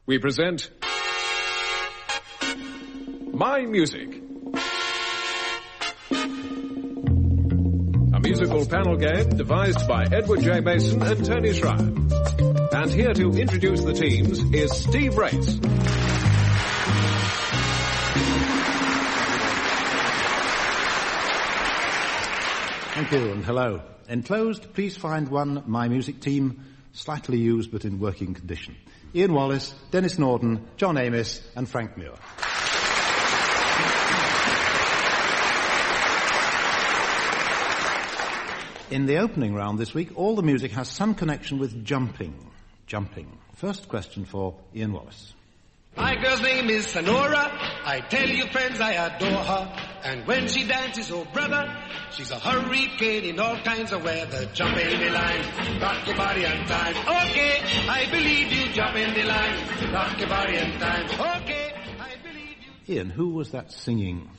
we present My Music, a musical panel game devised by Edward J. Mason and Tony Schreier. And here to introduce the teams is Steve Race. Thank you and hello. Enclosed, please find one My Music team, slightly used but in working condition. Ian Wallace, Denis Norden, John Amis and Frank Muir. In the opening round this week, all the music has some connection with jumping. Jumping. First question for Ian Wallace. My girl's name is Sonora. I tell you, friends, I adore her. And when she dances, oh brother, she's a hurricane in all kinds of weather. Jump in the line, rock your body and time. Okay, I believe you. Jump in the line, rock your body and time. Okay, I believe you. Ian, who was that singing?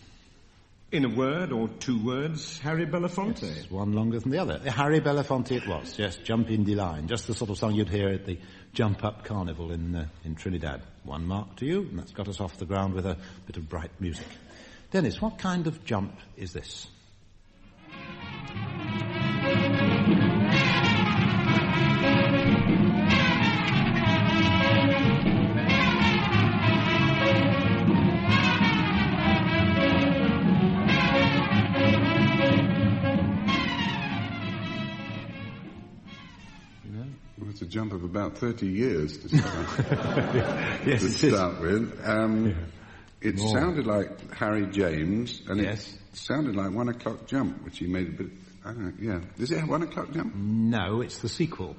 In a word or two words, Harry Belafonte. Yes, one longer than the other. Harry Belafonte it was, yes, Jump in the Line. Just the sort of song you'd hear at the Jump Up Carnival in Trinidad. 1 mark to you, and that's got us off the ground with a bit of bright music. Denis, what kind of jump is this? It's a jump of about 30 years to start, yes, to start with. It sounded like Harry James, and it sounded like 1 o'clock jump, which he made a bit, I don't know, Is it a 1 o'clock jump? No, it's the sequel.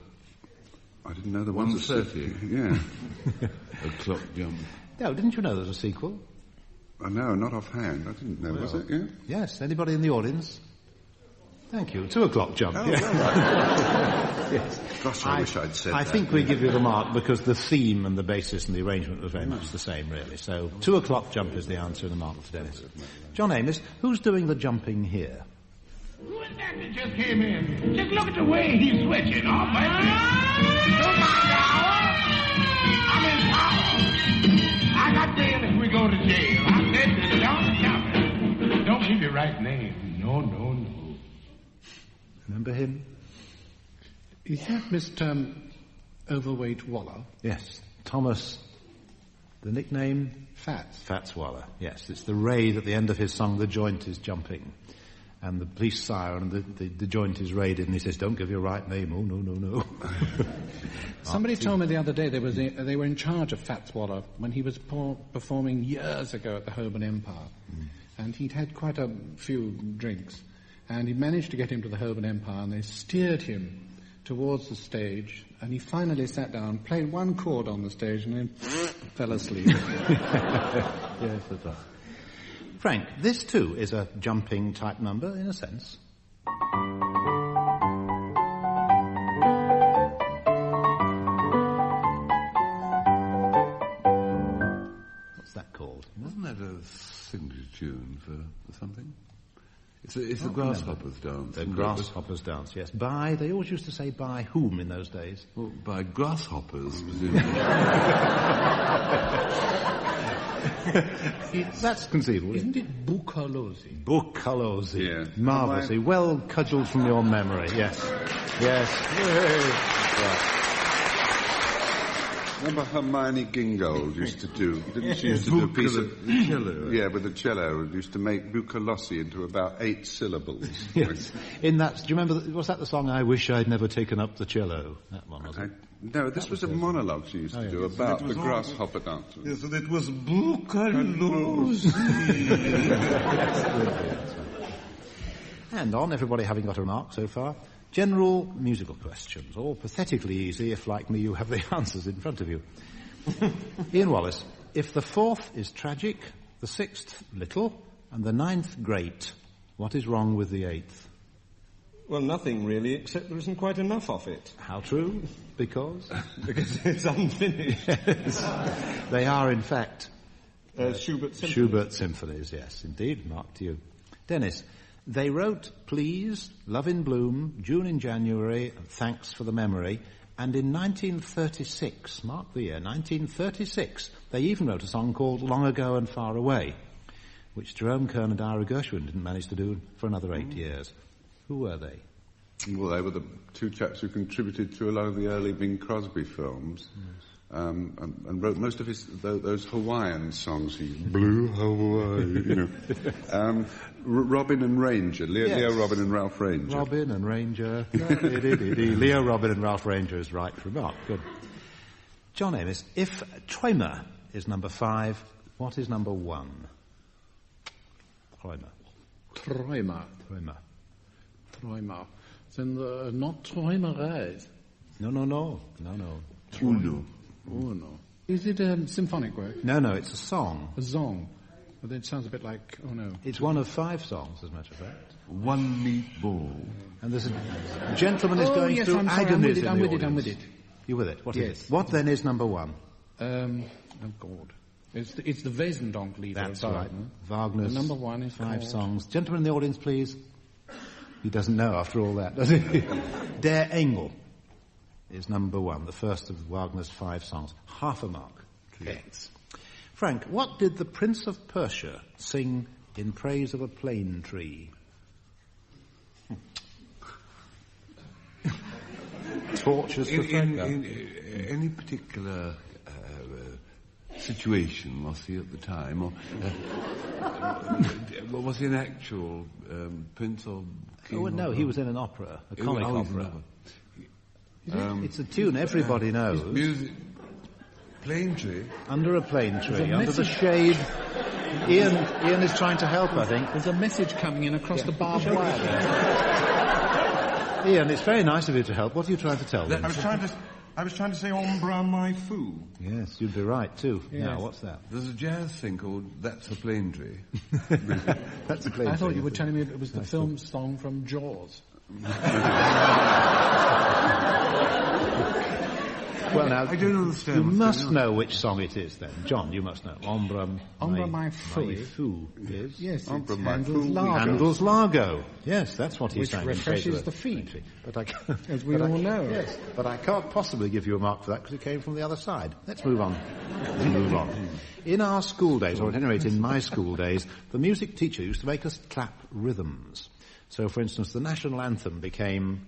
I didn't know there was a sequel. 1:30. Yeah. O'clock jump. No, didn't you know there was a sequel? No, not offhand. I didn't know. Was it? Yeah. Yes. Anybody in the audience? Thank you. 2 o'clock jump. Oh, yeah. right. Yes. Gosh, I wish I'd said that. I think we give you the mark because the theme and the basis and the arrangement was very much the same, really. So 2 o'clock jump is the answer and the mark for Denis. John Amis, who's doing the jumping here? Who is that that just came in? Just look at the way he's switching. Oh, baby. Don't mind the hour. I'm in power. I got bail if we go to jail. I said to don't jump. Don't give your right name. No. Remember him? Is that Mr. Overweight Waller? Yes. Thomas, the nickname? Fats Waller, yes. It's the raid at the end of his song, The Joint is Jumping. And the police siren, the joint is raided, and he says, don't give your right name. Oh, no. Somebody told me the other day they were in charge of Fats Waller when he was performing years ago at the Holborn Empire. And he'd had quite a few drinks. And he managed to get him to the Holborn Empire, and they steered him towards the stage, and he finally sat down, played 1 chord on the stage, and then fell asleep. Yes, that's right. Frank, this too is a jumping type number, in a sense. What's that called? Wasn't that a signature tune for something? It's the Grasshopper's Dance. The Grasshopper's Dance, yes. They always used to say by whom in those days? Well, by grasshoppers, presumably. That's conceivable. Isn't it Bucalosi? Bucalosi. Yeah. Marvellously. Well cudgelled from your memory, yes. Right. Remember Hermione Gingold used to do, didn't she used to do a piece of... the cello. Yeah, with the cello, used to make Bucalossi into about 8 syllables. Yes. In that, do you remember, was that the song, I Wish I'd Never Taken Up the Cello? That one, was it? No, this was a monologue she used to do about the grasshopper dance. Yes, and it was Bucalosi. And on, everybody having got a remark so far, general musical questions, all pathetically easy if, like me, you have the answers in front of you. Ian Wallace, if the 4th is tragic, the 6th little, and the 9th great, what is wrong with the 8th? Well, nothing really, except there isn't quite enough of it. How true? Because? Because it's unfinished. Yes. They are, in fact... Schubert symphonies. Schubert symphonies, yes, indeed. Mark to you. Denis, they wrote Please, Love in Bloom, June in January, Thanks for the Memory, And in 1936, mark the year, 1936, they even wrote a song called Long Ago and Far Away, which Jerome Kern and Ira Gershwin didn't manage to do for another 8 years. Who were they? Well, they were the two chaps who contributed to a lot of the early Bing Crosby films. Yes. And wrote most of those Hawaiian songs. Blue Hawaii, Robin and Ranger, Leo Robin and Ralph Ranger. Robin and Ranger. Leo Robin and Ralph Ranger is right remark. Good. John Amis, if Träumer is number 5, what is number 1? Träumer. Then not Träumerei. No. Uno. Is it a symphonic work? No, it's a song. A song. Well, it sounds a bit like, It's one of 5 songs, as a matter of fact. One meatball. And there's a gentleman is going through agonies in the audience. I'm with it. You with it? What is it? What then is number 1? Oh, God. It's the Wesendonck Lieder. That's right. Wagner's number 1 is 5 called... songs. Gentleman in the audience, please. He doesn't know after all that, does he? Der Engel is number 1, the first of Wagner's 5 songs. Half a mark. Yes. Frank, what did the Prince of Persia sing in praise of a plane tree? Tortures for Frank. In any particular situation was he at the time, or was he an actual prince or king? Oh, no, he was in an opera, a comic opera. It's a tune everybody knows. Music. Plane tree. Under a plane tree, under the shade. Ian is trying to help, I think. There's a message coming in across the barbed wire there. Ian, it's very nice of you to help. What are you trying to tell them? I was trying to say Ombra my foo. Yes, you'd be right too. Yes. Now, what's that? There's a jazz thing called That's a Plane Tree. That's a plane tree. I thought you were telling me it was the film song from Jaws. Well, now, I don't understand. You must know which song it is, then. John, you must know. Ombra my foo is... Yes, Ombra my foo. Handel's Largo. Yes, that's what he sang. Which refreshes the feet, but I can't, as we all know. Yes, but I can't possibly give you a mark for that because it came from the other side. Let's move on. In our school days, or at any rate in my school days, the music teacher used to make us clap rhythms. So, for instance, the national anthem became...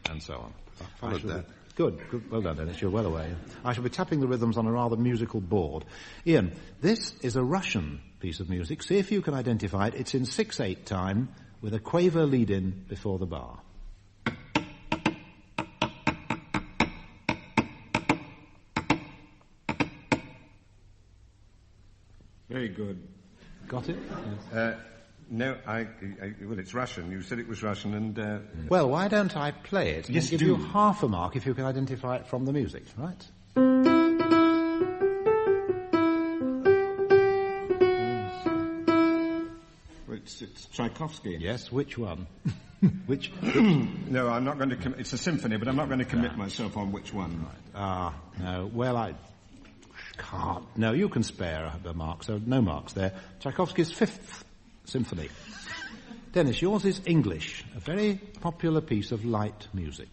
and so on. Followed that. Good. Well done, Dennis. You're well away. I shall be tapping the rhythms on a rather musical board. Ian, this is a Russian piece of music. See if you can identify it. It's in 6/8 time with a quaver lead-in before the bar. Very good. Got it? Yes. No, well, it's Russian. You said it was Russian, and... Well, why don't I play it and yes, give you half a mark if you can identify it from the music, right? Well, it's Tchaikovsky. Yes, which one? Which? No, I'm not going to... It's a symphony, but I'm not going to commit myself on which one. Right. No. Well, I can't. No, you can spare a mark, so no marks there. Tchaikovsky's 5th Symphony. Dennis, yours is English, a very popular piece of light music.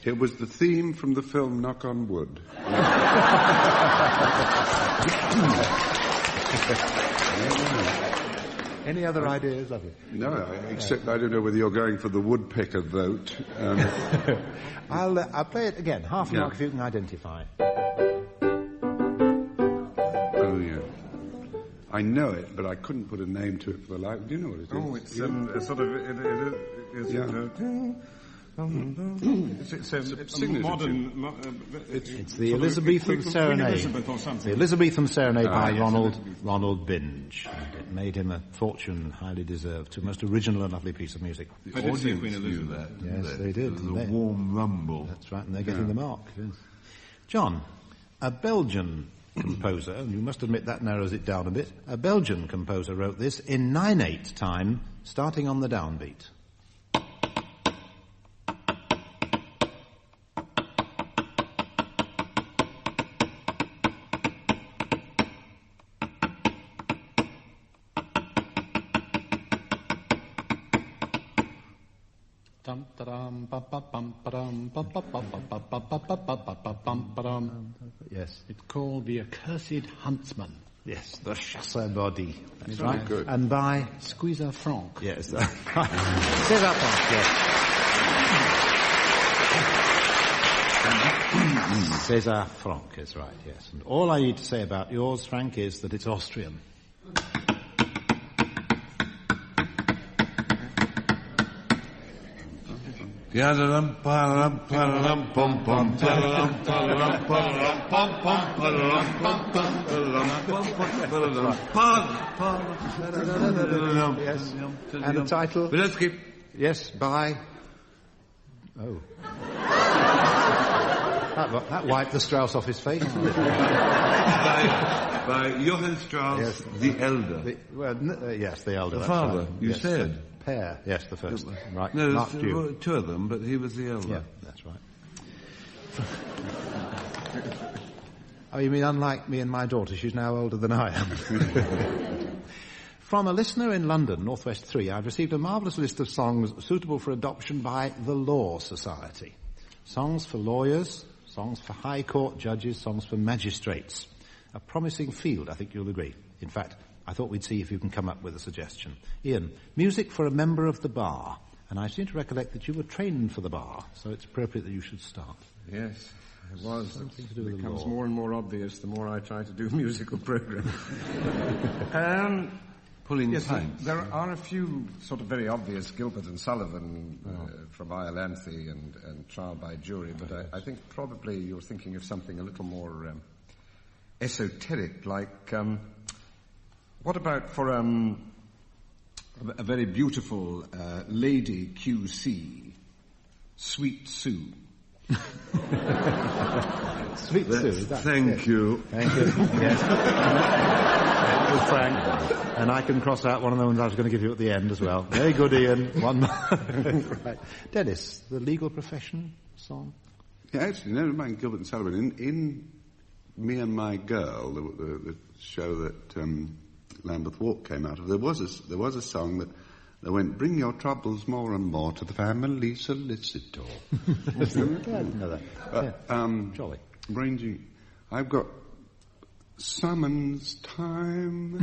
It was the theme from the film Knock on Wood. Any other ideas of it? No, except I don't know whether you're going for the woodpecker vote. I'll play it again. Half a mark if you can identify. Oh, yeah. I know it, but I couldn't put a name to it for the life. Do you know what it is? Oh, it's a sort of... It's a modern... It's the Elizabethan Serenade. The Elizabethan Serenade by Ronald Binge. It made him a fortune highly deserved. It's a most original and lovely piece of music. The audience knew that. Yes, they did. There was a warm rumble. That's right, and they're getting the mark. Yes. John, a Belgian composer, and you must admit that narrows it down a bit, a Belgian composer wrote this in 9/8 time, starting on the downbeat. Yes. It's called The Accursed Huntsman. Yes, the Chasseur Body. That's right. right. Good. And by... Squeezer Franck. Yes. César Franck, yes. César Franck is right, yes. And all I need to say about yours, Frank, is that it's Austrian. Yes. And the title? Yes, by... Oh. That wiped the Strauss off his face. by Johann Strauss, Yes. the elder. Yes, the elder. The that's father, right. you Yes. said. Pair, yes, the first. Right. No, Mark there Dew. were two of them, but he was the elder. Yeah, that's right. Oh, you mean unlike me and my daughter, she's now older than I am. From a listener in London, Northwest 3, I've received a marvellous list of songs suitable for adoption by the Law Society. Songs for lawyers, songs for high court judges, songs for magistrates. A promising field, I think you'll agree. In fact, I thought we'd see if you can come up with a suggestion. Ian, music for a member of the bar. And I seem to recollect that you were trained for the bar, so it's appropriate that you should start. Yes, it was. Something to do with It the becomes law. more and more obvious the more I try to do musical programs. Pulling Yes, pints. there are a few sort of very obvious Gilbert and Sullivan from Iolanthe and Trial by Jury, but I think probably you're thinking of something a little more esoteric, like what about for a very beautiful lady QC, Sweet Sue? Sweet Sue, is that? Thank you. Thank you. Yes. That was Frank. And I can cross out one of the ones I was going to give you at the end as well. Very good, Ian. One more. Right. Dennis, the legal profession song? Yeah, actually, never mind Gilbert and Sullivan. In Me and My Girl, the show that Lambeth Walk came out of, there was a song that went, "Bring your troubles more and more to the family solicitor." I didn't know that. Jolly. Ranging, I've got summons time,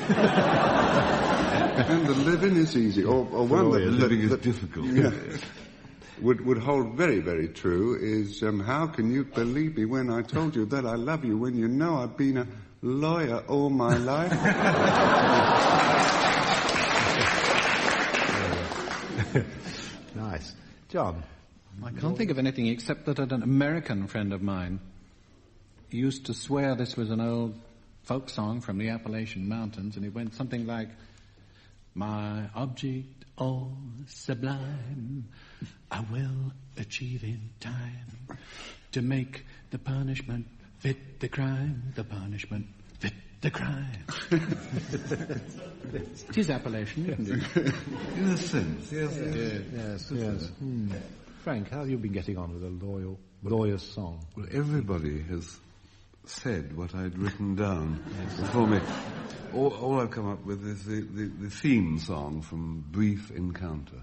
and the living is easy, or one that Living is difficult. Yeah, would hold very, very true is how can you believe me when I told you that I love you when you know I've been a lawyer all my life. Nice. John? I can't think of anything except that an American friend of mine used to swear this was an old folk song from the Appalachian Mountains, and it went something like, "My object all sublime, I will achieve in time, to make the punishment fit the crime, the punishment fit the crime." It is Appalachian, isn't it? In a sense, yes. Yes. Frank, how have you been getting on with a lawyer's song? Well, everybody has said what I'd written down before me. All I've come up with is the theme song from Brief Encounter.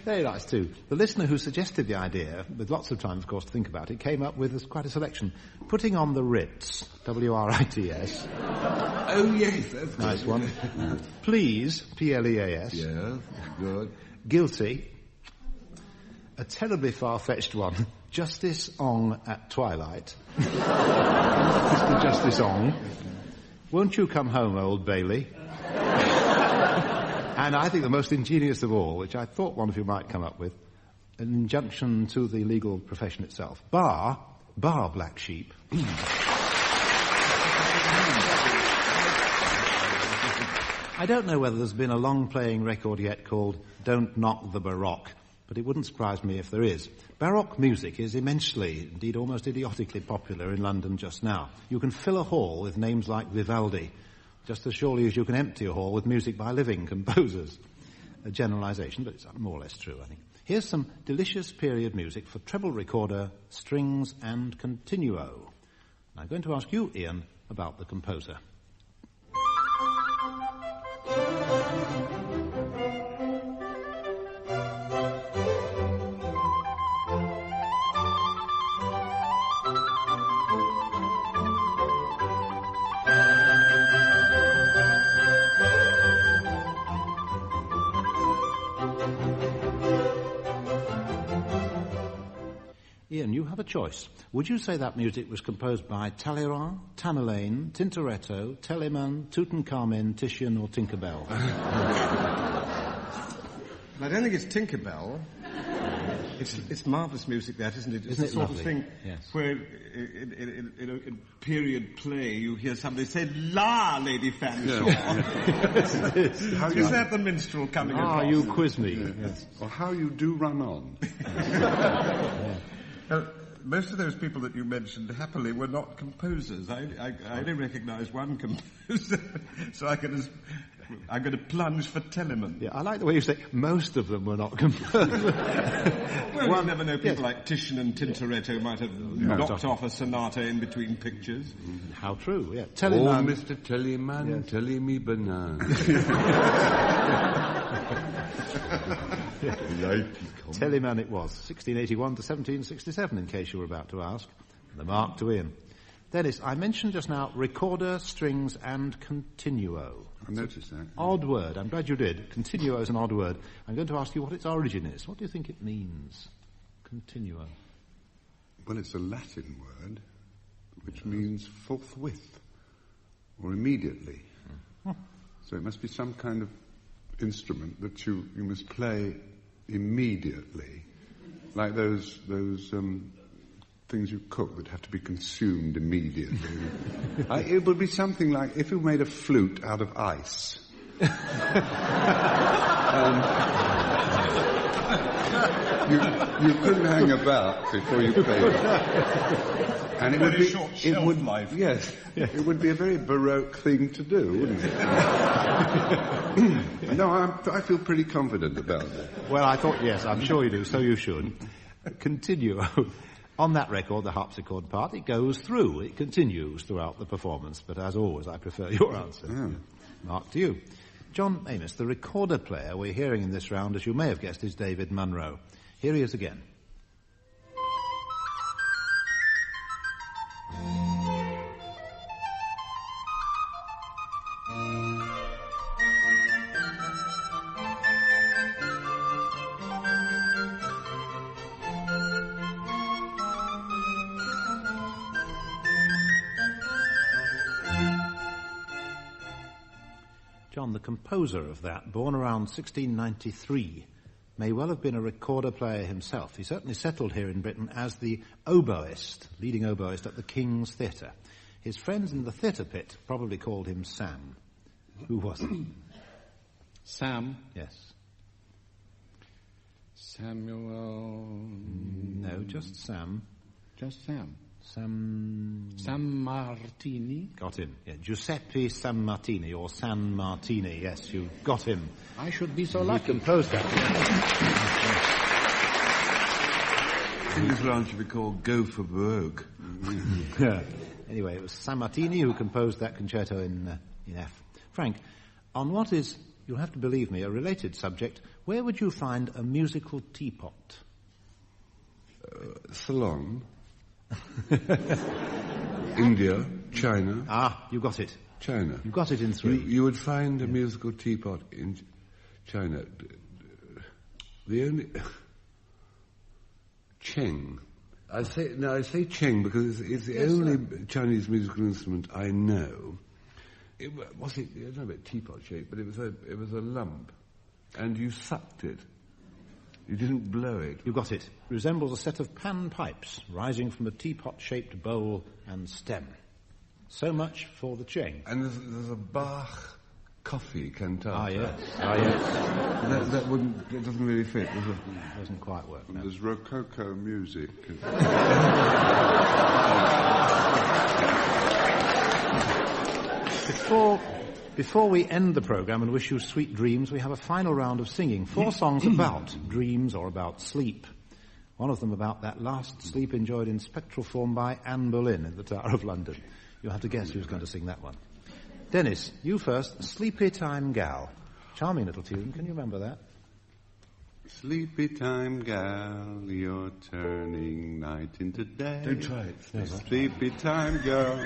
Very nice too. The listener who suggested the idea, with lots of time, of course, to think about it, came up with quite a selection. Putting on the Ritz, W-R-I-T-S. Oh, yes, that's Nice good. one. Please, P-L-E-A-S. Yes, good. Guilty. A terribly far-fetched one. Justice Ong at Twilight. Mr. Justice Ong. Won't you come home, Old Bailey? And I think the most ingenious of all, which I thought one of you might come up with, an injunction to the legal profession itself. Bar black sheep. I don't know whether there's been a long-playing record yet called Don't Knock the Baroque, but it wouldn't surprise me if there is. Baroque music is immensely, indeed almost idiotically popular in London just now. You can fill a hall with names like Vivaldi, just as surely as you can empty a hall with music by living composers. A generalisation, but it's more or less true, I think. Here's some delicious period music for treble recorder, strings and continuo. And I'm going to ask you, Ian, about the composer. Ian, you have a choice. Would you say that music was composed by Talleyrand, Tamerlane, Tintoretto, Telemann, Tutankhamen, Titian, or Tinkerbell? I don't think it's Tinkerbell. It's marvellous music, that, isn't it? It's the sort of thing where in a period play you hear somebody say, "La, Lady Fanshawe." Is that the minstrel coming across? You quiz me. Yes. Or how you do run on. Most of those people that you mentioned, happily, were not composers. I only recognise one composer, so I'm going to plunge for Telemann. Yeah, I like the way you say most of them were not composers. Well, you never know. People like Titian and Tintoretto might have knocked off a sonata in between pictures. How true, yeah. Telemann. Oh, Mr. Telemann, telling me banana. Telemann it was, 1681 to 1767, in case you were about to ask. And the mark to Ian. Dennis, I mentioned just now recorder, strings, and continuo. I noticed that. Odd word. I'm glad you did. Continuo is an odd word. I'm going to ask you what its origin is. What do you think it means? Continuo. Well, it's a Latin word, which means forthwith, or immediately. So it must be some kind of instrument that you must play immediately, like those things you cook that have to be consumed immediately. It would be something like if you made a flute out of ice. You couldn't hang about before you played it. And it would be it would be a very Baroque thing to do, wouldn't it? No, I feel pretty confident about that. Well, I thought, yes, I'm sure you do, so you should. Continuo. On that record, the harpsichord part, it goes through. It continues throughout the performance. But as always, I prefer your answer. Yeah. Mark to you. John Amos, the recorder player we're hearing in this round, as you may have guessed, is David Munro. Here he is again. John, the composer of that, born around 1693, may well have been a recorder player himself. He certainly settled here in Britain as the oboist, leading oboist at the King's Theatre. His friends in the theatre pit probably called him Sam. Who was he? Sam? Yes. Samuel... No, just Sam. Just Sam. Sam Martini? Got him. Yeah, Giuseppe San Martini, or San Martini. Yes, you got him. I should be so lucky. He composed that. I think this round should be called Go for Baroque. Yeah. Anyway, it was San Martini who composed that concerto in F. Frank, on what is, you'll have to believe me, a related subject, where would you find a musical teapot? Ceylon. India, China. Ah, you got it. China. You got it in three. You would find a musical teapot in China. The only... Cheng. I say Cheng because it's the only Chinese musical instrument I know. It was not a bit teapot shaped, but it was a lump, and you sucked it. You didn't blow it. You got it. It resembles a set of pan pipes rising from a teapot-shaped bowl and stem. So much for the Cheng. And there's a Bach coffee cantata. Ah, yes. That doesn't really fit, does it? It doesn't quite work. And there's Rococo music. Before we end the programme and wish you sweet dreams, we have a final round of singing. 4 songs about dreams or about sleep. One of them about that last sleep enjoyed in spectral form by Anne Boleyn in the Tower of London. You'll have to guess who's going to sing that one. Dennis, you first. Sleepy Time Gal. Charming little tune. Can you remember that? Sleepy time, gal, you're turning night into day. Don't try it. No, sleepy time, girl.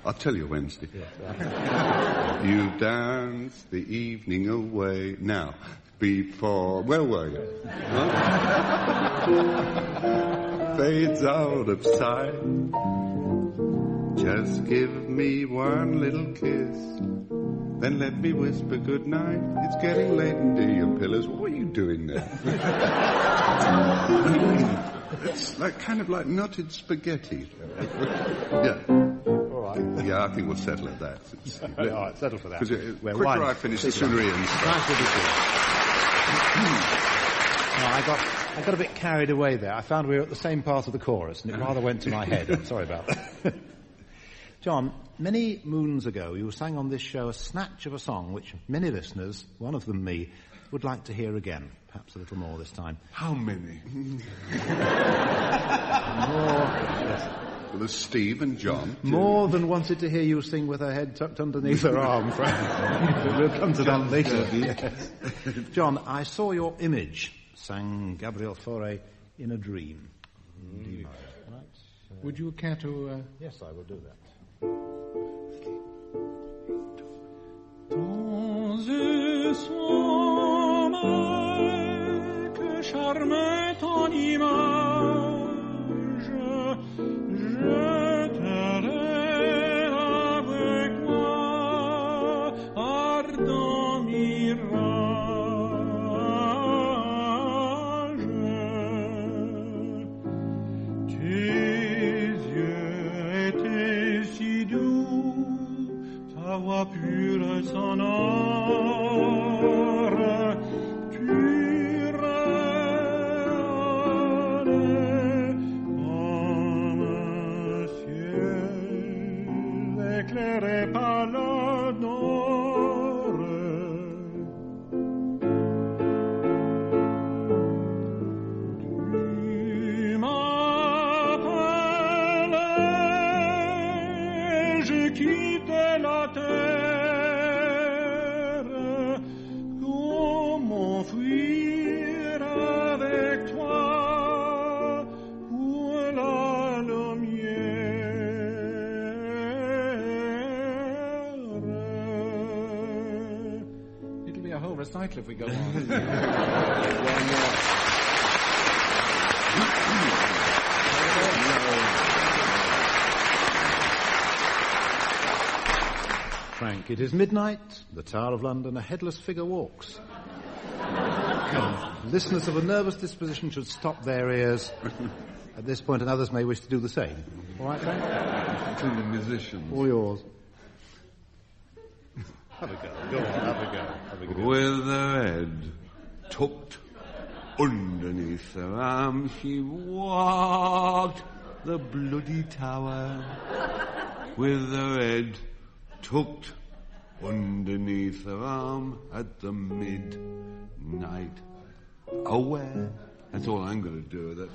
I'll tell you Wednesday. Yeah. You dance the evening away. Now, before... Where were you? Huh? fades out of sight. Just give me one little kiss, then let me whisper good night. It's getting late and dear your pillows. What are you doing there? It's like kind of like knotted spaghetti. Yeah. All right. Yeah, I think we'll settle at that. All right, settle for that. Because the quicker I finish, the sooner Ian starts. No, I got a bit carried away there. I found we were at the same part of the chorus, and it rather went to my head. I'm sorry about that. John, many moons ago, you sang on this show a snatch of a song which many listeners, one of them me, would like to hear again. Perhaps a little more this time. How many? More. Yes. Well, there's Steve and John. More than wanted to hear you sing with her head tucked underneath her arm, Frank. We'll come to that later. Yes. John, I saw your image, sang Gabriel Fauré in a dream. Right. Would you care to... Yes, I will do that. Dans un sommeil que charme ton image, je t'aurai avec moi, ardent mirage. Tes yeux étaient si doux, ta voix pure sonore, tu rayonnais comme un ciel éclairé par l'or. Tu m'appelais, je quittais la terre, comment fuir avec toi pour la lumière. It'll be a whole recital if we go on. Frank, it is midnight, the Tower of London, a headless figure walks. Listeners of a nervous disposition should stop their ears at this point, and others may wish to do the same. All right, Frank? Including the musicians. All yours. Have a go. Go on, have a go. Have a go. With her head tucked underneath her arm, she walked the bloody tower. With her head tucked underneath her arm at the midnight hour. That's all I'm going to do with it.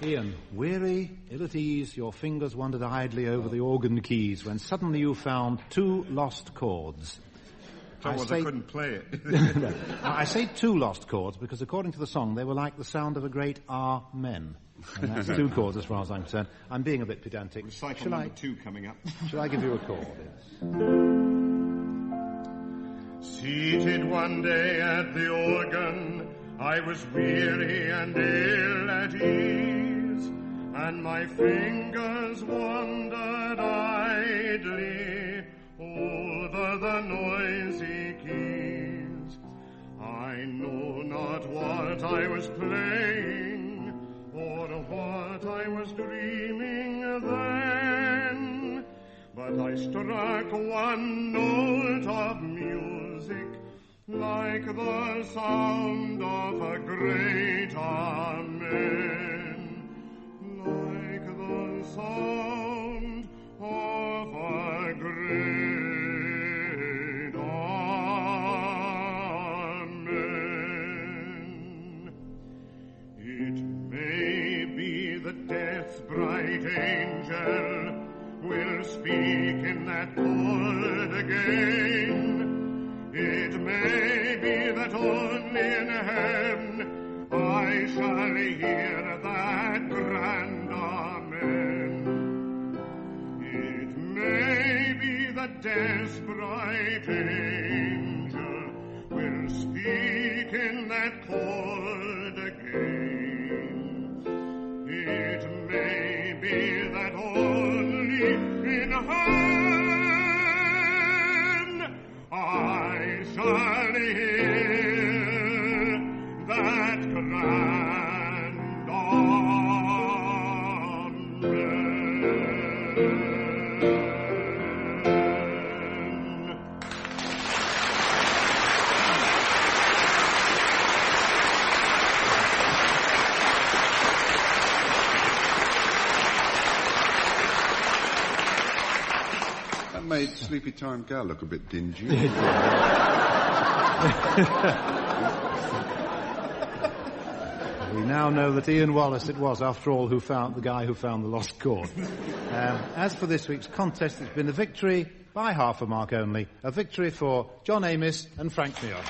Ian, weary, ill at ease, your fingers wandered idly over the organ keys when suddenly you found two lost chords. I couldn't play it. No. I say two lost chords because according to the song they were like the sound of a great Amen. And that's two chords as far as I'm concerned. I'm being a bit pedantic. Recital number 2 coming up. Shall I give you a chord? Yes. Seated one day at the organ, I was weary and ill at ease, and my fingers wandered idly over the noisy keys. I know not what I was playing, or what I was dreaming then, but I struck one note of music like the sound of a great Amen, like the sound of a great Amen. It may be the death's bright angel will speak in that chord again. It may be that only in heaven I shall hear that grand Amen. It may be that death's bright angel will in that cold again. It may be that only in hand I shall hear that grand amen. Made Sleepy Time Gal look a bit dingy. We now know that Ian Wallace it was, after all, the guy who found the lost chord. As for this week's contest, it's been a victory by half a mark only. A victory for John Amis and Frank Muir.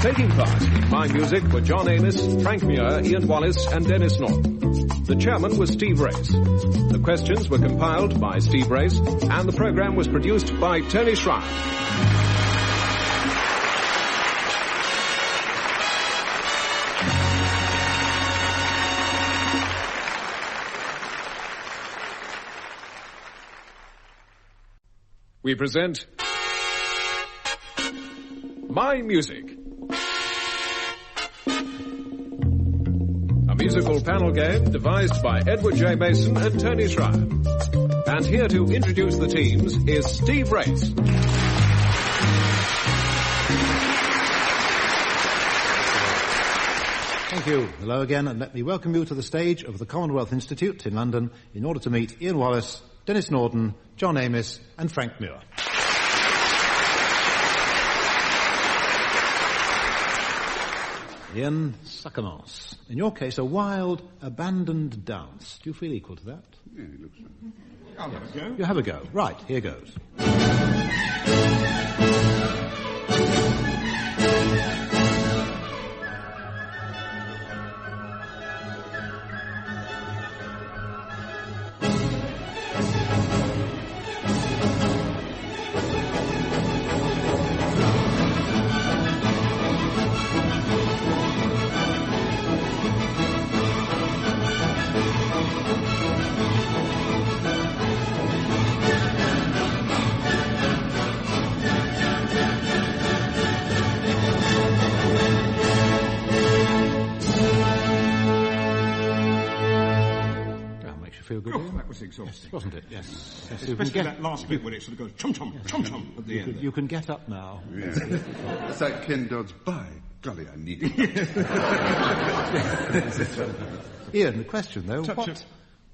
Taking part in My Music were John Amis, Frank Muir, Ian Wallace and Denis Norden. The chairman was Steve Race. The questions were compiled by Steve Race and the programme was produced by Tony Schreier. We present My Music. A musical panel game devised by Edward J. Mason and Tony Schreier. And here to introduce the teams is Steve Race. Thank you. Hello again, and let me welcome you to the stage of the Commonwealth Institute in London in order to meet Ian Wallace, Denis Norden, John Amis and Frank Muir. Ian, ça commence. In your case, a wild, abandoned dance. Do you feel equal to that? Yeah, it looks like. I'll have a go. You have a go. Right, here goes. Feel good, Ian? That was exhausting. Wasn't it? Yes. Especially that last bit when it sort of goes chum-chum, chum-chum at the end. You can get up now. Yeah. It's like Ken Dodd's By golly, I need it. Ian, the question, though...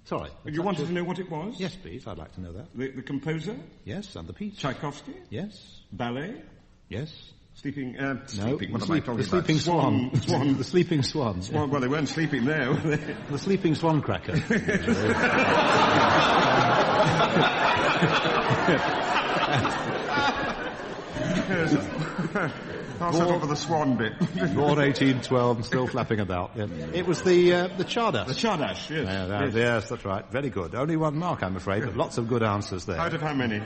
Sorry. You wanted to know what it was? Yes, please. I'd like to know that. The composer? Yes, and the piece. Tchaikovsky? Yes. Ballet? Yes. Sleeping... No, what am I talking the sleeping about? swan. Swan. The sleeping swan. Swan. Well, they weren't sleeping there, were they? The sleeping swan cracker. I'll settle for the swan bit. Born 1812 and still flapping about. Yeah. It was the Chardash. The Chardash, yes. Yes, that's right. Very good. Only 1 mark, I'm afraid, but lots of good answers there. Out of how many?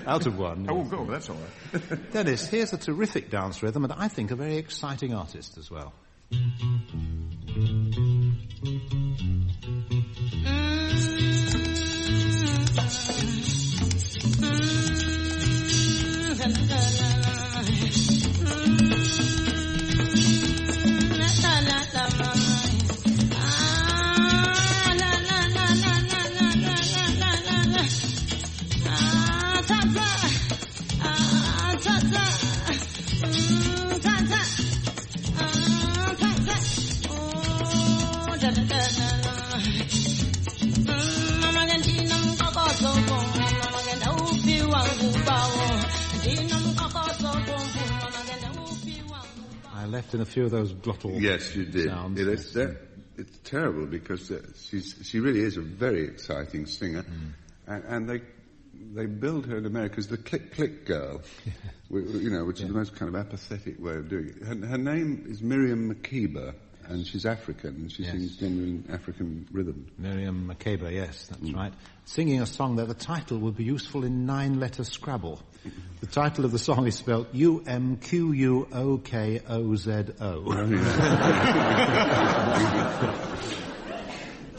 Out of 1. Oh, good. That's all right. Dennis, here's a terrific dance rhythm and I think a very exciting artist as well. I left in a few of those glottal Yes, you did. sounds. It's terrible because she really is a very exciting singer, and they billed her in America as the click click girl, which is the most kind of apathetic way of doing it. Her name is Miriam Makeba, and she's African, and she sings genuine African rhythm. Miriam Makeba, yes, that's right. Singing a song there, the title would be useful in 9-letter Scrabble. The title of the song is spelled UMQUOKOZO.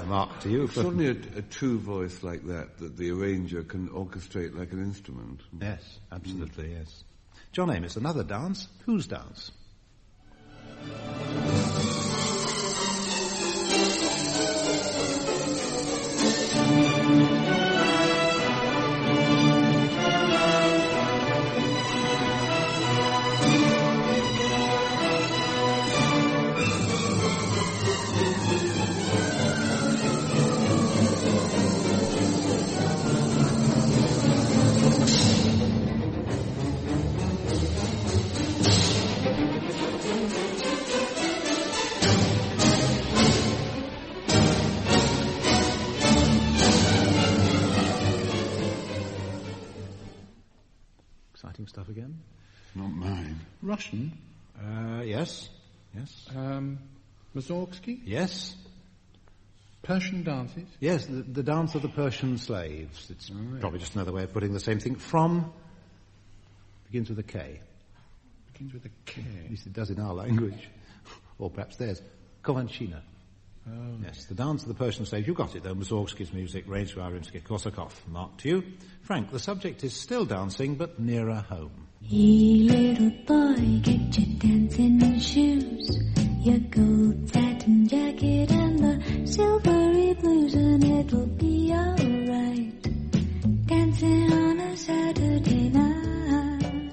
Mark, to you. It's only a true voice like that the arranger can orchestrate like an instrument. Yes, absolutely, yes. John Amos, another dance. Whose dance? Stuff again? Not mine. Russian? Yes. Mussorgsky? Yes. Persian dances? Yes, the dance of the Persian slaves. It's probably just another way of putting the same thing. From begins with a K. Begins with a K. At least it does in our language. Or perhaps theirs. Kovanchina. Oh. Yes, the dance of the Persian slaves. You got it, though. Mussorgsky's music, Rage-War, Rimsky-Korsakov. Mark, to you. Frank, the subject is still dancing, but nearer home. Hey, little boy, get your dancing shoes, your gold satin jacket and the silvery blues, and it'll be alright, dancing on a Saturday night.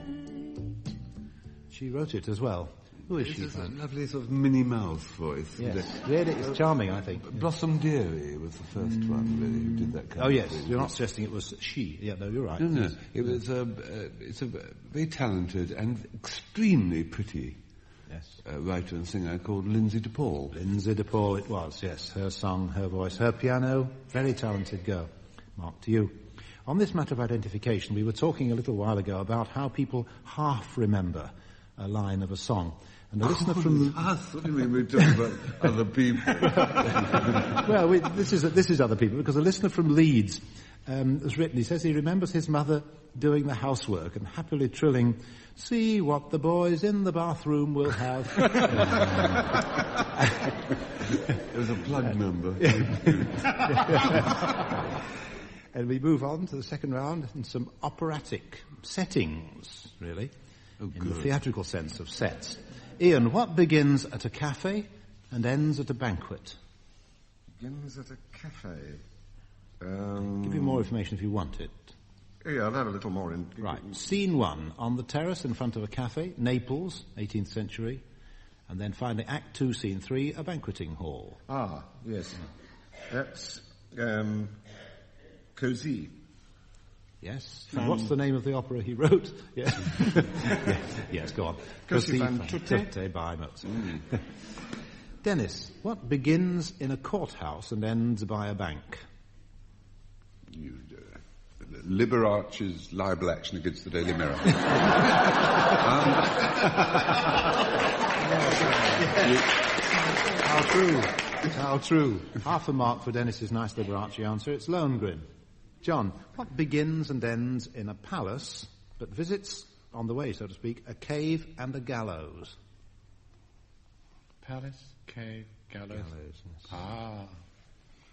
She wrote it as well. Who is she? It's a lovely sort of Minnie Mouse voice. Yes, really, it's charming, I think. Blossom Dearie was the first one, really, who did that kind of yes, thing. You're not suggesting it was she. Yeah, no, you're right. No. It was it's a very talented and extremely pretty writer and singer called Lindsay DePaul. Lindsay DePaul it was, yes. Her song, her voice, her piano, very talented girl. Mark, to you. On this matter of identification, we were talking a little while ago about how people half remember a line of a song. And a listener from... Us? What do you mean we're talking about other people? Well, this is other people, because a listener from Leeds has written, he says he remembers his mother doing the housework and happily trilling, "See what the boys in the bathroom will have." It was a plug number. And we move on to the second round and some operatic settings, really, in the theatrical sense of sets. Ian, what begins at a cafe and ends at a banquet? Begins at a cafe. Give you more information if you want it. Yeah, I'll have a little more. Right. Scene 1, on the terrace in front of a cafe, Naples, 18th century. And then finally, Act 2, Scene 3, a banqueting hall. Ah, yes. That's Cozy. Yes. And what's the name of the opera he wrote? Yes. Yes, go on. Così fan tutte by Mozart. Dennis, what begins in a courthouse and ends by a bank? Liberace's libel action against the Daily Mirror. How true. How true. Half a mark for Dennis's nice Liberace answer. It's Lohengrin. John, what begins and ends in a palace, but visits, on the way, so to speak, a cave and a gallows? Palace, cave, gallows. Gallows, yes. Ah,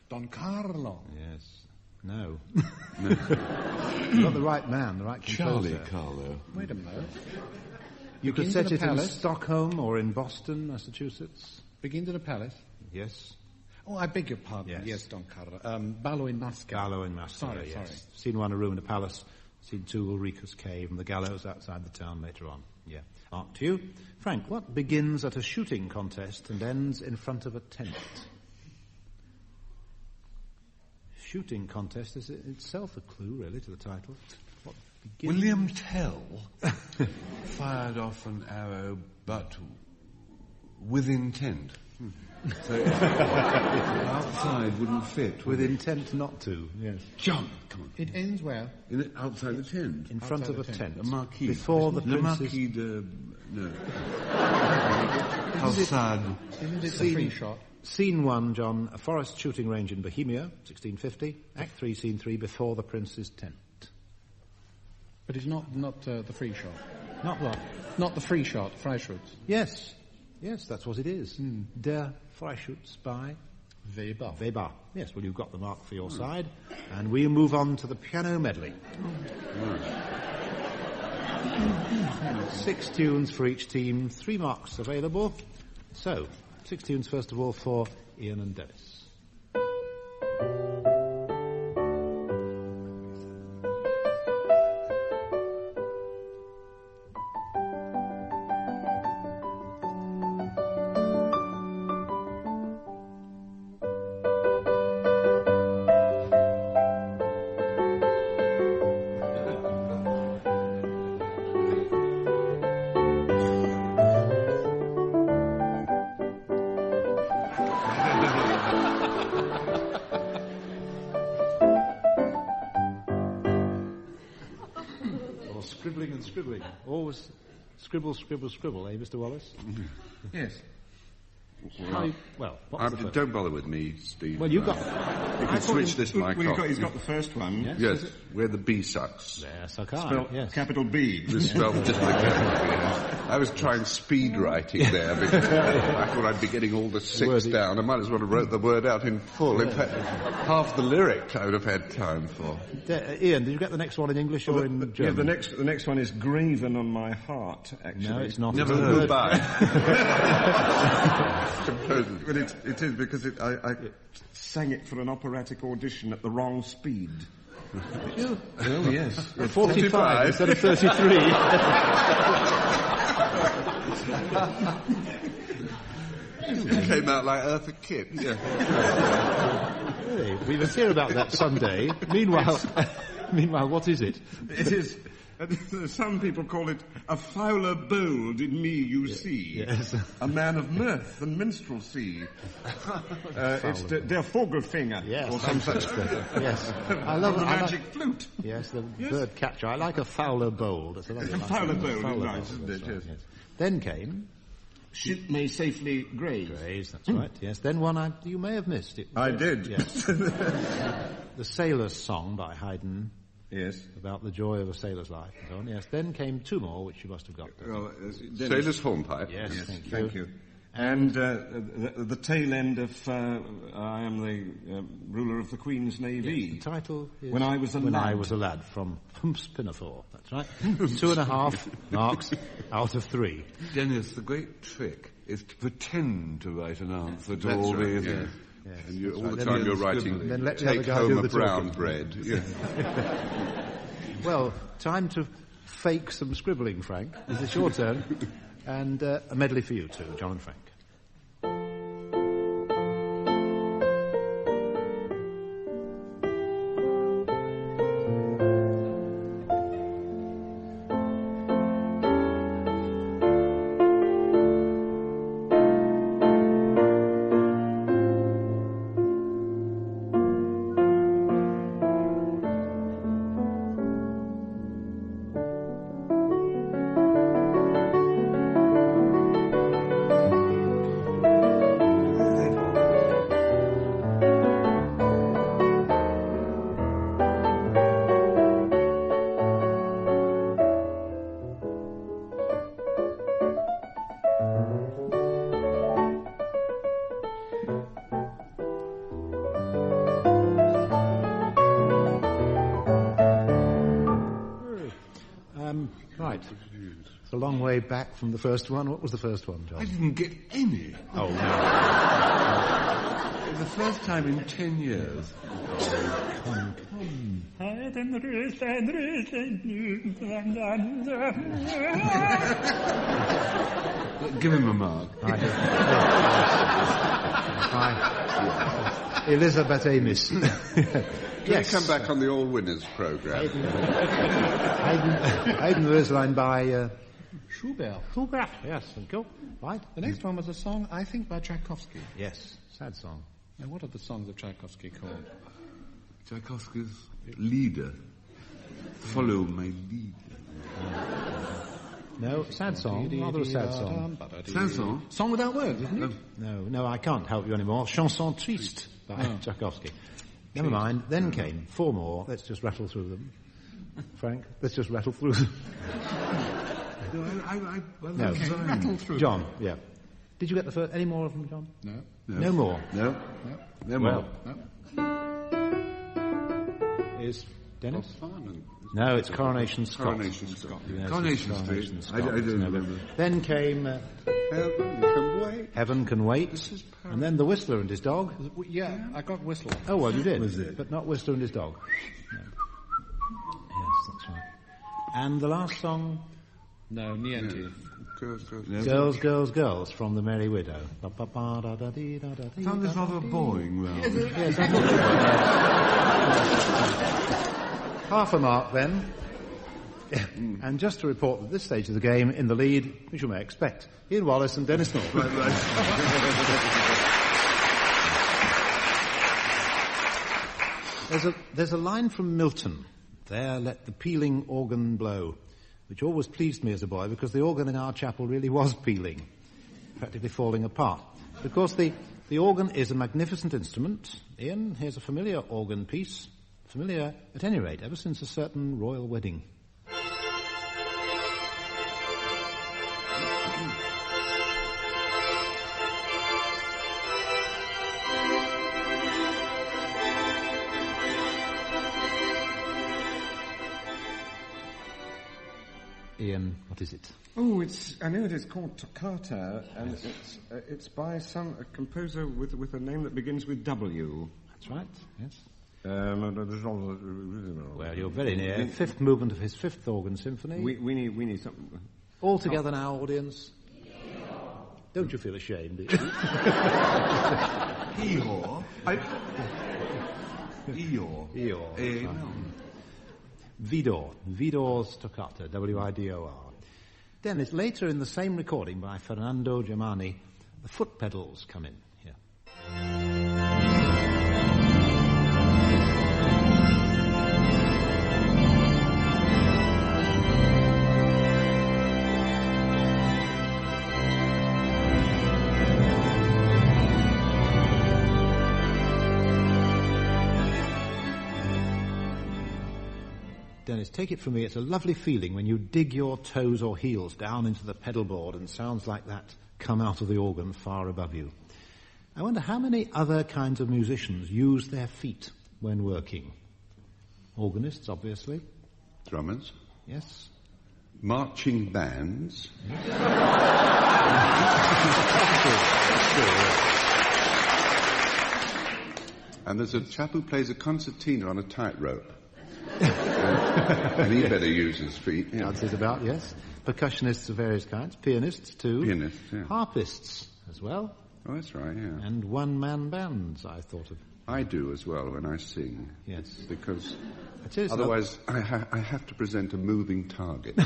Don Carlo. Yes. No. Not the right man, the right composer. Charlie Carlo. Wait a minute. You could Begins set it in palace. Stockholm or in Boston, Massachusetts. Begins in a palace. Yes. Oh, I beg your pardon. Yes, Don Carlo. Ballo in Masca. Gallo in Masca, Sorry. Scene 1, a room in a palace. Scene 2, Ulrica's cave, and the gallows outside the town later on. Yeah. Mark to you. Frank, what begins at a shooting contest and ends in front of a tent? Shooting contest is itself a clue, really, to the title. What begins... William Tell fired off an arrow, but with intent. So outside wouldn't fit. With intent not to, yes. John, come on. It ends where? Outside the tent. In front of a tent. A marquee. Before the Le prince's... Marquis de... No. How sad. Isn't it the free shot? Scene 1, John, a forest shooting range in Bohemia, 1650. Act 3, Scene 3, before the prince's tent. But it's not the free shot. Not what? Not the free shot, Freischutz. Yes, that's what it is. Der Freischutz by Weber. Yes, well, you've got the mark for your side. And we move on to the piano medley. 6 tunes for each team, 3 marks available. So, 6 tunes first of all for Ian and Dennis. Scribbling. Always scribble, eh, Mr. Wallace? Yes. Don't bother with me, Steve. Well, you got... You can switch this mic off. He's got the first one. Yes, where the B sucks. Yes, I can. Spelled capital B. The spell just the capital B. I was trying speed writing there because I thought I'd be getting all the 6 down. I might as well have wrote the word out in full. In fact, half the lyric I would have had time for. Ian, did you get the next one in English or in German? Yeah, the next one is graven on my heart, actually. No, it's not. Never heard. Goodbye. But it is because I sang it for an operatic audition at the wrong speed. Oh, yes. 45 instead of 33. It came out like Eartha Kitt. Yeah. Really? We must hear about that someday. Meanwhile, what is it? It is... some people call it a fowler bold in me you see. Yes. A man of mirth and minstrelsy. It's der Vogelfinger. Yes, or some such thing. Yes. I love the magic flute. Yes, the bird catcher. I like a fowler bold. That's a fowler bold is nice, isn't it? Yes. Then came... Ship may safely graze. That's right, yes. Then one you may have missed. I did. Yes. The Sailor's Song by Haydn. Yes. About the joy of a sailor's life and so on. Yes. Then came 2 more, which you must have got. Well, Sailor's Hornpipe. Yes, thank you. And the tail end of I am the ruler of the Queen's Navy. Yes, the title is When I Was a Lad from Hump's Pinafore. That's right. 2.5 marks out of 3. Dennis, the great trick is to pretend to write an answer to all these. Yes. And all the time you're writing, take home a brown bread. Yeah. Well, time to fake some scribbling, Frank. Is it your turn? And a medley for you too, John and Frank. Right. It's a long way back from the first one. What was the first one, John? I didn't get any. Oh, no. It's the first time in 10 years. Come. Give him a mark. Elizabeth Amis. Can you come back on the All Winners programme? Haydn Röslein by... Schubert. Yes, thank you. Right. The next one was a song, I think, by Tchaikovsky. Yes, sad song. Now, what are the songs of Tchaikovsky called? Tchaikovsky's Lieder. Follow my lead. No, sad song. Rather a sad song. Sad song? Song without words, isn't it? No, I can't help you anymore. Chanson triste by Tchaikovsky. Never mind. Then came 4 more. Let's just rattle through them. Frank, let's just rattle through them. No, rattle through John, yeah. Did you get the first? Any more of them, John? No. No more? No more. Is Dennis? Farnham. No, it's Coronation Scott. Coronation Scott. Yes, Coronation Coronation Street. Scott. I don't remember. Then came Heaven Can Wait. Heaven Can Wait, and then The Whistler and His Dog. Yeah, I got Whistler. Oh, well, you did. Was it? But not Whistler and His Dog. No. Yes, that's right. And the last song? No, Niente. Girls, Girls, Girls from The Merry Widow. I found this rather boring, well. Yes, I thought half a mark then. And just to report at this stage of the game, in the lead, which you may expect, Ian Wallace and Denis Norden. There's a line from Milton. There let the pealing organ blow, which always pleased me as a boy because the organ in our chapel really was peeling, practically falling apart. Because the organ is a magnificent instrument. Ian, here's a familiar organ piece, familiar at any rate ever since a certain royal wedding. Ian, what is it? Oh, I know it is called Toccata, and it's by a composer with a name that begins with W. That's right, yes. Well, you're very near. 5th movement of his 5th organ symphony. We need something. All together now, audience. Don't you feel ashamed? Eeyore. Eeyore. Vidor's Toccata, W-I-D-O-R. Then it's later in the same recording by Fernando Germani, the foot pedals come in here. Dennis, take it from me, it's a lovely feeling when you dig your toes or heels down into the pedal board and sounds like that come out of the organ far above you. I wonder how many other kinds of musicians use their feet when working. Organists, obviously. Drummers. Yes. Marching bands. And there's a chap who plays a concertina on a tightrope. And he better use his feet. Yeah. That's it about, yes. Percussionists of various kinds. Pianists, too. Pianists, yeah. Harpists, as well. Oh, that's right, yeah. And one-man bands, I thought of. I do as well when I sing. Yes. Because otherwise I have to present a moving target.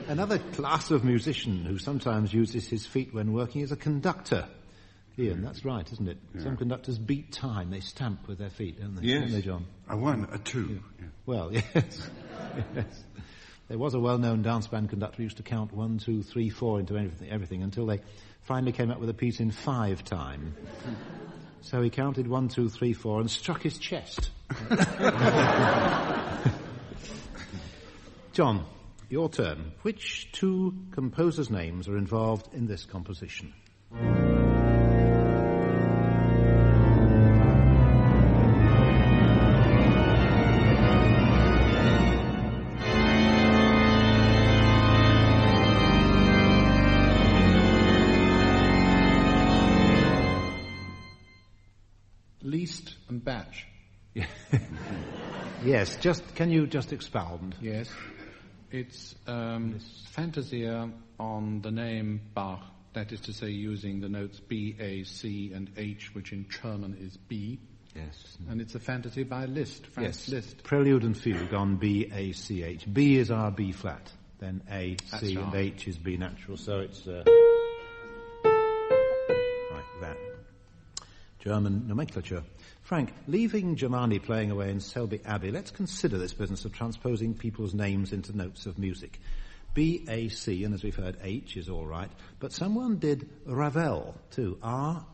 Another class of musician who sometimes uses his feet when working is a conductor. Ian, that's right, isn't it? Yeah. Some conductors beat time. They stamp with their feet, don't they? Yes. Don't they, John? A 1, a 2. Yeah. Yeah. Well, yes. Yes. There was a well-known dance band conductor who used to count 1, 2, 3, 4 into everything until they finally came up with a piece in 5 time. So he counted 1, 2, 3, 4 and struck his chest. John, your turn. Which 2 composers' names are involved in this composition? Liszt and Bach. Yes, can you just expound? Yes. It's Fantasia on the name Bach, that is to say using the notes B, A, C and H, which in German is B. Yes. And it's a fantasy by Liszt, Franz Liszt. Prelude and Fugue on B, A, C, H. B is our B flat, then A, C and H is B natural, so it's like that. German nomenclature. Frank, leaving Germani playing away in Selby Abbey, let's consider this business of transposing people's names into notes of music. B-A-C, and as we've heard, H is all right. But someone did Ravel, too. R-A-V-E-L.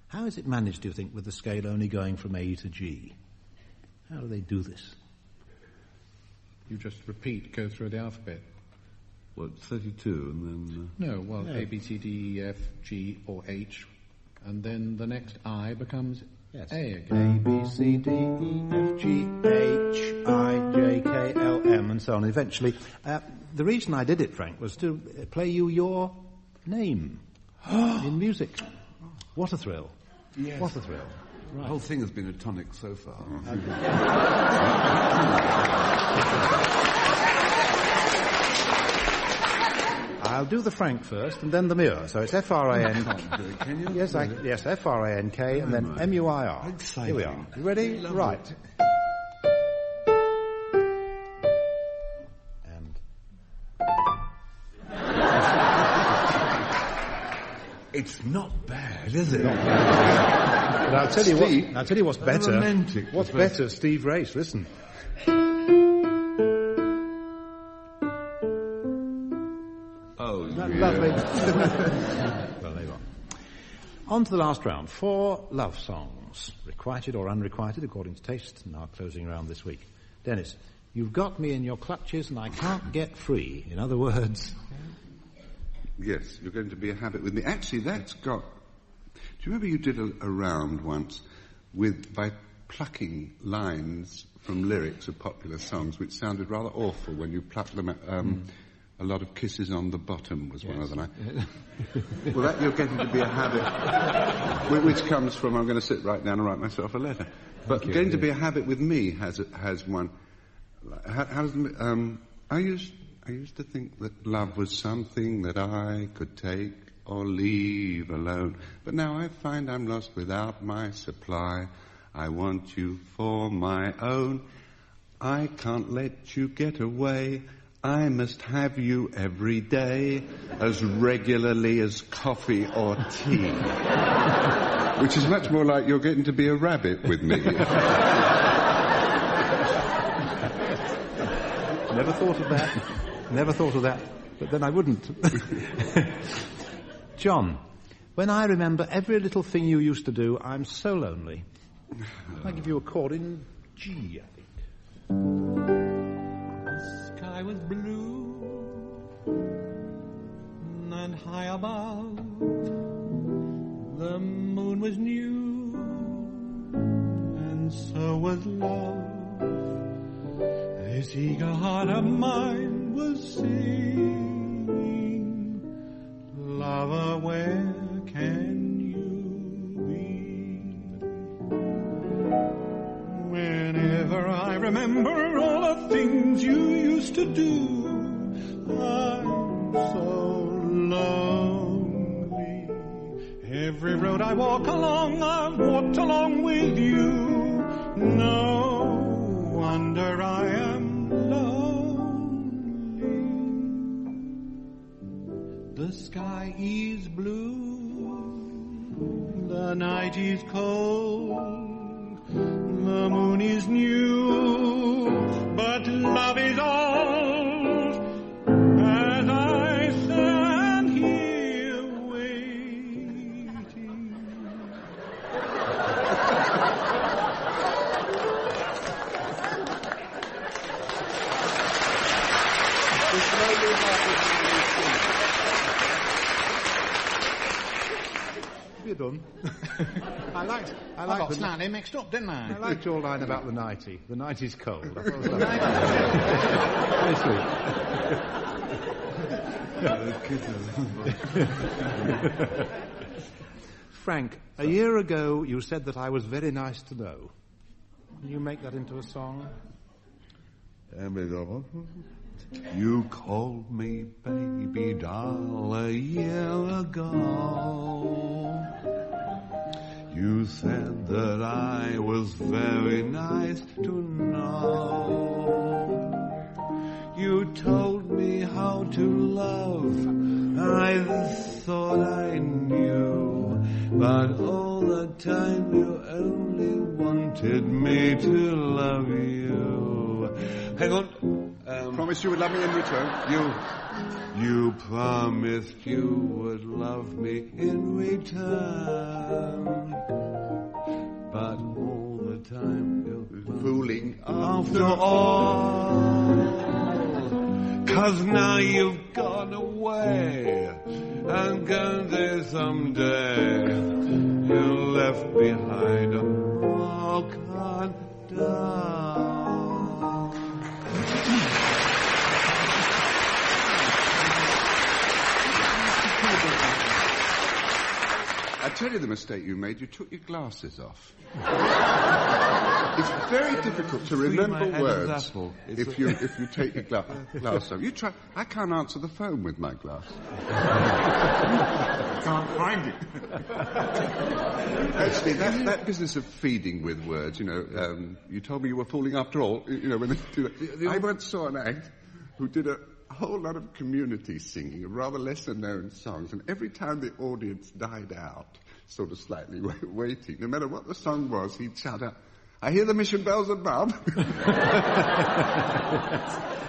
How is it managed, do you think, with the scale only going from A to G? How do they do this? You just go through the alphabet. What, 32 and then... No, well, A, B, C, D, E, F, G, or H, and then the next I becomes yes. A again. A, B, C, D, E, F, G, H, I, J, K, L, M, and so on. Eventually, the reason I did it, Frank, was to play you your name in music. What a thrill. Yes. What a thrill. Right. The whole thing has been a tonic so far. I'll do the Frank first, and then the Muir. So it's F-R-A-N... Can you? Yes, F-R-A-N-K, and then M-U-I-R. Exciting. Here we are. You ready? Lovely. Right. And... It's not bad, is it? But I'll tell you what's better. Romantic. What's better, Steve Race, listen. Lovely. Well, there you are. On to the last round. 4 love songs, requited or unrequited, according to taste, and our closing round this week. Dennis, you've got me in your clutches and I can't get free. In other words... Yes, you're going to be a habit with me. Actually, that's got... Do you remember you did a round once by plucking lines from lyrics of popular songs, which sounded rather awful when you plucked them at... A lot of kisses on the bottom was one of them. Well, that you're getting to be a habit, which comes from I'm going to sit right down and write myself a letter. But going to be a habit with me has one. I used to think that love was something that I could take or leave alone. But now I find I'm lost without my supply. I want you for my own. I can't let you get away. I must have you every day, as regularly as coffee or tea. Which is much more like you're getting to be a rabbit with me. Never thought of that. But then I wouldn't. John, when I remember every little thing you used to do, I'm so lonely. I'll give you a chord in G, I think. I was blue and high above. The moon was new and so was love. This eager heart of mine was singing, lover, where can you be? Whenever I remember all the things you used to do, I'm so lonely. Every road I walk along, I've walked along with you. No wonder I am lonely. The sky is blue, the night is cold, the moon is new, but love is old. As I stand here waiting, You're done. I liked got slightly mixed up, didn't I? I liked your line about the nightie. The nightie's cold. I thought it was very sweet. Frank, a year ago you said that I was very nice to know. Can you make that into a song? You called me baby doll a year ago. You said that I was very nice to know. You told me how to love. I thought I knew, but all the time you only wanted me to love you. Hang on. promised you would love me in return. You promised you would love me in return. But all the time you're fooling after all. 'Cause now you've gone away and gone there someday. You left behind a broken down. I tell you the mistake you made. You took your glasses off. It's very difficult to remember words if you take your glass off. You try. I can't answer the phone with my glasses. Can't find it. Actually, that business of feeding with words, you told me you were fooling after all, when they do that. I once saw an act who did a whole lot of community singing of rather lesser-known songs, and every time the audience died out, sort of slightly waiting, no matter what the song was, he'd shout out, "I hear the mission bells above."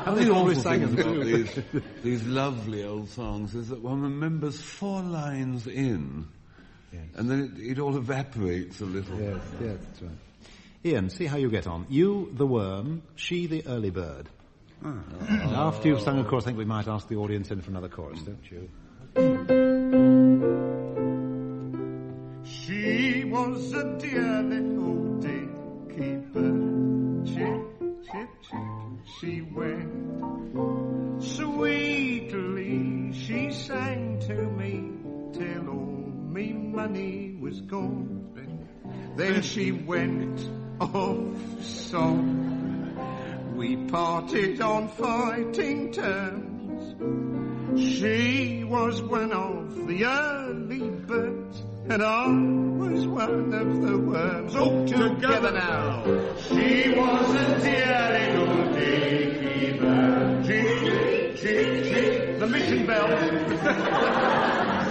And the awful thing about these lovely old songs is that one remembers 4 lines in, and then it all evaporates a little. Yes, that's right. Ian, see how you get on. You, the worm, she, the early bird. And after you've sung, of course, I think we might ask the audience in for another chorus, don't you? She was a dear little dicky bird. Chip, chip, chip, she went. Sweetly she sang to me till all me money was gone. Then she went off song. We parted on fighting terms. She was one of the early birds, and I was one of the worms. All together now. She was a dear little dicky bird. Chee, chee, chee, the mission bell.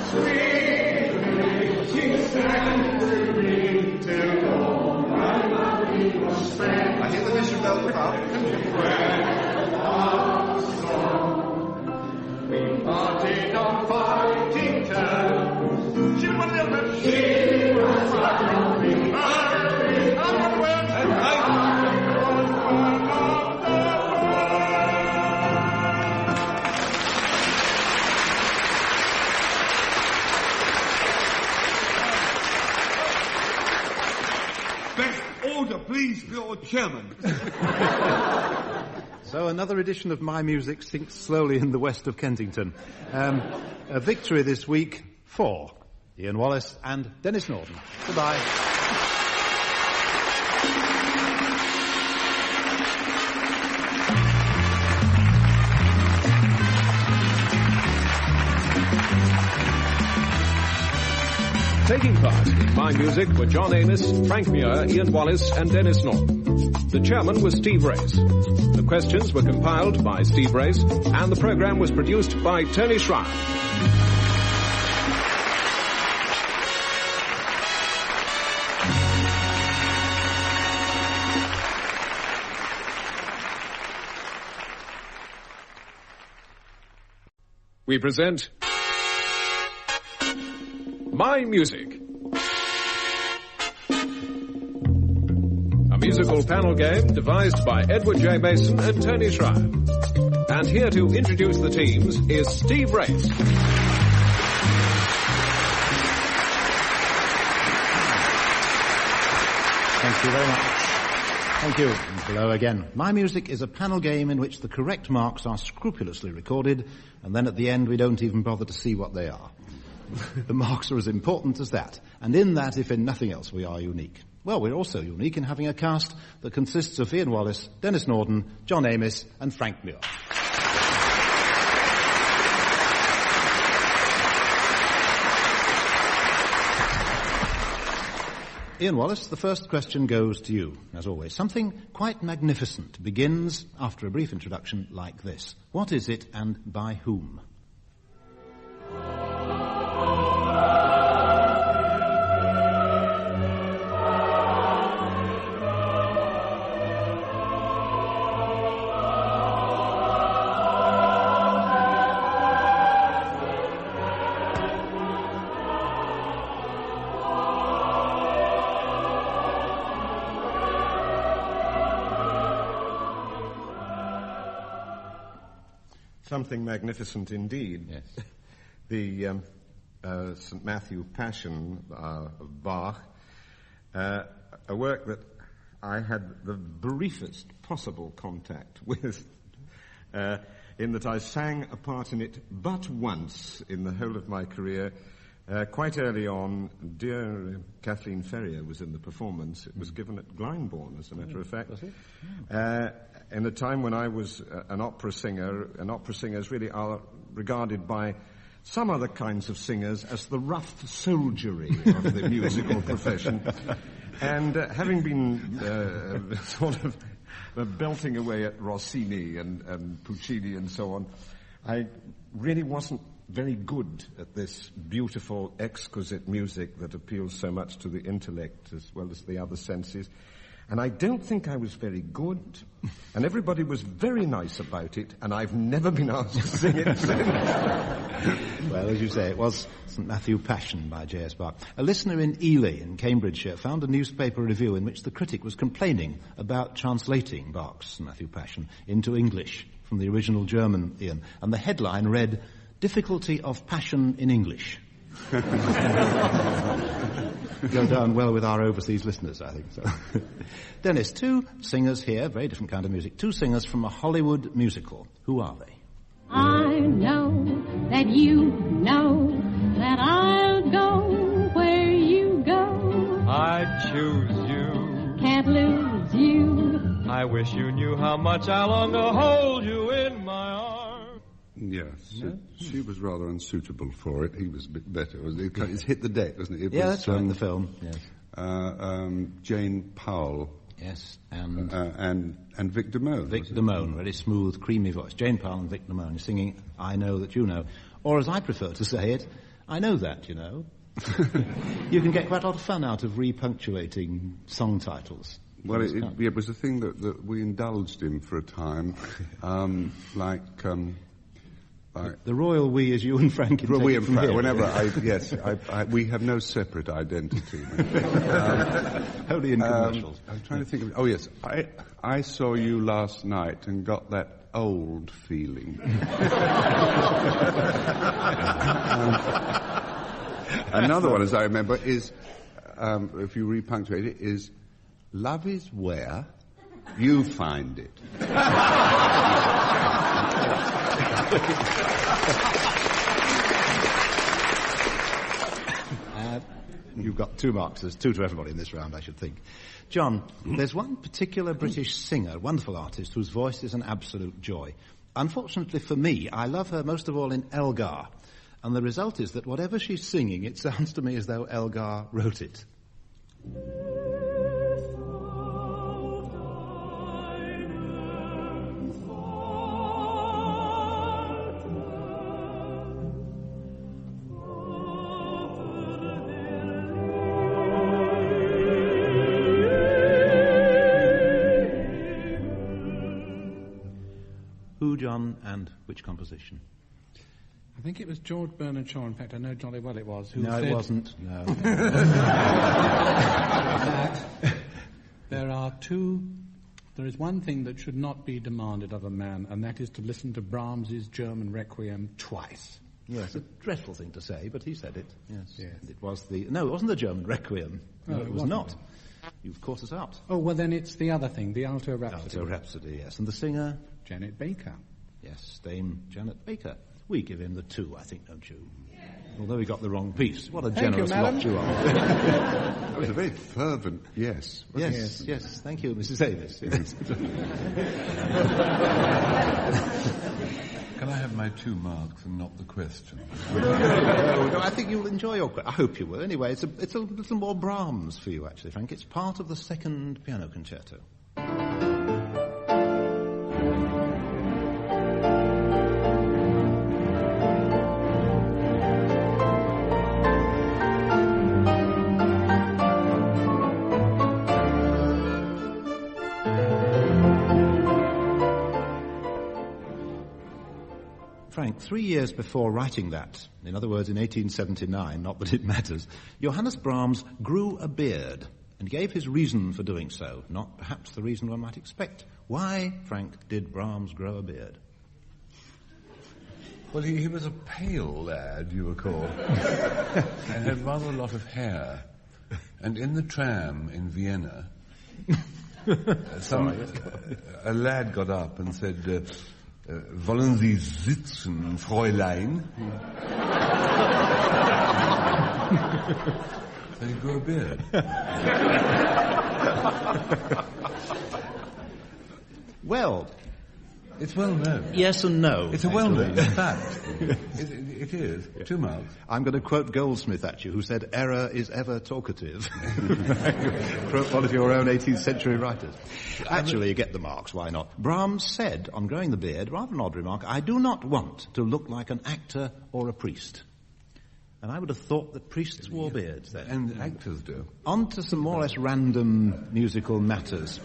Sweetly she sang to me till all my money was spent. I hear the mission bells above. We parted on fighting terms. She was one of the Best order, please, Lord Chairman. So another edition of My Music sinks slowly in the west of Kensington. A victory this week for Ian Wallace and Denis Norden. Goodbye. Taking part in My Music were John Amos, Frank Muir, Ian Wallace and Denis Norden. The chairman was Steve Race. The questions were compiled by Steve Race, and the programme was produced by Tony Schreier. We present My Music, a musical panel game devised by Edward J. Mason and Tony Schreier. And here to introduce the teams is Steve Race. Thank you very much. Thank you. And hello again. My Music is a panel game in which the correct marks are scrupulously recorded, and then at the end we don't even bother to see what they are. The marks are as important as that, and in that, if in nothing else, we are unique. Well, we're also unique in having a cast that consists of Ian Wallace, Denis Norden, John Amos, and Frank Muir. Ian Wallace, the first question goes to you, as always. Something quite magnificent begins, after a brief introduction, like this. What is it, and by whom? Something magnificent indeed. Yes. The St. Matthew Passion of Bach, a work that I had the briefest possible contact with, in that I sang a part in it but once in the whole of my career. Quite early on, dear Kathleen Ferrier was in the performance. It was given at Glyndebourne, as a matter of fact. Was it? In a time when I was an opera singer, and opera singers really are regarded by some other kinds of singers as the rough soldiery of the musical profession. And having been sort of belting away at Rossini and Puccini and so on, I really wasn't very good at this beautiful, exquisite music that appeals so much to the intellect as well as the other senses. And I don't think I was very good, and everybody was very nice about it, and I've never been asked to sing it since. Well, as you say, it was St. Matthew Passion by J.S. Bach. A listener in Ely, in Cambridgeshire, found a newspaper review in which the critic was complaining about translating Bach's St. Matthew Passion into English from the original German, Ian, and the headline read, "Difficulty of Passion in English." Go down well with our overseas listeners, I think. So. Dennis, two singers here, very different kind of music, two singers from a Hollywood musical. Who are they? I know that you know that I'll go where you go. I choose you. Can't lose you. I wish you knew how much I long to hold you in my arms. Yes, she was rather unsuitable for it. He was a bit better. It's Hit the Deck, wasn't it? That's right, the film. Yes. Jane Powell. Yes, and Vic Damone. Vic Damone, very smooth, creamy voice. Jane Powell and Vic Damone singing "I Know That You Know," or as I prefer to say it, "I Know That You Know." You can get quite a lot of fun out of repunctuating song titles. Well, it was a thing that we indulged in for a time, the royal we as you and Frank. We and Frank. Whenever we have no separate identity. Only in commercials. I'm trying to think of. Oh yes, I saw you last night and got that old feeling. Another one, as I remember, is if you repunctuate it, is "Love is where you find it." You've got 2 marks. There's 2 to everybody in this round, I should think. John, there's one particular British singer, wonderful artist, whose voice is an absolute joy. Unfortunately for me, I love her most of all in Elgar. And the result is that whatever she's singing, it sounds to me as though Elgar wrote it. John, and which composition? I think it was George Bernard Shaw. In fact, I know jolly well it was. Who no, said it wasn't. No. That there is one thing that should not be demanded of a man, and that is to listen to Brahms's German Requiem twice. Yes, a dreadful thing to say, but he said it. Yes. It was it wasn't the German Requiem. No, it was not. You've caught us out. Oh, well then it's the other thing, the Alto Rhapsody. Alto Rhapsody, yes. And the singer? Janet Baker. Yes, Dame Janet Baker. We give him the 2, I think, don't you? Although he got the wrong piece. What a generous lot you are. That was a very fervent yes. Yes. Thank you, Mrs. Davis. Yes. Can I have my 2 marks and not the question? No, I think you'll enjoy your question. I hope you will. Anyway, it's a little more Brahms for you, actually, Frank. It's part of the 2nd piano concerto. Frank, 3 years before writing that, in other words, in 1879, not that it matters, Johannes Brahms grew a beard and gave his reason for doing so, not perhaps the reason one might expect. Why, Frank, did Brahms grow a beard? Well, he was a pale lad, you recall, and had rather a lot of hair. And in the tram in Vienna, a lad got up and said, "Wollen Sie sitzen, Fräulein?" And he grew a beard. Well, it's well known. Yes and no. It's a well-known fact. It is. 2 marks. I'm going to quote Goldsmith at you, who said, "Error is ever talkative." Quote one of your own 18th century writers. Actually, you get the marks, why not? Brahms said, on growing the beard, rather an odd remark, "I do not want to look like an actor or a priest." And I would have thought that priests wore beards then. And actors do. On to some more or less random musical matters.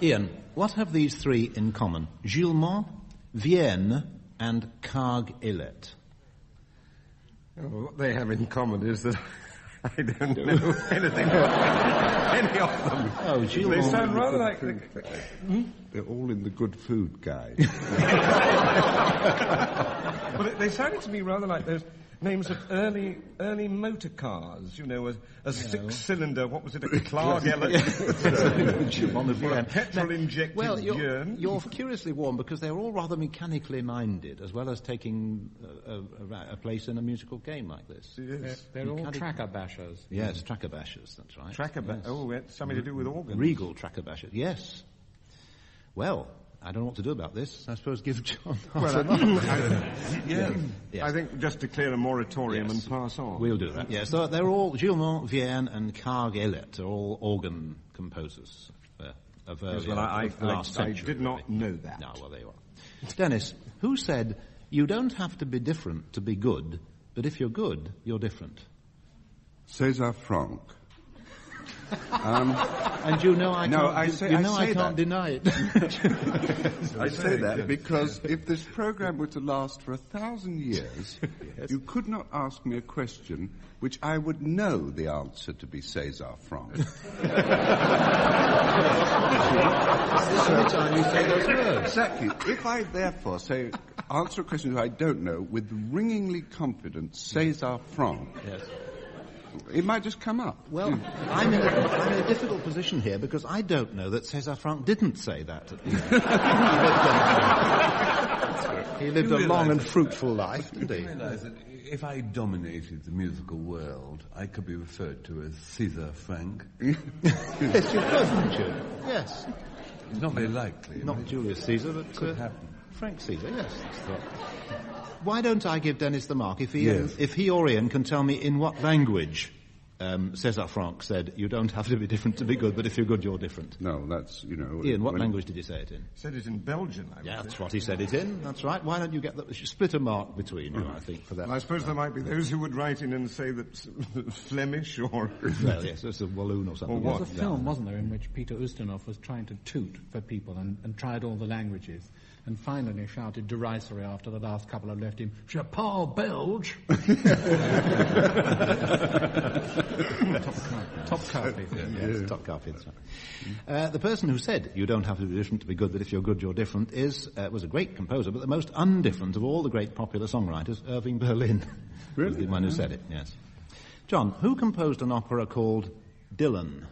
Ian, what have these three in common? Gilmont, Vienne, and Carg-Illet. Oh, what they have in common is that I don't know anything about any of them. Oh, Gilmont. They sound rather like... They're all in the good food guide. Well, they sounded to me rather like those names of early motor cars, you know, a six-cylinder, what was it, a Clark-Ellet? Petrol-injected urn. You're curiously warm because they're all rather mechanically minded, as well as taking a place in a musical game like this. Yes. They're all tracker bashers. Yes, tracker bashers, that's right. Yes. Oh, it's something to do with organs. Regal tracker bashers, yes. Well, I don't know what to do about this. I suppose give John half an hour. Yes. I think just declare a moratorium and pass on. We'll do that. Yes, so they're all, Gilmont, Vienne and Carg-Illet are all organ composers of the last century. I did not know that. No, well, there you are. Dennis, who said, "You don't have to be different to be good, but if you're good, you're different"? César Franck. And you know I can't deny it. I say that because if this program were to last for 1,000 years, you could not ask me a question which I would know the answer to be César Franck. Every time you say those words. Exactly. If I therefore answer a question that I don't know with ringingly confident César Franck, yes, it might just come up. Well, I'm in a difficult position here because I don't know that César Franck didn't say that at the end. He lived a long and fruitful life, didn't he? You realise that if I dominated the musical world, I could be referred to as César Franck. Yes, you could, wouldn't you? Yes. It's not very likely. Not Julius Caesar, but could happen. Frank Caesar, yes. Why don't I give Dennis the mark if he or Ian can tell me in what language César Franck said, "You don't have to be different to be good, but if you're good, you're different"? No, that's, Ian, what language did he say it in? He said it in Belgian, Yeah, that's what he said it in. That's right. Why don't you split a mark between you, I think, for that. Well, I suppose there might be those who would write in and say that Flemish or... Well, yes, it's a Walloon or something. There was a film, wasn't there, in which Peter Ustinov was trying to toot for people and tried all the languages. And finally shouted derisory after the last couple had left him, "Je parle Belge." Top carpet. Yes, top carpet. The person who said, "You don't have to be different to be good, but if you're good, you're different," was a great composer, but the most undifferent of all the great popular songwriters, Irving Berlin. Really? Was the one who said it, yes. John, who composed an opera called Dylan?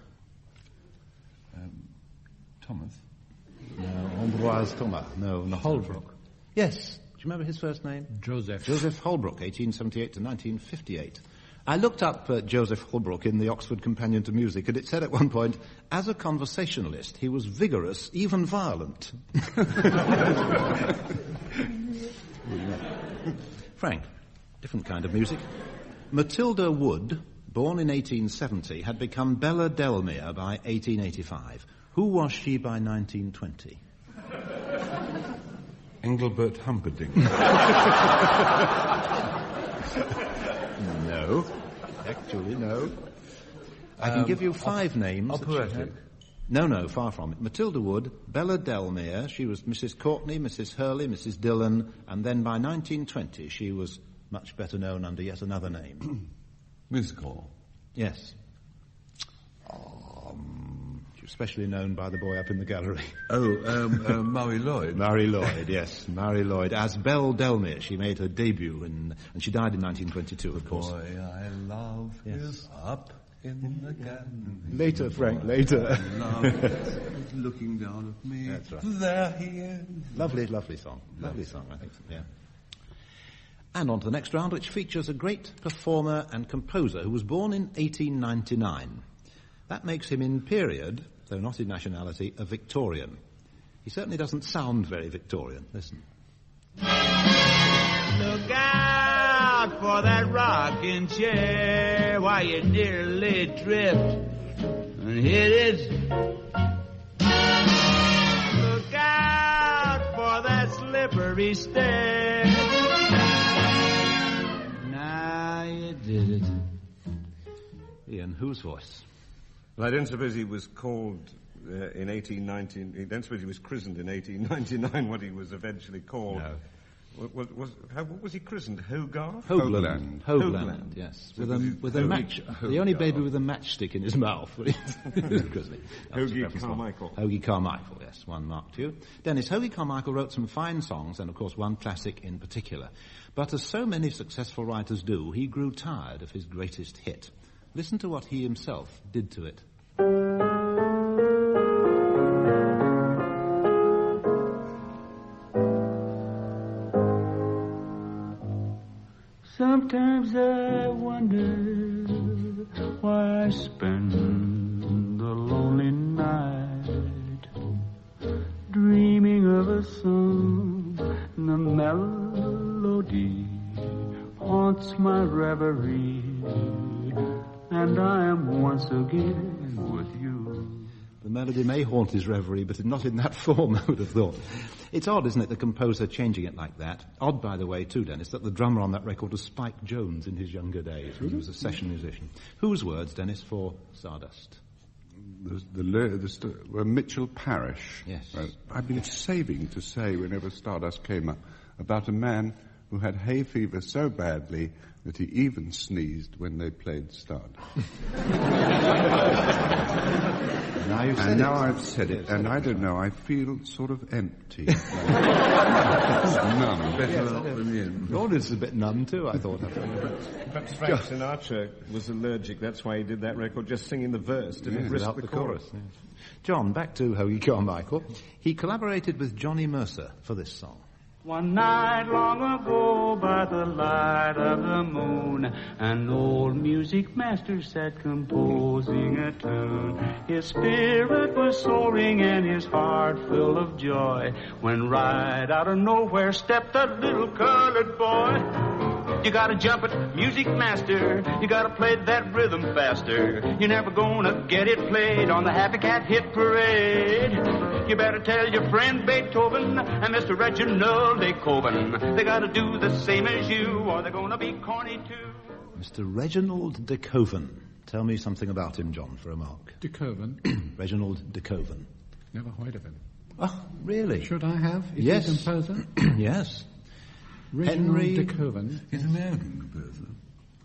Thomas. No, Ambroise Thomas. No, not Holbrook. Yes. Do you remember his first name? Joseph Holbrook, 1878 to 1958. I looked up Joseph Holbrook in the Oxford Companion to Music, and it said at one point, as a conversationalist, he was vigorous, even violent. Frank, different kind of music. Matilda Wood, born in 1870, had become Bella Delmere by 1885. Who was she by 1920? Engelbert Humperdinck. No. Actually, no. I can give you 5 names. Operatic. No, far from it. Matilda Wood, Bella Delmere, she was Mrs. Courtney, Mrs. Hurley, Mrs. Dillon, and then by 1920 she was much better known under yet another name. Musical. Yes. especially known by the boy up in the gallery. Murray Lloyd. Murray Lloyd, yes, Murray Lloyd. As Belle Delmere, she made her debut, and she died in 1922, of course. Boy I love is up in the garden. Later, Frank, later. Love is looking down at me. That's right. There he is. Lovely, lovely song. Lovely song, I think, yeah. And on to the next round, which features a great performer and composer who was born in 1899. That makes him in period, though not in nationality, a Victorian. He certainly doesn't sound very Victorian. Listen. Look out for that rocking chair while you nearly drift and hit it. Look out for that slippery stair. Now you did it. Ian, whose voice? Well, I don't suppose he was called in 1819. I don't suppose he was christened in 1899. What he was eventually called. No. What was he christened? Hogarth? Hoagland, yes. With a match. The only baby with a matchstick in his mouth. Hoagy Carmichael. Hoagy Carmichael, yes. One mark to you. Dennis, Hoagy Carmichael wrote some fine songs, and of course one classic in particular. But as so many successful writers do, he grew tired of his greatest hit. Listen to what he himself did to it. Sometimes I wonder why I spend the lonely night dreaming of a song. The melody haunts my reverie, and I am once again with you. The melody may haunt his reverie, but not in that form, I would have thought. It's odd, isn't it, the composer changing it like that? Odd, by the way, too, Dennis, that the drummer on that record was Spike Jones in his younger days, when he was a session musician. Whose words, Dennis, for Stardust? Were Mitchell Parish. Yes. I've been saving to say, whenever Stardust came up, about a man who had hay fever so badly that he even sneezed when they played Stardust. Now I've said it, and I don't know, I feel sort of empty. Numb. Gordon's a bit numb too, I thought. Perhaps Frank Sinatra was allergic, that's why he did that record, just singing the verse, didn't risk the chorus. Yes. John, back to Hoagy Carmichael. He collaborated with Johnny Mercer for this song. One night long ago by the light of the moon, an old music master sat composing a tune. His spirit was soaring and his heart full of joy, when right out of nowhere stepped a little colored boy. You gotta jump it, music master. You gotta play that rhythm faster. You're never gonna get it played on the Happy Cat Hit Parade. You better tell your friend Beethoven and Mr. Reginald de Koven. They gotta do the same as you, or they're gonna be corny too. Mr. Reginald de Koven. Tell me something about him, John, for a mark. De Koven? Reginald de Koven. Never heard of him. Oh, really? Should I have? Is yes. he a composer? Yes. Henry de Koven. He's an American composer.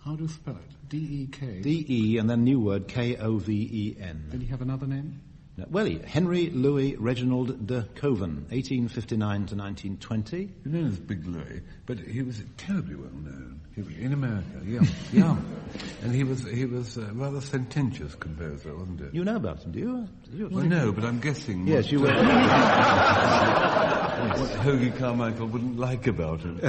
How do you spell it? D-E-K? D-E and then new word, K-O-V-E-N. Did he have another name? No, well, Henry Louis Reginald de Koven, 1859 to 1920. You know this Big Louis, but he was terribly well known. He was in America, yeah. And he was a rather sententious composer, wasn't it? You know about him, do you? Well, no, but I'm guessing. Yes, you will. What Hoagy Carmichael wouldn't like about him.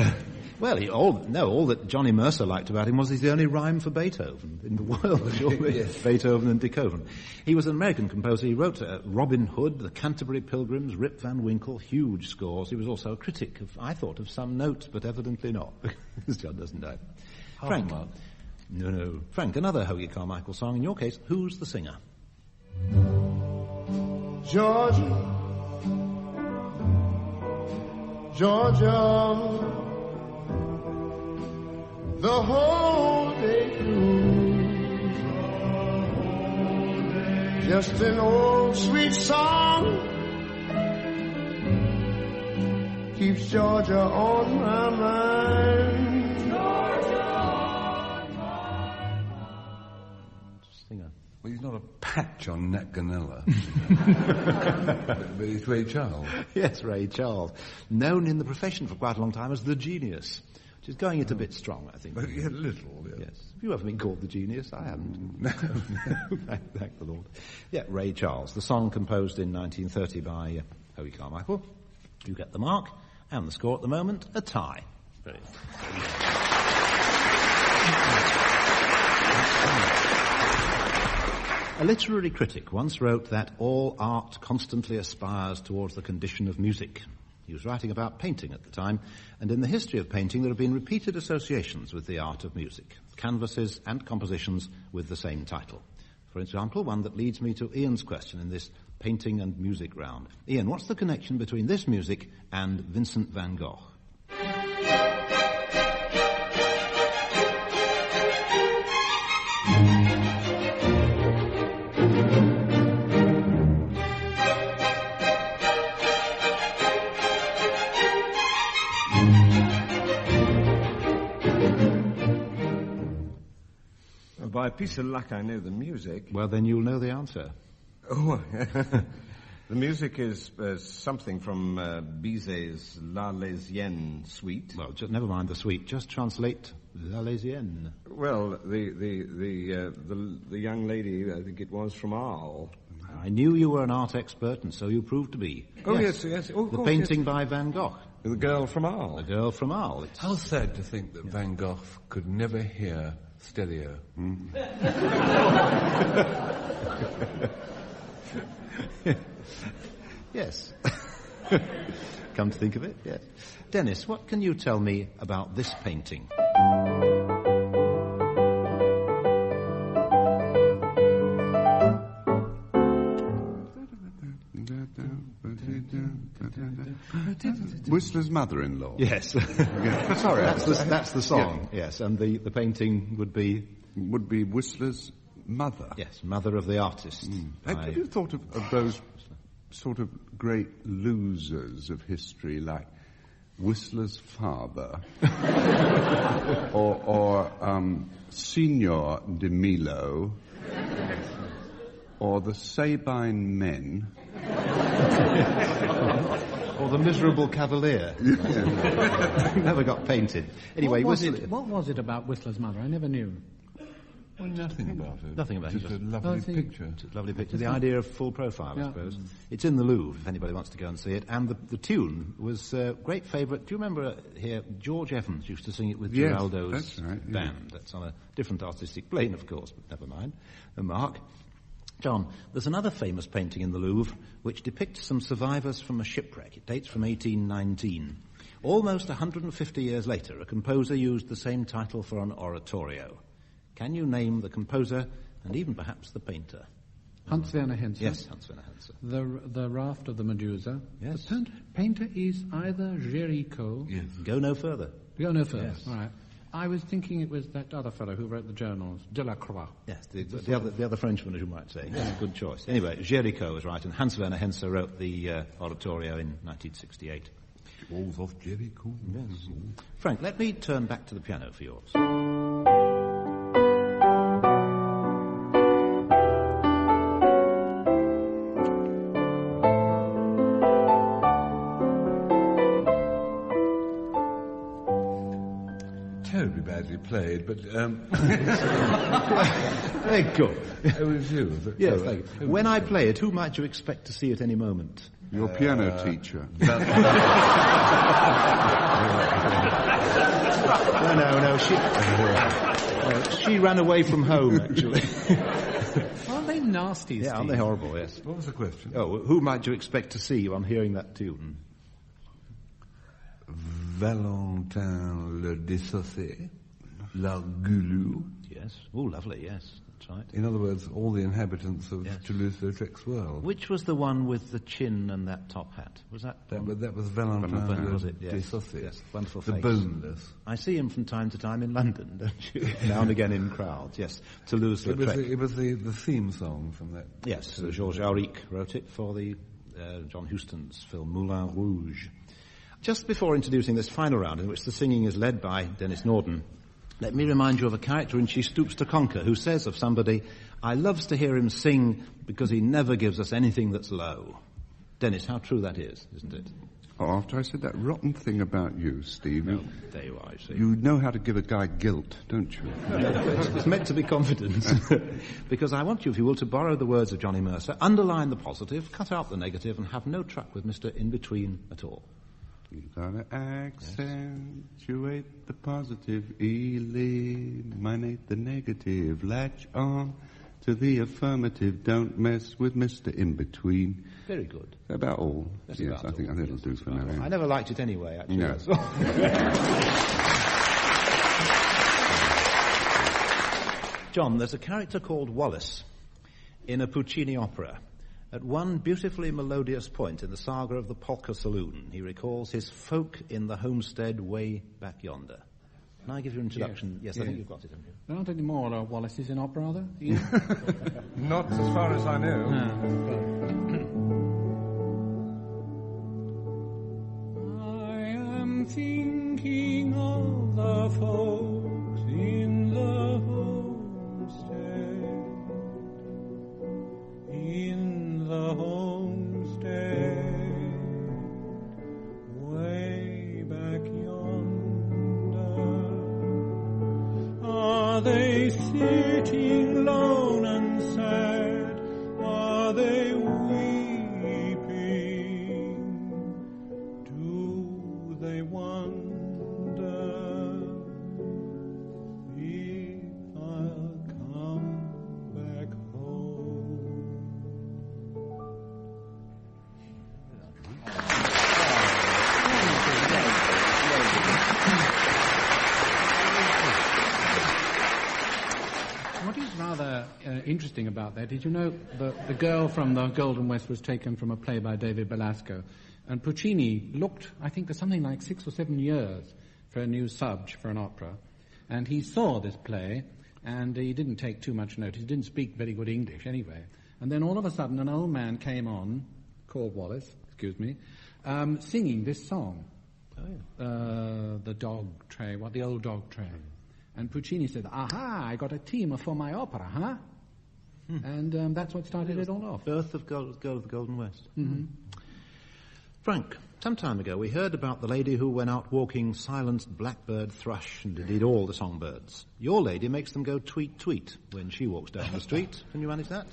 Well, all that Johnny Mercer liked about him was he's the only rhyme for Beethoven in the world. Yes. Beethoven and de Koven. He was an American composer. He wrote Robin Hood, The Canterbury Pilgrims, Rip Van Winkle, huge scores. He was also a critic, I thought, of some note, but evidently not, because John doesn't know. Frank. No. Frank, another Hoagy Carmichael song. In your case, who's the singer? Georgia, the whole day through, just an old sweet song keeps Georgia on my mind. Singer. Well, he's not a patch on Nat Ganella. But he's Ray Charles. Yes, Ray Charles. Known in the profession for quite a long time as the Genius, which is going it a bit strong, I think. But he had little, yes. Have you ever been called the Genius? I haven't. No. Thank the Lord. Yeah, Ray Charles. The song composed in 1930 by Hoagy Carmichael. You get the mark. And the score at the moment, a tie. Brilliant. A literary critic once wrote that all art constantly aspires towards the condition of music. He was writing about painting at the time, and in the history of painting there have been repeated associations with the art of music, canvases and compositions with the same title. For example, one that leads me to Ian's question in this painting and music round. Ian, what's the connection between this music and Vincent van Gogh? By a piece of luck, I know the music. Well, then you'll know the answer. Oh, the music is something from Bizet's L'Arlésienne suite. Well, just never mind the suite. Just translate L'Arlésienne. Well, the young lady, I think it was from Arles. I knew you were an art expert, and so you proved to be. Oh, yes. Oh, the painting by Van Gogh. The Girl from Arles. The Girl from Arles. How sad to think that Van Gogh could never hear stereo. Yes. Come to think of it, yes. Dennis, what can you tell me about this painting? Whistler's mother-in-law. Yes. Sorry, that's the song. Yeah. Yes, and the painting would be Whistler's mother. Yes, mother of the artist. Have you thought of those sort of great losers of history, like Whistler's father, or Signor de Milo, or the Sabine Men? Or the Miserable Cavalier. Never got painted. Anyway, what was it about Whistler's mother? I never knew. Well, nothing about it. Nothing about it. Just a lovely picture. Just a lovely picture. The idea of full profile, I suppose. It's in the Louvre, if anybody wants to go and see it. And the tune was a great favourite. Do you remember here, George Evans used to sing it with Geraldo's band. That's on a different artistic plane, of course, but never mind. Mark. John, there's another famous painting in the Louvre which depicts some survivors from a shipwreck. It dates from 1819. Almost 150 years later, a composer used the same title for an oratorio. Can you name the composer and even perhaps the painter? Hans Werner Henze. Yes, Hans Werner Henze. The Raft of the Medusa. Yes. The painter is either Géricault. Yes. Go no further. Go no further. Yes. All right. I was thinking it was that other fellow who wrote the journals, Delacroix. Yes, the other Frenchman, as you might say. Yes, good choice. Anyway, Géricault was right, and Hans Werner Henze wrote the oratorio in 1968. Balls off Géricault. Yes. Frank, let me turn back to the piano for yours. Played, but very good. It was you. Yes, thank you. When I play it, who might you expect to see at any moment? Your piano teacher. No. She ran away from home, actually. Aren't they nasty? Yeah, aren't they horrible? Yes. What was the question? Oh, who might you expect to see on hearing that tune? Valentin le Dessaussé. La Goulou. Yes. Oh, lovely, yes. That's right. In other words, all the inhabitants of Toulouse-Lautrec's world. Which was the one with the chin and that top hat? Was that... That was Valentin was it? Yes. Dessaussé. Yes, wonderful the face. boneless. I see him from time to time in London, don't you? Now and again in crowds, yes. Toulouse-Lautrec. It was the theme song from that. Yes, Georges Auric wrote it for the John Huston's film Moulin Rouge. Just before introducing this final round, in which the singing is led by Denis Norden, Let me remind you of a character in She Stoops to Conquer who says of somebody, I loves to hear him sing because he never gives us anything that's low. Dennis, how true that is, isn't it? Oh, after I said that rotten thing about you, Steve, there you are, I see. You know how to give a guy guilt, don't you? It's meant to be confidence. Because I want you, if you will, to borrow the words of Johnny Mercer, underline the positive, cut out the negative, and have no truck with Mr. In-Between at all. You gotta accentuate the positive, eliminate the negative, latch on to the affirmative, don't mess with Mr. In-Between. Very good. About all. That's yes, about I think it'll do for now. I never liked it anyway, actually. No. John, there's a character called Wallace in a Puccini opera. At one beautifully melodious point in the saga of the Polka Saloon, he recalls his folk in the homestead way back yonder. Can I give you an introduction? Yes, I think you've got it, haven't you? There aren't any more Wallaces in opera, are there? Ian? Not as far as I know. I am thinking of the folks in the homestead, in the homestead, way back yonder. Are they sitting lone and sad? Are they weeping? Do they wonder if I'll come back home? What is rather interesting about that, did you know the girl from the Golden West was taken from a play by David Belasco, and Puccini looked, I think, for something like 6 or 7 years for a new subject for an opera, and he saw this play, and he didn't take too much notice. He didn't speak very good English anyway. And then all of a sudden an old man came on, called Wallace, singing this song. The dog tray, the old dog tray. And Puccini said, aha, I got a theme for my opera, huh? And that's what started it all off. Birth of Girl of the Golden West. Mm-hmm. Frank, some time ago we heard about the lady who went out walking silenced blackbird, thrush, and indeed all the songbirds. Your lady makes them go tweet, tweet when she walks down the street. Can you manage that?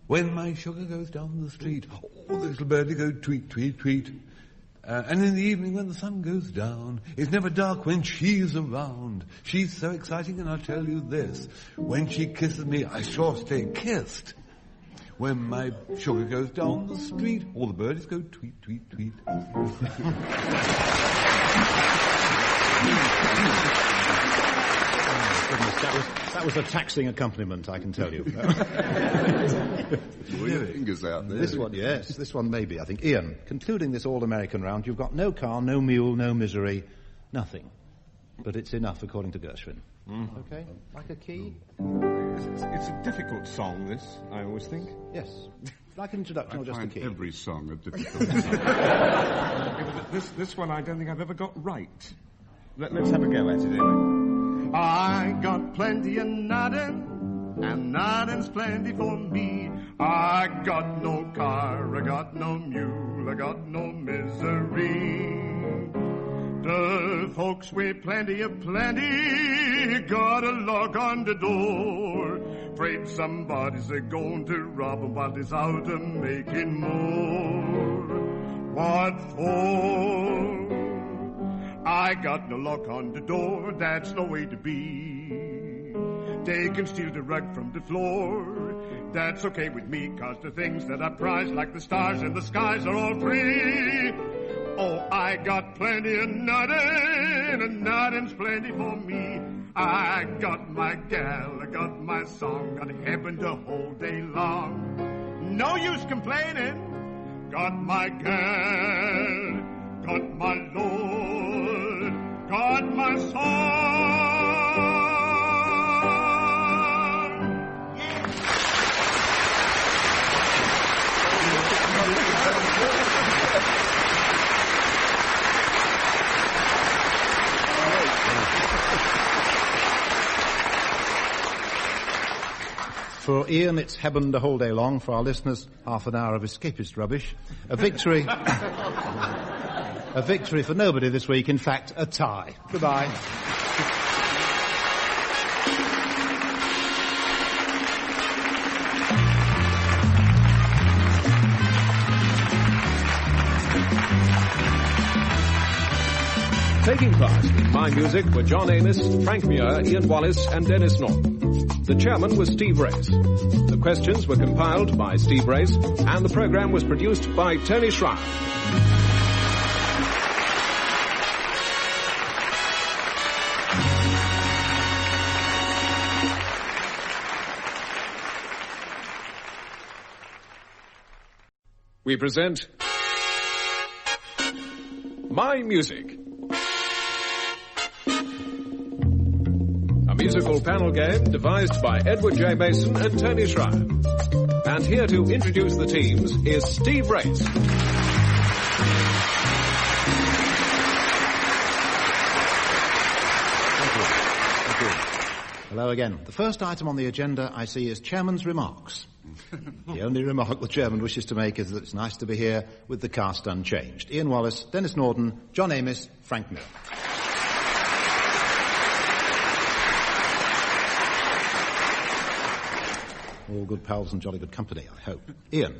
When my sugar goes down the street, the little birdie go tweet, tweet, tweet. And in the evening when the sun goes down, it's never dark when she's around. She's so exciting, and I'll tell you this. When she kisses me, I sure stay kissed. When my sugar goes down the street, all the birdies go tweet, tweet, tweet. That was a taxing accompaniment, I can tell you. Your fingers out there. This one, yes. This one maybe, I think. Ian, concluding this all-American round, you've got no car, no mule, no misery, nothing. But it's enough, according to Gershwin. Mm-hmm. Okay? Like a key? It's a difficult song, this, I always think. Yes. Like an introduction or just a key? Every song a difficult song. This one I don't think I've ever got right. Let's have a go at it anyway. I got plenty of nodding, and nodding's plenty for me. I got no car, I got no mule, I got no misery. The folks with plenty got a lock on the door. Afraid somebody's going to rob 'em while they's out making more. What for? I got no lock on the door, that's no way to be. They can steal the rug from the floor, that's okay with me, 'cause the things that I prize, like the stars in the skies, are all free. Oh, I got plenty of nodding, and nodding's plenty for me. I got my gal, I got my song, got heaven to hold day long. No use complaining, got my gal, got my Lord, got my song. For Ian, it's Hebron the whole day long. For our listeners, half an hour of escapist rubbish. A victory... a victory for nobody this week. In fact, a tie. Goodbye. Taking part in My Music were John Amos, Frank Muir, Ian Wallace and Denis Norden. The chairman was Steve Race. The questions were compiled by Steve Race and the programme was produced by Tony Schreier. We present My Music. A musical panel game devised by Edward J. Mason and Tony Schreier. And here to introduce the teams is Steve Race. Hello again. The first item on the agenda I see is Chairman's Remarks. The only remark the Chairman wishes to make is that it's nice to be here with the cast unchanged. Ian Wallace, Denis Norden, John Amos, Frank Muir. All good pals and jolly good company, I hope. Ian,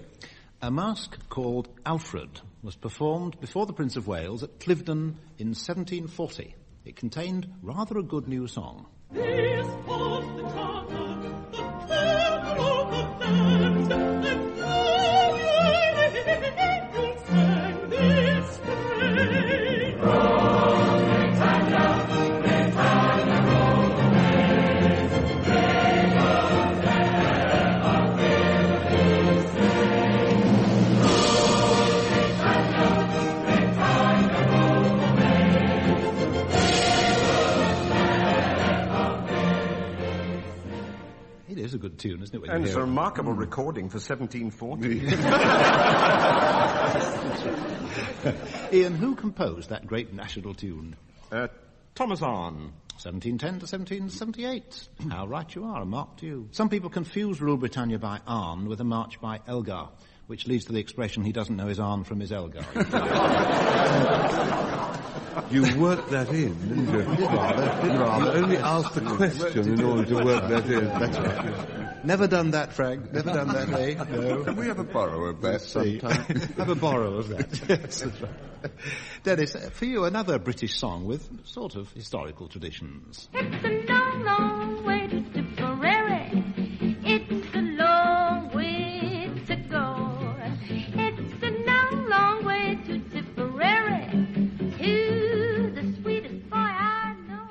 a masque called Alfred was performed before the Prince of Wales at Cliveden in 1740. It contained rather a good new song. This was the time of the Baroque dance, and you sang this strain. Roll, Britannia, Britannia, roll away. They go there, our liberty's day. Roll, Britannia, Britannia, roll away. It is a good tune, isn't it? And it's a remarkable recording for 1740. Ian, who composed that great national tune? Thomas Arne. 1710 to 1778. How right you are, a mark to you. Some people confuse Rule Britannia by Arne with a march by Elgar, which leads to the expression he doesn't know his Arne from his Elgar. You worked that in, didn't you? You only asked the question in order to work that in. That's right. Never done that, Frank. Never done that, eh? No. Can we have a borrow of that sometime? Have a borrow of that. Yes, that's right. Dennis, for you, another British song with sort of historical traditions. It's a long, long way to Tipperary. It's a long way to go. It's a long, long way to Tipperary. To the sweetest boy I know.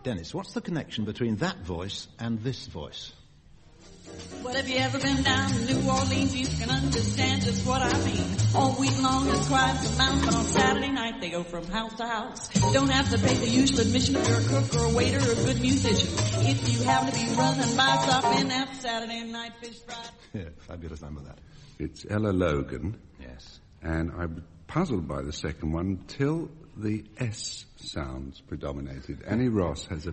Dennis, what's the connection between that voice and this voice? Well, if you ever been down to New Orleans, you can understand just what I mean. All week long, the crowds amount, but on Saturday night, they go from house to house. You don't have to pay the usual admission if you're a cook or a waiter or a good musician. If you happen to be running by stop in that Saturday night fish fry. Yeah, fabulous number, that. It's Ella Logan. Yes. And I was puzzled by the second one till the S sounds predominated. Annie Ross has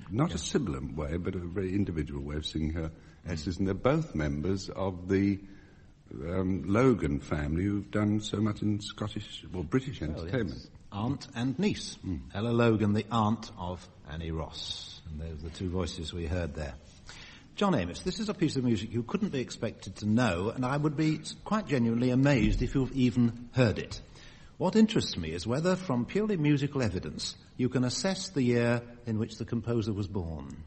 not a sibilant way, but a very individual way of singing her S's, and they're both members of the Logan family who've done so much in Scottish or British entertainment. Yes. Aunt and niece. Ella Logan, the aunt of Annie Ross. And those are the two voices we heard there. John Amos, this is a piece of music you couldn't be expected to know, and I would be quite genuinely amazed if you've even heard it. What interests me is whether, from purely musical evidence, you can assess the year in which the composer was born.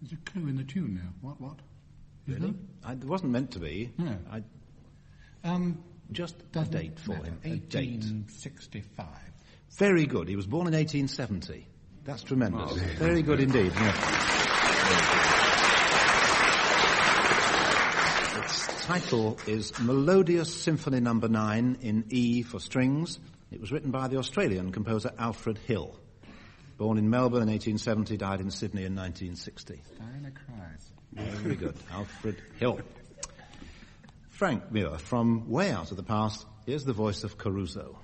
There's a clue in the tune now. What? Really? It wasn't meant to be. No. Just a date for him. A date. 1865. Very good. He was born in 1870. That's tremendous. Very good indeed. Yeah. title is Melodious Symphony No. 9 in E for strings. It was written by the Australian composer Alfred Hill. Born in Melbourne in 1870, died in Sydney in 1960. Diana cries. Very good. Alfred Hill. Frank Muir, from way out of the past, here's the voice of Caruso.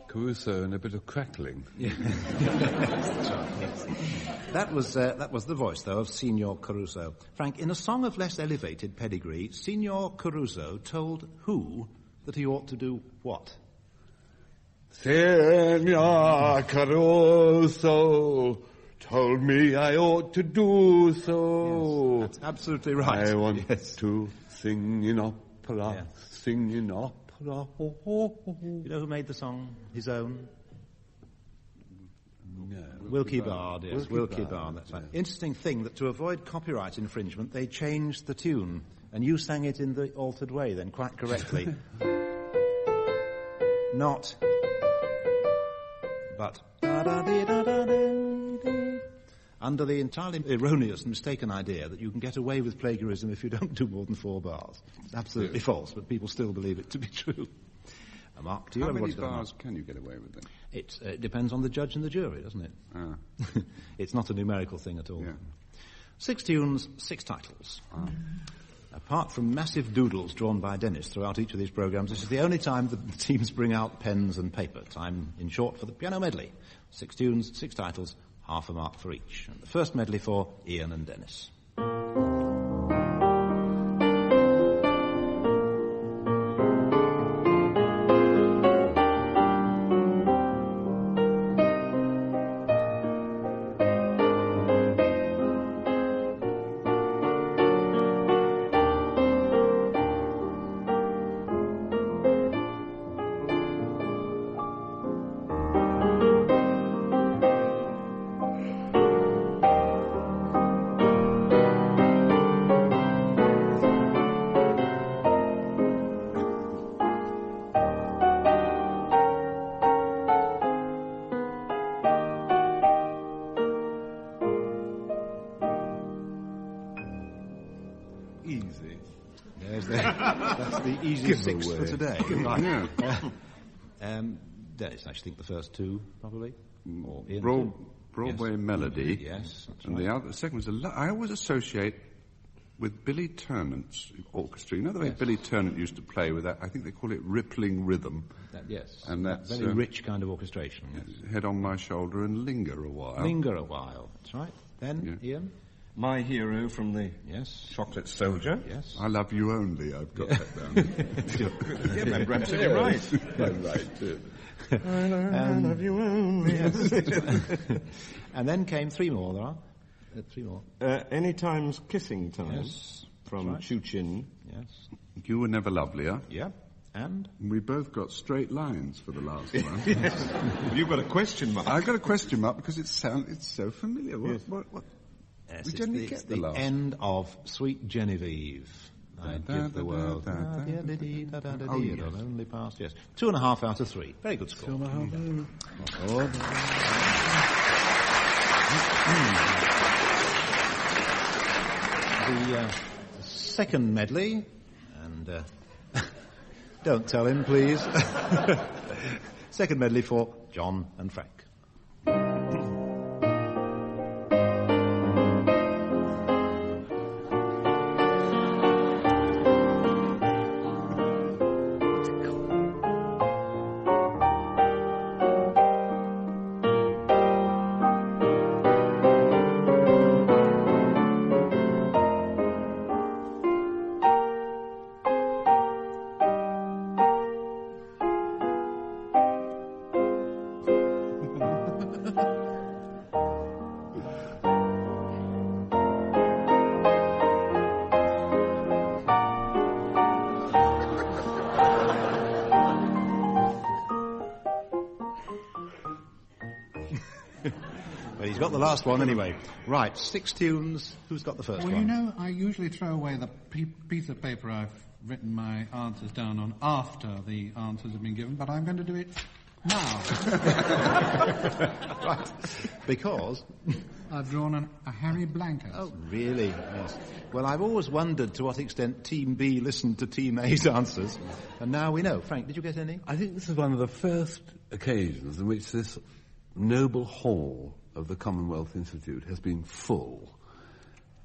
Caruso and a bit of crackling. Yeah. That was the voice, though, of Signor Caruso. Frank, in a song of less elevated pedigree, Signor Caruso told who that he ought to do what? Signor Caruso told me I ought to do so. Yes, that's absolutely right. I want to sing in opera, sing in opera. You know who made the song his own? No, Wilkie Bard, yes. Wilkie Bard, Bard, that's right. Interesting thing that to avoid copyright infringement, they changed the tune, and you sang it in the altered way then, quite correctly. Not, but under the entirely erroneous and mistaken idea that you can get away with plagiarism if you don't do more than 4 bars. It's absolutely false, but people still believe it to be true. Mark, do you How ever many watch that? bars can you get away with it? It depends on the judge and the jury, doesn't it? Ah. It's not a numerical thing at all. Yeah. 6 tunes, 6 titles. Ah. Apart from massive doodles drawn by Denis throughout each of these programmes, this is the only time the teams bring out pens and paper. Time, in short, for the piano medley. 6 tunes, 6 titles, half a mark for each. And the first medley for Ian and Denis. That's the easiest 6 for today. Right. Yeah. Denis, I should think the first 2, probably. Or Ian, Broadway yes. Melody. Yes, that's and right. the second was I always associate with Billy Ternant's orchestra. You know the way Billy Ternant used to play with that? I think they call it rippling rhythm. Yes. And that's very rich kind of orchestration. Yes. Head on my shoulder and linger a while. Linger a while. That's right. Then, Ian? My Hero from the Chocolate Soldier. Yes. I Love You Only, I've got that down. Yeah, remember, absolutely right. Right, too. I love you only. Yes. And then came 3 more, there are. 3 more. Anytime's Kissing Time. Yes. From Chuchin. Yes. You Were Never Lovelier. Yeah. And? We both got straight lines for the last one. Yes. You've got a question mark. I've got a question mark because it's so familiar. What? Yes, we generally get the last. End of Sweet Genevieve. I give the world. Oh, yes. It'll only pass, yes. 2.5 out of 3. Very good score. The second medley, and don't tell him, please. Second medley for John and Frank. But he's got the last one anyway. Right, 6 tunes. Who's got the first one? Well, you know, I usually throw away the piece of paper I've written my answers down on after the answers have been given, but I'm going to do it now. Right. Because? I've drawn a Harry Blanket. Oh, really? Yes. Well, I've always wondered to what extent Team B listened to Team A's answers, and now we know. Frank, did you get any? I think this is one of the first occasions in which this noble hall of the Commonwealth Institute has been full,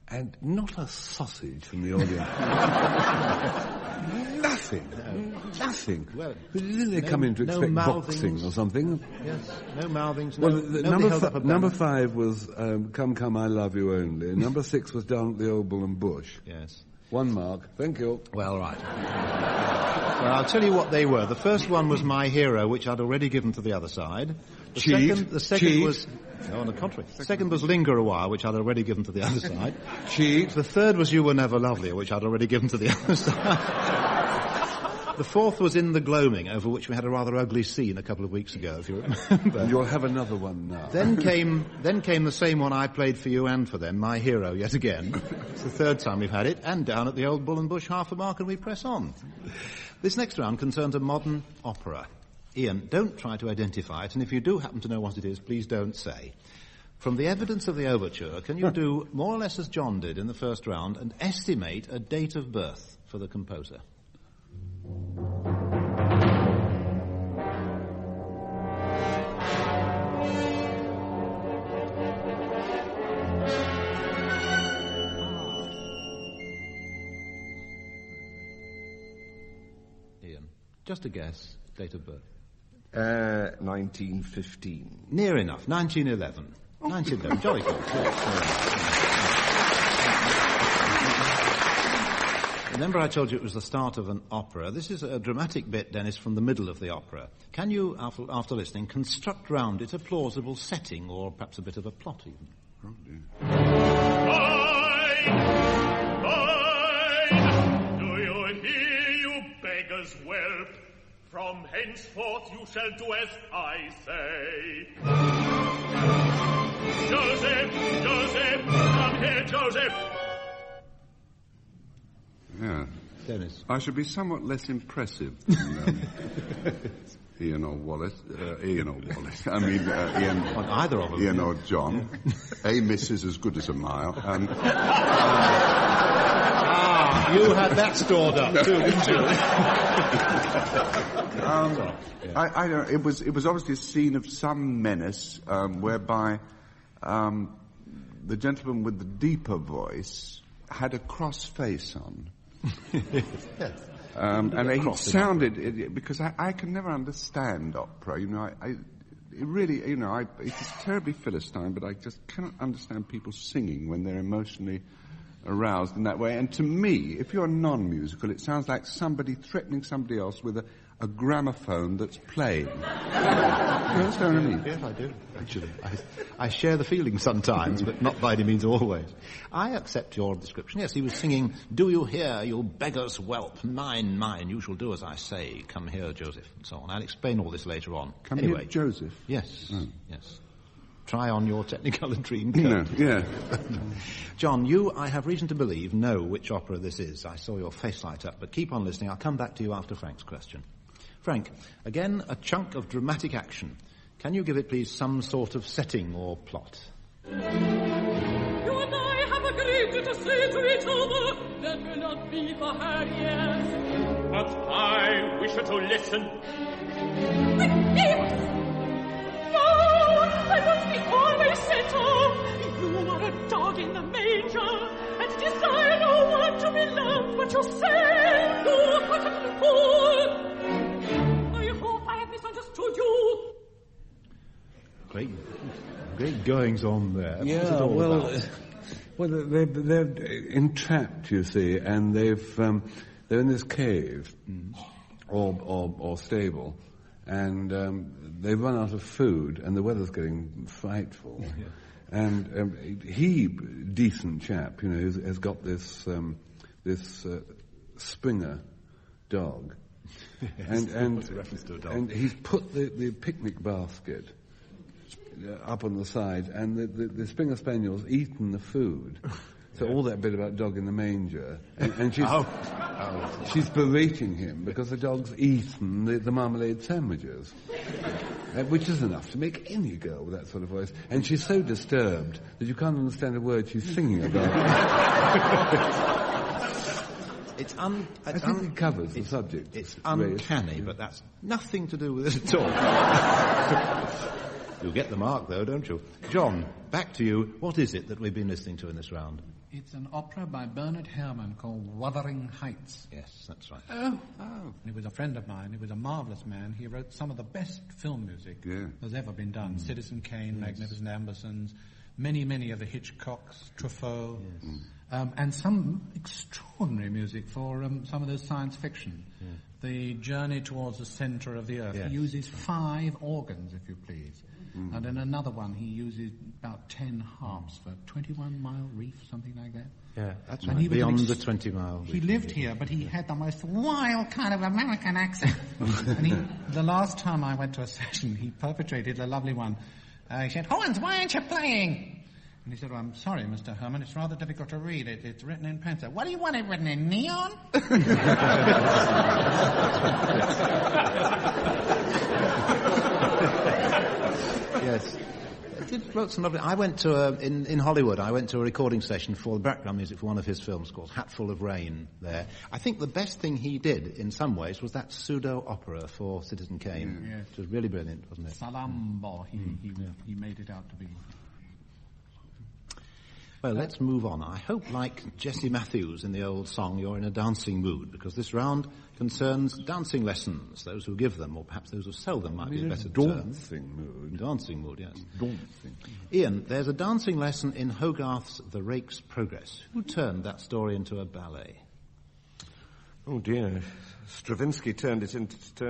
and not a sausage from the audience. Nothing. Well, didn't they come in to expect boxing or something? Yes, no mouthings. Well, number 5 was Come, Come, I Love You Only. Number 6 was Down at the Old Bull and Bush. Yes. 1 mark. Thank you. Well, right. Well, I'll tell you what they were. The first one was My Hero, which I'd already given to the other side. The second was... No, on the contrary. The second was Linger a While, which I'd already given to the other side. Cheat. The third was You Were Never Lovelier, which I'd already given to the other side. The fourth was In the Gloaming, over which we had a rather ugly scene a couple of weeks ago, if you remember. You'll have another one now. Then came the same one I played for you and for them, My Hero, yet again. It's the third time we've had it, and Down at the Old Bull and Bush, half a mark, and we press on. This next round concerns a modern opera. Ian, don't try to identify it, and if you do happen to know what it is, please don't say. From the evidence of the overture, can you do more or less as John did in the first round and estimate a date of birth for the composer? Ian, just a guess, date of birth. 1915. Near enough, 1911. 1911, jolly close, yes. Remember I told you it was the start of an opera. This is a dramatic bit, Dennis, from the middle of the opera. Can you, after listening, construct round it a plausible setting, or perhaps a bit of a plot even? Do you hear, you beggars' whelp? From henceforth you shall do as I say. Joseph, come here, Joseph. Yeah. Dennis. I should be somewhat less impressive than Ian or Wallace. Ian or Wallace. I mean, Ian. Either of them. Ian or John. A miss is as good as a mile. You had that stored up too, didn't you? I don't. It was obviously a scene of some menace, whereby the gentleman with the deeper voice had a cross face on. Yes. And it sounded, because I can never understand opera, you know, it's terribly Philistine, but I just cannot understand people singing when they're emotionally aroused in that way. And to me, if you're non-musical, it sounds like somebody threatening somebody else with a gramophone that's playing. You understand what I mean? Yes, I do, actually. I share the feeling sometimes, but not by any means always. I accept your description. Yes, he was singing, Do you hear, you beggar's whelp? Mine, mine, you shall do as I say. Come here, Joseph, and so on. I'll explain all this later on. Come here, Joseph? Yes, yes. Try on your Technicolor Dreamcoat. No, yeah. John, you, I have reason to believe, know which opera this is. I saw your face light up, but keep on listening. I'll come back to you after Frank's question. Frank, again, a chunk of dramatic action. Can you give it, please, some sort of setting or plot? You and I have agreed to say to each other that will not be for her years. But I wish you to listen. No, I won't be always center. You are a dog in the manger, and desire no one to be loved but yourself, you forgotten fool. I hope I have misunderstood you. Great goings on there. Yeah, well, they're entrapped, you see, and they're in this cave or stable, and they've run out of food, and the weather's getting frightful. Yeah. And he, decent chap, you know, has got this Springer dog, yes, and he's put the picnic basket up on the side, and the Springer Spaniel's eaten the food. So all that bit about dog in the manger, and she's berating him because the dog's eaten the marmalade sandwiches, which is enough to make any girl with that sort of voice. And she's so disturbed that you can't understand a word she's singing about. I think it covers the subject. It's uncanny, but that's nothing to do with it at all. You'll get the mark, though, don't you? John, back to you. What is it that we've been listening to in this round? It's an opera by Bernard Herrmann called Wuthering Heights. Yes, that's right. Oh. He was a friend of mine. He was a marvellous man. He wrote some of the best film music that's ever been done. Citizen Kane, Magnificent Ambersons, many of the Hitchcocks, Truffaut, and some extraordinary music for some of those science fiction. The Journey Towards the Centre of the Earth. He uses 5 organs, if you please. And in another one, he uses about 10 harps for 21 Mile Reef, something like that. Yeah, that's right. Beyond the 20 Mile Reef. He lived here, but he had the most wild kind of American accent. And the last time I went to a session, he perpetrated a lovely one. He said, "Horns, why aren't you playing?" And he said, "Well, I'm sorry, Mr. Herman, it's rather difficult to read. It's written in pencil." "What do you want it written in, neon?" Yes. Wrote some lovely... I went to, in Hollywood, I went to a recording session for the background music for one of his films called Hatful of Rain there. I think the best thing he did, in some ways, was that pseudo-opera for Citizen Kane. Yes. Which was really brilliant, wasn't it? Salambo, he made it out to be. Well, let's move on. I hope, like Jessie Matthews in the old song, you're in a dancing mood, because this round concerns dancing lessons. Those who give them, or perhaps those who sell them, might be a better term. Dancing mood. Dancing mood, yes. Dancing. Ian, there's a dancing lesson in Hogarth's The Rake's Progress. Who turned that story into a ballet? Oh, dear. Stravinsky turned it into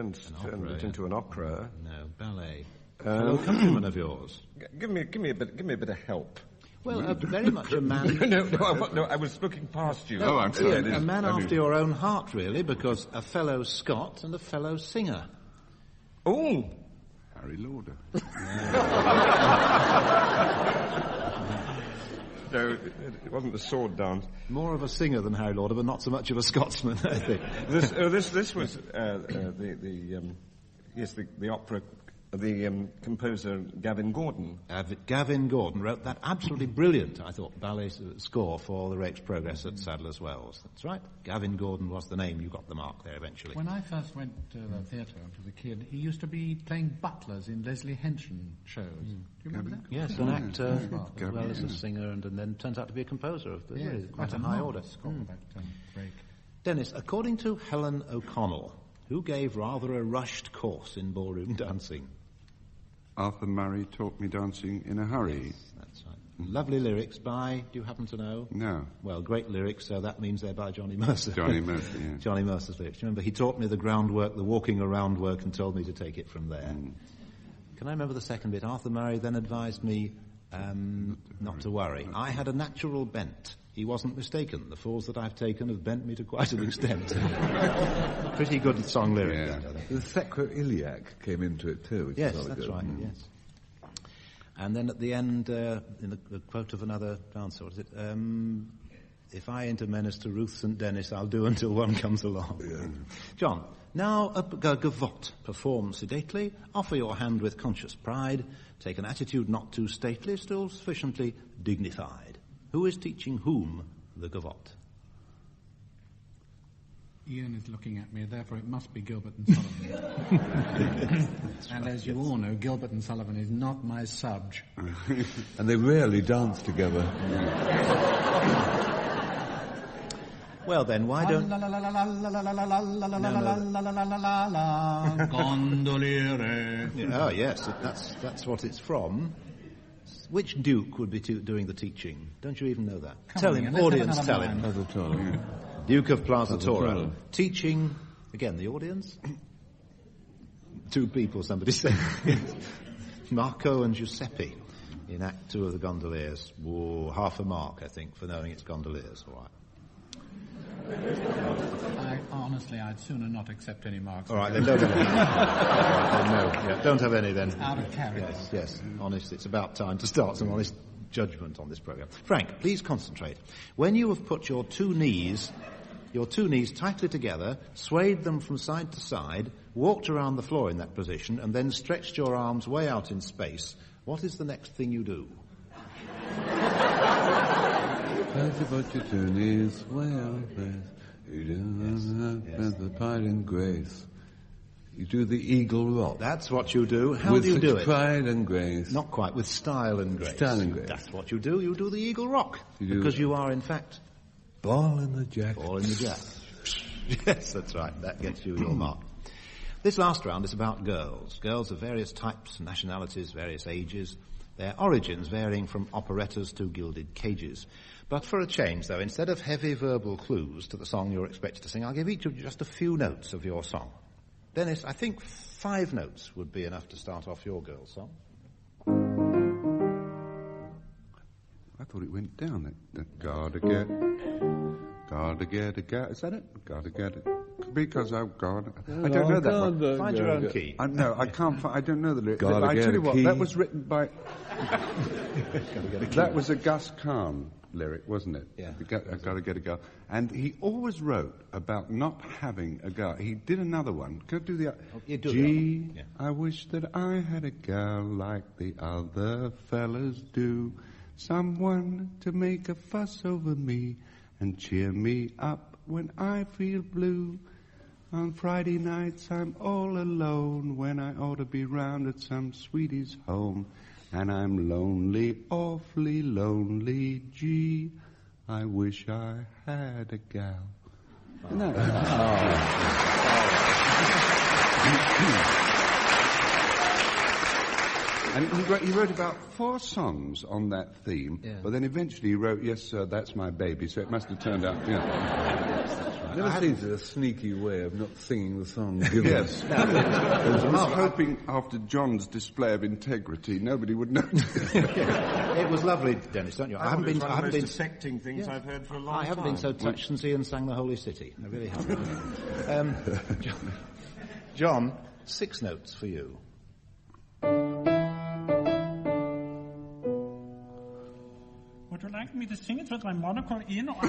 an opera. No, ballet. Fellow countryman of yours. Give me a bit of help. Well, very much a man... No, I was looking past you. No, I'm sorry. A man after your own heart, really, because a fellow Scot and a fellow singer. Oh! Harry Lauder. No, it wasn't the sword dance. More of a singer than Harry Lauder, but not so much of a Scotsman, I think. This was the opera. The composer Gavin Gordon. Gavin Gordon wrote that absolutely brilliant, I thought, ballet score for The Rake's Progress at Sadler's Wells. That's right. Gavin Gordon was the name. You got the mark there eventually. When I first went to the theatre as a kid, he used to be playing butlers in Leslie Henson shows. Do you remember that? Yes, an actor as well as a singer, and then turns out to be a composer of quite a high order. Dennis, according to Helen O'Connell, who gave rather a rushed course in ballroom dancing? Arthur Murray taught me dancing in a hurry. Yes, that's right. Lovely lyrics by, do you happen to know? No. Well, great lyrics, so that means they're by Johnny Mercer. Johnny Mercer, yeah. Johnny Mercer's lyrics. Remember, he taught me the groundwork, the walking around work, and told me to take it from there. Can I remember the second bit? Arthur Murray then advised me not to worry. I had a natural bent. He wasn't mistaken. The falls that I've taken have bent me to quite an extent. Pretty good song lyric. Yeah. That, I think. The sacroiliac came into it too. Which yes, is that's good. Right. Yes. And then at the end, in the quote of another dancer, what is it? If I ain't a menace to Ruth St. Denis, I'll do until one comes along. Yeah. John, now a gavotte. Perform sedately, offer your hand with conscious pride, take an attitude not too stately, still sufficiently dignified. Who is teaching whom the gavotte? Ian is looking at me, therefore it must be Gilbert and Sullivan. And as you all know, Gilbert and Sullivan is not my subj. And they rarely dance together. Well then, why don't... Gondoliere. Oh yes, that's what it's from. Which duke would be doing the teaching? Don't you even know that? Tell him, audience, tell him. Duke of Plaza Toro. Teaching, again, the audience? Two people, somebody said. Marco and Giuseppe in Act 2 of the Gondoliers. Whoa, half a mark, I think, for knowing it's Gondoliers. All right. honestly, I'd sooner not accept any marks. All right, then don't have any. Don't have any then. Out of character. Yes. Honest, it's about time to start some honest judgment on this programme. Frank, please concentrate. When you have put your two knees tightly together, swayed them from side to side, walked around the floor in that position, and then stretched your arms way out in space, what is the next thing you do? As you put your two knees way out there, you do the pride and grace. You do the eagle rock. That's what you do. How with do you do it? Pride and grace. Not quite, with style and grace. Style and grace. That's what you do. You do the eagle rock. Because you are, in fact... Ball in the jack. Ball in the jack. Yes, that's right. That gets you your mark. This last round is about girls. Girls of various types, nationalities, various ages. Their origins varying from operettas to gilded cages. But for a change, though, instead of heavy verbal clues to the song you're expected to sing, I'll give each of you just a few notes of your song. Dennis, I think 5 notes would be enough to start off your girl's song. I thought it went down. That gotta get a guy. Is that it? Gotta get it. Because I've got it. I don't know that one. Find your own key. No, I can't. I don't know the lyrics. I tell you what, key. that was written by. That was a Gus Kahn lyric, wasn't it? Yeah. I gotta get a girl. And he always wrote about not having a girl. He did another one. Could I do the? Gee, yeah. I wish that I had a girl like the other fellas do. Someone to make a fuss over me and cheer me up when I feel blue. On Friday nights I'm all alone when I ought to be round at some sweetie's home. And I'm lonely, awfully lonely. Gee, I wish I had a gal. No. And he wrote about 4 songs on that theme, but then eventually he wrote, Yes, Sir, That's My Baby, so it must have turned out, It never seems a sneaky way of not singing the song. Yes. I was hoping after John's display of integrity, nobody would know. It was lovely, Dennis, don't you? I haven't been one of the most affecting things I've heard for a long time. I haven't been so touched since Ian sang The Holy City. I really haven't. John, 6 notes for you. Would you like me to sing it with my monocle in or out?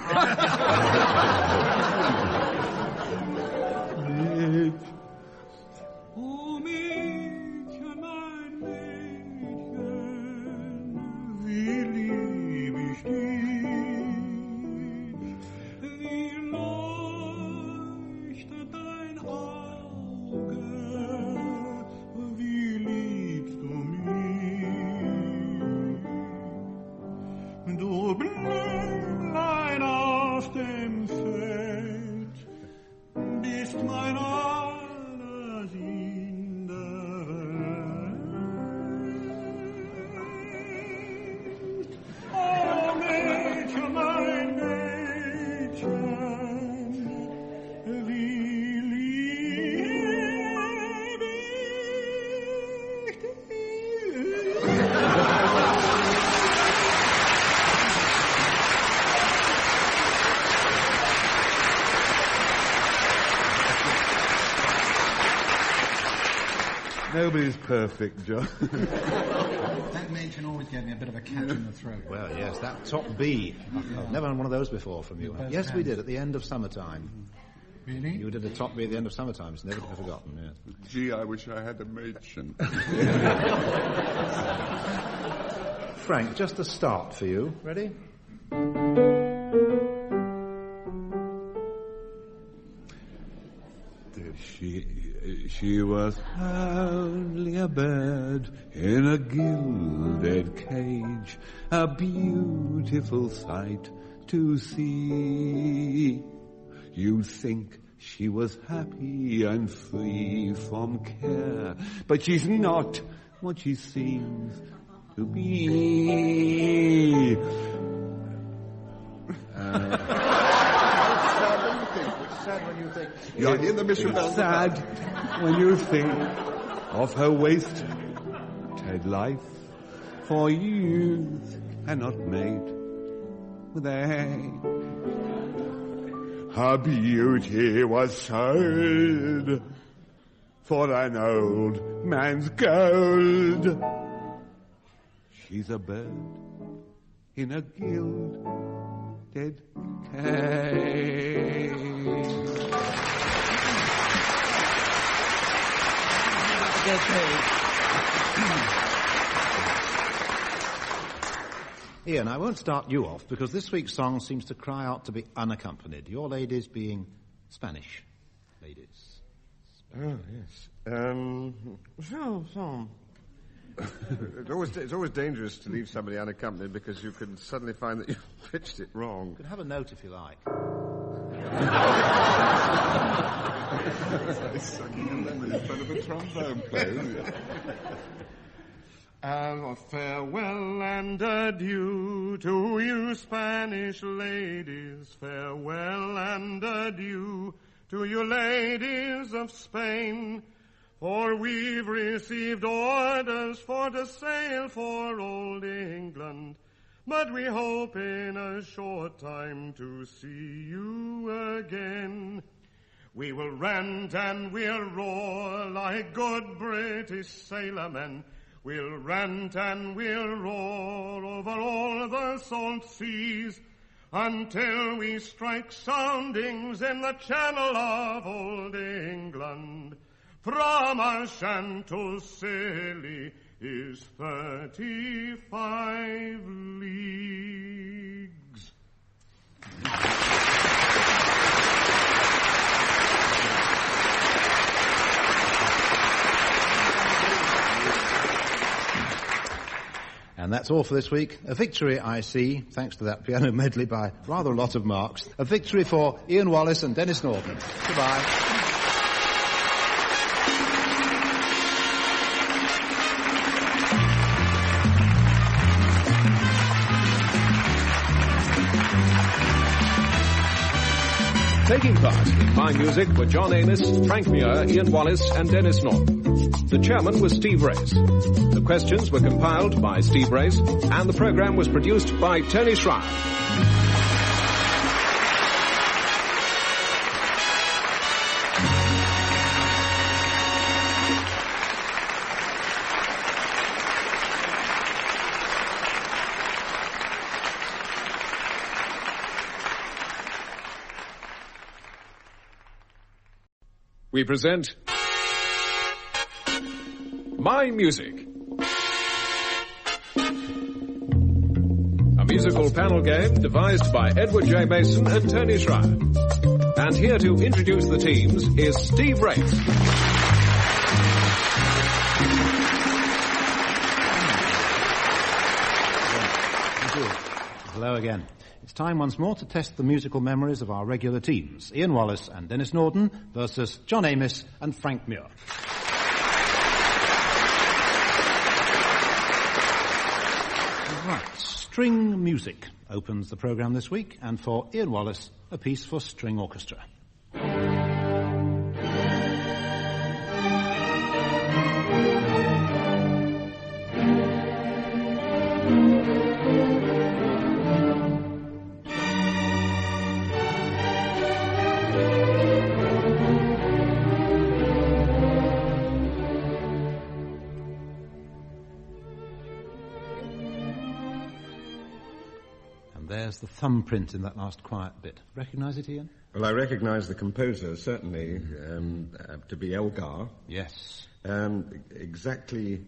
Oh, Mädchen, mein Mädchen, wie lieb ich dich, wie leuchtet dein Auge, wie liebst du mich. Du Blümlein auf dem Feld, bist mein alles in der Welt. Oh Mädchen, mein Mädchen, wie lieb ich dich. Nobody's perfect, John. That mention always gave me a bit of a catch in the throat. Well, yes, that top B. I've never had one of those before from you. Yes, we did, at the end of Summertime. Really? You did a top B at the end of Summertime. It's never to be forgotten, yes. Gee, I wish I had a Mädchen. Frank, just a start for you. Ready? She was only a bird in a gilded cage, a beautiful sight to see. You'd think she was happy and free from care, but she's not what she seems to be. Sad when you think. You're in the mission bell. Sad when you think of her wasted life, for youth cannot mate with age. her beauty was sold for an old man's gold. She's a bird in a gilded cage. Ian, I won't start you off because this week's song seems to cry out to be unaccompanied. Your ladies being Spanish ladies. Oh, yes. It's always dangerous to leave somebody unaccompanied because you can suddenly find that you pitched it wrong. You can have a note if you like. It's sucking a lemon in front of a trombone player. Farewell and adieu to you Spanish ladies. Farewell and adieu to you ladies of Spain. For we've received orders for to sail for old England. But we hope in a short time to see you again. We will rant and we'll roar like good British sailormen. We'll rant and we'll roar over all the salt seas until we strike soundings in the channel of old England. From Ashan to Scilly is 35 leagues. And that's all for this week. A victory, I see, thanks to that piano medley by rather a lot of marks. A victory for Ian Wallace and Denis Norden. Goodbye. Taking part in My Music were John Amos, Frank Muir, Ian Wallace and Denis Norden. The chairman was Steve Race. The questions were compiled by Steve Race and the programme was produced by Tony Schreier. We present My Music, a musical panel game devised by Edward J. Mason and Tony Schreier. And here to introduce the teams is Steve Race. Hello again. It's time once more to test the musical memories of our regular teams, Ian Wallace and Denis Norden versus John Amos and Frank Muir. Right, string music opens the programme this week, and for Ian Wallace, a piece for string orchestra. There's the thumbprint in that last quiet bit. Recognise it, Ian? Well, I recognise the composer, certainly, to be Elgar. Yes. Exactly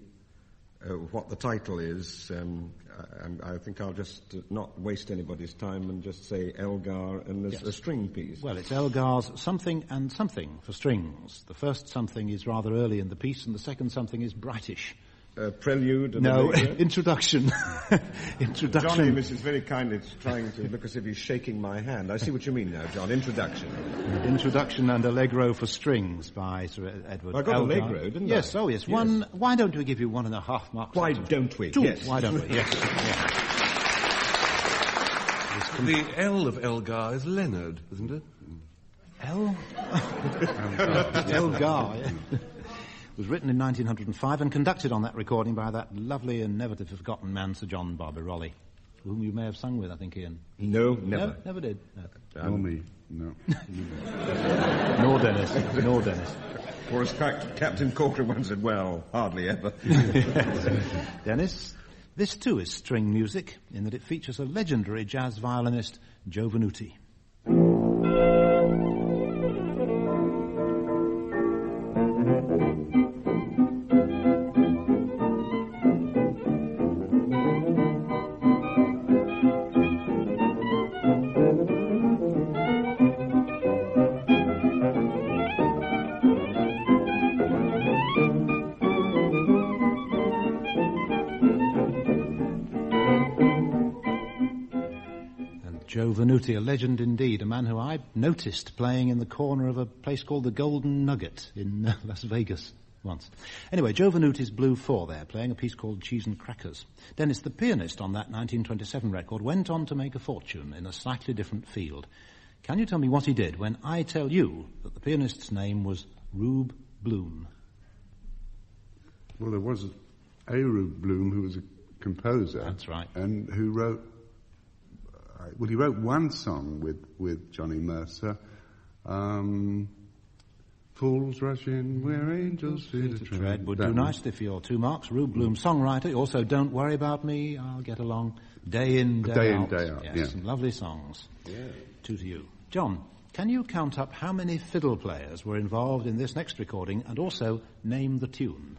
what the title is, I think I'll just not waste anybody's time and just say Elgar and there's a string piece. Well, it's Elgar's Something and Something for strings. The first something is rather early in the piece and the second something is brightish. Prelude? No, introduction. Introduction. John Amos is very kind. It's trying to look as if he's shaking my hand. I see what you mean now, John. Introduction. Introduction and Allegro for strings by Sir Edward. I got Elgar. Allegro, didn't I? Yes, oh yes. One. Why don't we give you 1.5 marks? Why don't we? Two. Yes. Why don't we? Yes. The L of Elgar is Leonard, isn't it? L? Elgar, yeah. It was written in 1905 and conducted on that recording by that lovely and never to be forgotten man, Sir John Barbirolli. whom you may have sung with, I think, Ian. No, never. No, never did. No. Nor me, no. Nor Dennis. Nor Dennis. Or as Captain Corcoran once said, well, hardly ever. Dennis, this too is string music, in that it features a legendary jazz violinist, Joe Venuti. Joe Venuti, a legend indeed, a man who I noticed playing in the corner of a place called the Golden Nugget in Las Vegas once. Anyway, Joe Venuti's Blue 4 there, playing a piece called Cheese and Crackers. Dennis, the pianist on that 1927 record, went on to make a fortune in a slightly different field. Can you tell me what he did when I tell you that the pianist's name was Rube Bloom? Well, there was a Rube Bloom who was a composer. That's right. And who wrote... Well, he wrote one song with Johnny Mercer. Fools rush in where angels fear to tread. Would do nicely for your 2 marks. Rube Bloom, songwriter. Also, Don't Worry About Me, I'll Get Along. Day in, day out. Day out, yes, some lovely songs. Yeah. 2 to you. John, can you count up how many fiddle players were involved in this next recording and also name the tune?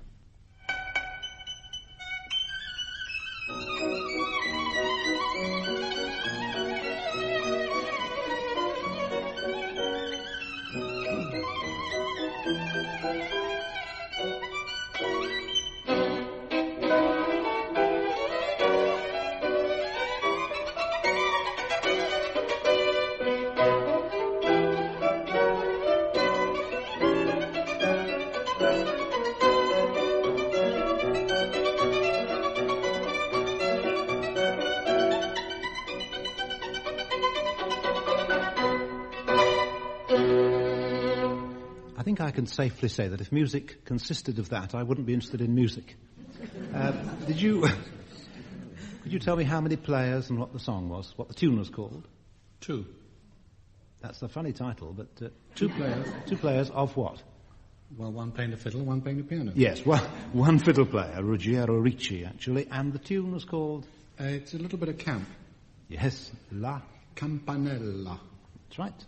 I can safely say that if music consisted of that, I wouldn't be interested in music. Could you tell me how many players and what the song was, what the tune was called? 2. That's a funny title, but 2 players. 2 players of what? Well, one playing the fiddle, one playing the piano. Yes, one fiddle player, Ruggiero Ricci, actually, and the tune was called? It's a little bit of camp. Yes, La Campanella. That's right.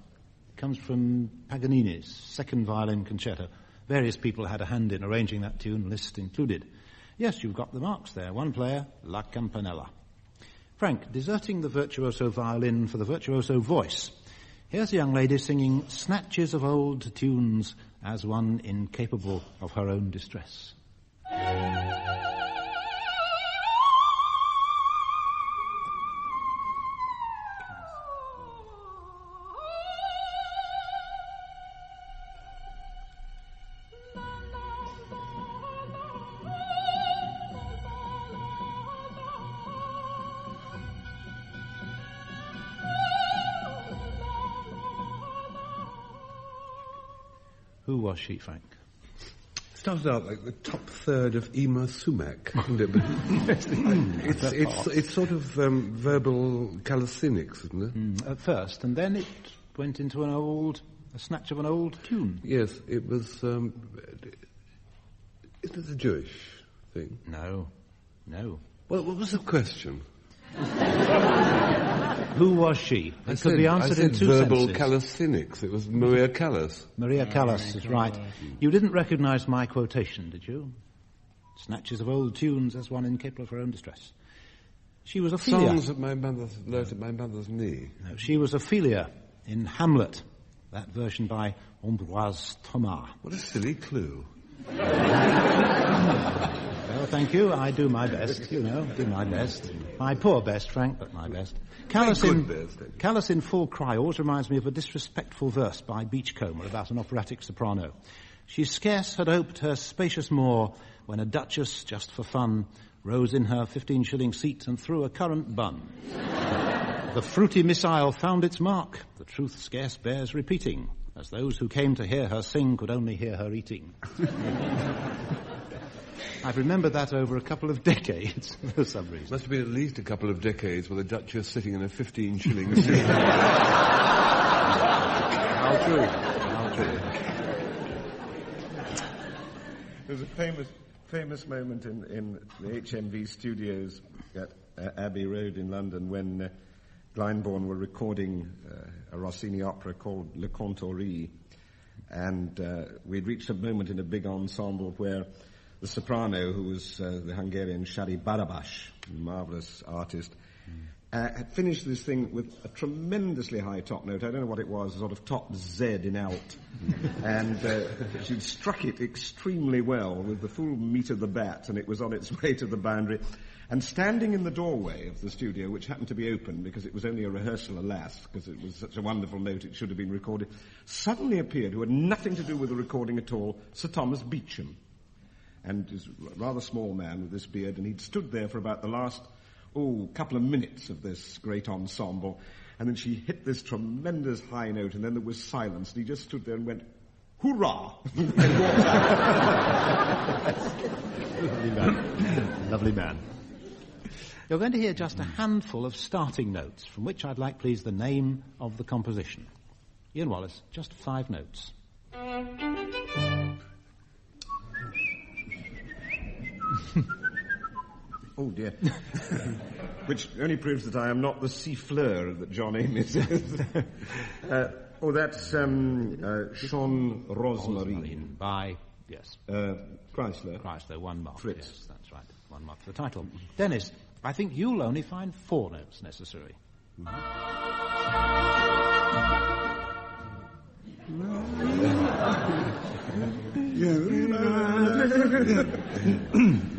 Comes from Paganini's second violin concerto. Various people had a hand in arranging that tune, Liszt included. Yes, you've got the marks there. One player, La Campanella. Frank, deserting the virtuoso violin for the virtuoso voice. Here's a young lady singing snatches of old tunes as one incapable of her own distress. Who was she, Frank? Started out like the top third of Ema Sumac, didn't it? But it's sort of verbal calisthenics, isn't it? At first, and then it went into a snatch of an old tune. Yes, it was. Isn't it a Jewish thing? No. Well, what was the question? Who was she? It could be answered in 2 verbal senses. Calisthenics. It was Maria Callas. Maria Callas is right. You didn't recognise my quotation, did you? Snatches of old tunes as one incapable of her own distress. She was Ophelia. Songs that my mother learnt at my mother's knee. No, she was Ophelia in Hamlet, that version by Ambroise Thomas. What a silly clue. Well, thank you. I do my best, do my best. My poor best, Frank, but my best. Callas in full cry always reminds me of a disrespectful verse by Beachcomber about an operatic soprano. She scarce had oped her spacious moor when a duchess, just for fun, rose in her 15-shilling seat and threw a currant bun. The fruity missile found its mark. The truth scarce bears repeating, as those who came to hear her sing could only hear her eating. I've remembered that over a couple of decades for some reason. Must have been at least a couple of decades with the Duchess sitting in a 15-shilling seat. How true. How true. There's a famous moment in the HMV studios at Abbey Road in London when Glyndebourne were recording a Rossini opera called Le Cantori, and we'd reached a moment in a big ensemble where the soprano, who was the Hungarian Shadi Barabash, a marvellous artist, had finished this thing with a tremendously high top note. I don't know what it was, a sort of top Z in alt. And she'd struck it extremely well with the full meat of the bat, and it was on its way to the boundary. And standing in the doorway of the studio, which happened to be open because it was only a rehearsal, alas, because it was such a wonderful note it should have been recorded, suddenly appeared, who had nothing to do with the recording at all, Sir Thomas Beecham. And he's a rather small man with this beard, and he'd stood there for about the last, couple of minutes of this great ensemble, and then she hit this tremendous high note, and then there was silence, and he just stood there and went, "Hoorah!" and walked out. Lovely man. Lovely man. You're going to hear just a handful of starting notes, from which I'd like, please, the name of the composition. Ian Wallace, just 5 notes. Oh, dear. Which only proves that I am not the siffleur that John Amis is. That's Sean Rosmarine. By, yes. Chrysler. Chrysler, 1 mark. Fritz. Yes, that's right. 1 mark for the title. Dennis, I think you'll only find 4 notes necessary.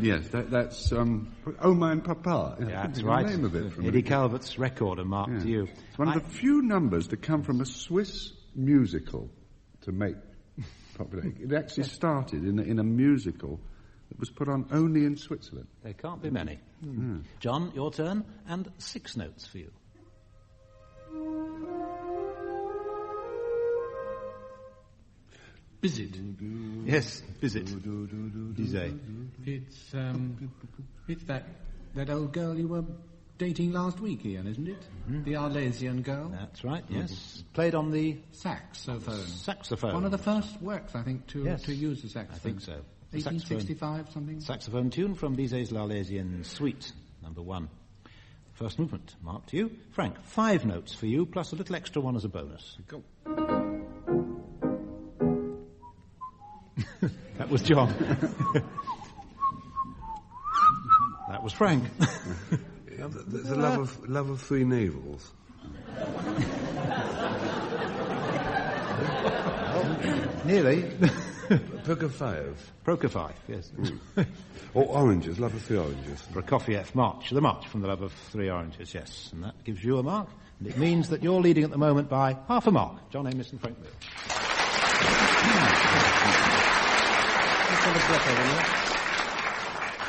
Yes, that's Oh Mine Papa. Yeah, that's right. The name of it. Eddie Calvert's record, a mark to you. It's one of the few numbers to come from a Swiss musical to make popular. It actually started in a musical that was put on only in Switzerland. There can't be many. John, your turn, and 6 notes for you. Bizet. Yes, Bizet. Bizet. It's that old girl you were dating last week, Ian, isn't it? Mm-hmm. The Arlesian girl. That's right, yes. Played on the saxophone. Saxophone. One of the first works, I think, to use the saxophone. I think so. 1865, something. Saxophone tune from Bizet's L'Arlésienne Suite, number 1. First movement, mark to you. Frank, 5 notes for you, plus a little extra one as a bonus. Go. That was John. That was Frank. There's a love of 3 navels. Nearly. Prokofiev. Prokofiev, yes. Or oranges, love of 3 oranges. Prokofiev March, the March from the Love of 3 Oranges, yes. And that gives you a mark. And it means that you're leading at the moment by half a mark. John Amis and Frank Muir.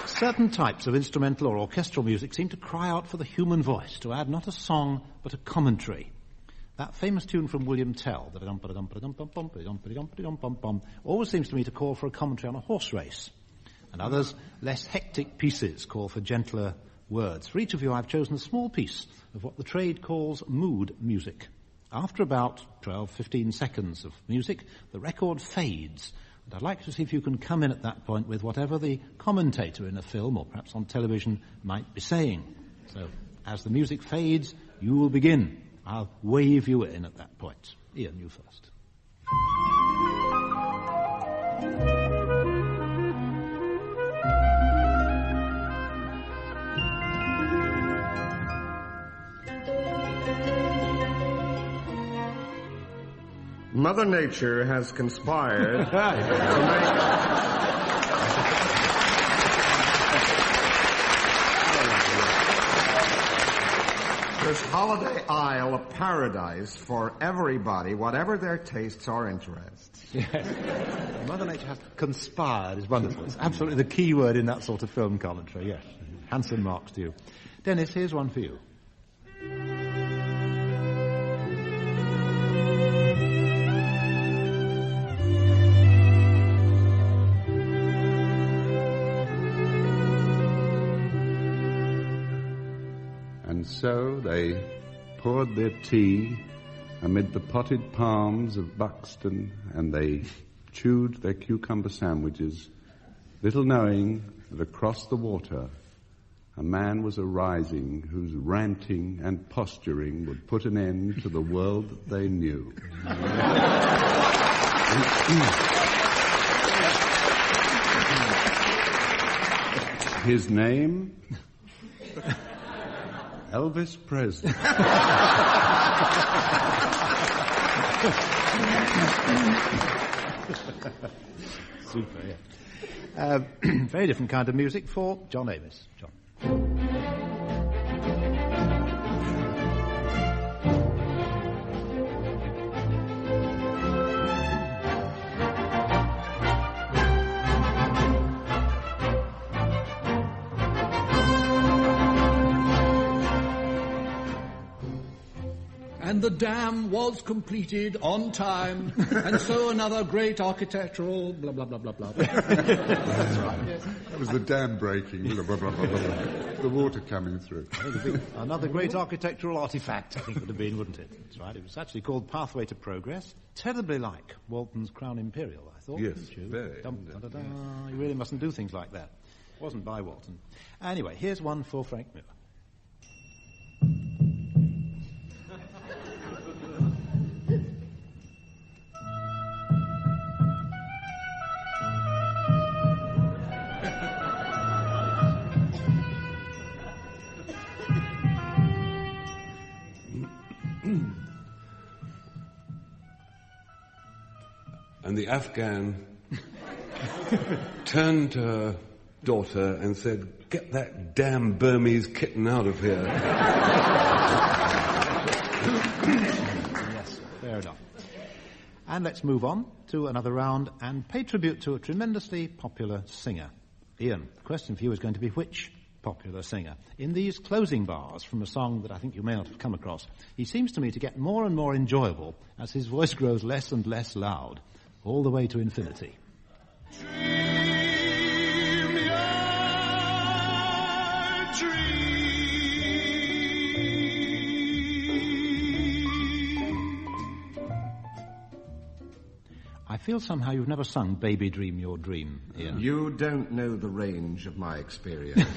Certain types of instrumental or orchestral music seem to cry out for the human voice, to add not a song, but a commentary. That famous tune from William Tell, always seems to me to call for a commentary on a horse race. And others, less hectic pieces, call for gentler words. For each of you, I've chosen a small piece of what the trade calls mood music. After about 12, 15 seconds of music, the record fades. And I'd like to see if you can come in at that point with whatever the commentator in a film or perhaps on television might be saying. So, as the music fades, you will begin. I'll wave you in at that point. Ian, you first. Mother Nature has conspired to make... this holiday isle a paradise for everybody, whatever their tastes or interests. Yes. Mother Nature has conspired is wonderful. It's absolutely the key word in that sort of film commentary, yes. Handsome marks to you. Dennis, here's one for you. And so they poured their tea amid the potted palms of Buxton, and they chewed their cucumber sandwiches, little knowing that across the water a man was arising whose ranting and posturing would put an end to the world that they knew. His name? Elvis Presley. Super, yeah. Very different kind of music for John Amos. John. And the dam was completed on time, and so another great architectural blah, blah, blah, blah, blah. That's right. Yes. That was the dam breaking, blah, blah, blah, blah, blah. The water coming through. Another great architectural artifact, I think it would have been, wouldn't it? That's right. It was actually called Pathway to Progress. Terribly like Walton's Crown Imperial, I thought. Yes, very. You really mustn't do things like that. It wasn't by Walton. Anyway, here's one for Frank Muir. And the Afghan turned to her daughter and said, "Get that damn Burmese kitten out of here." Yes, fair enough. And let's move on to another round and pay tribute to a tremendously popular singer. Ian, the question for you is going to be which popular singer? In these closing bars from a song that I think you may not have come across, he seems to me to get more and more enjoyable as his voice grows less and less loud, all the way to infinity. I feel somehow you've never sung Baby Dream Your Dream, Ian. You don't know the range of my experience.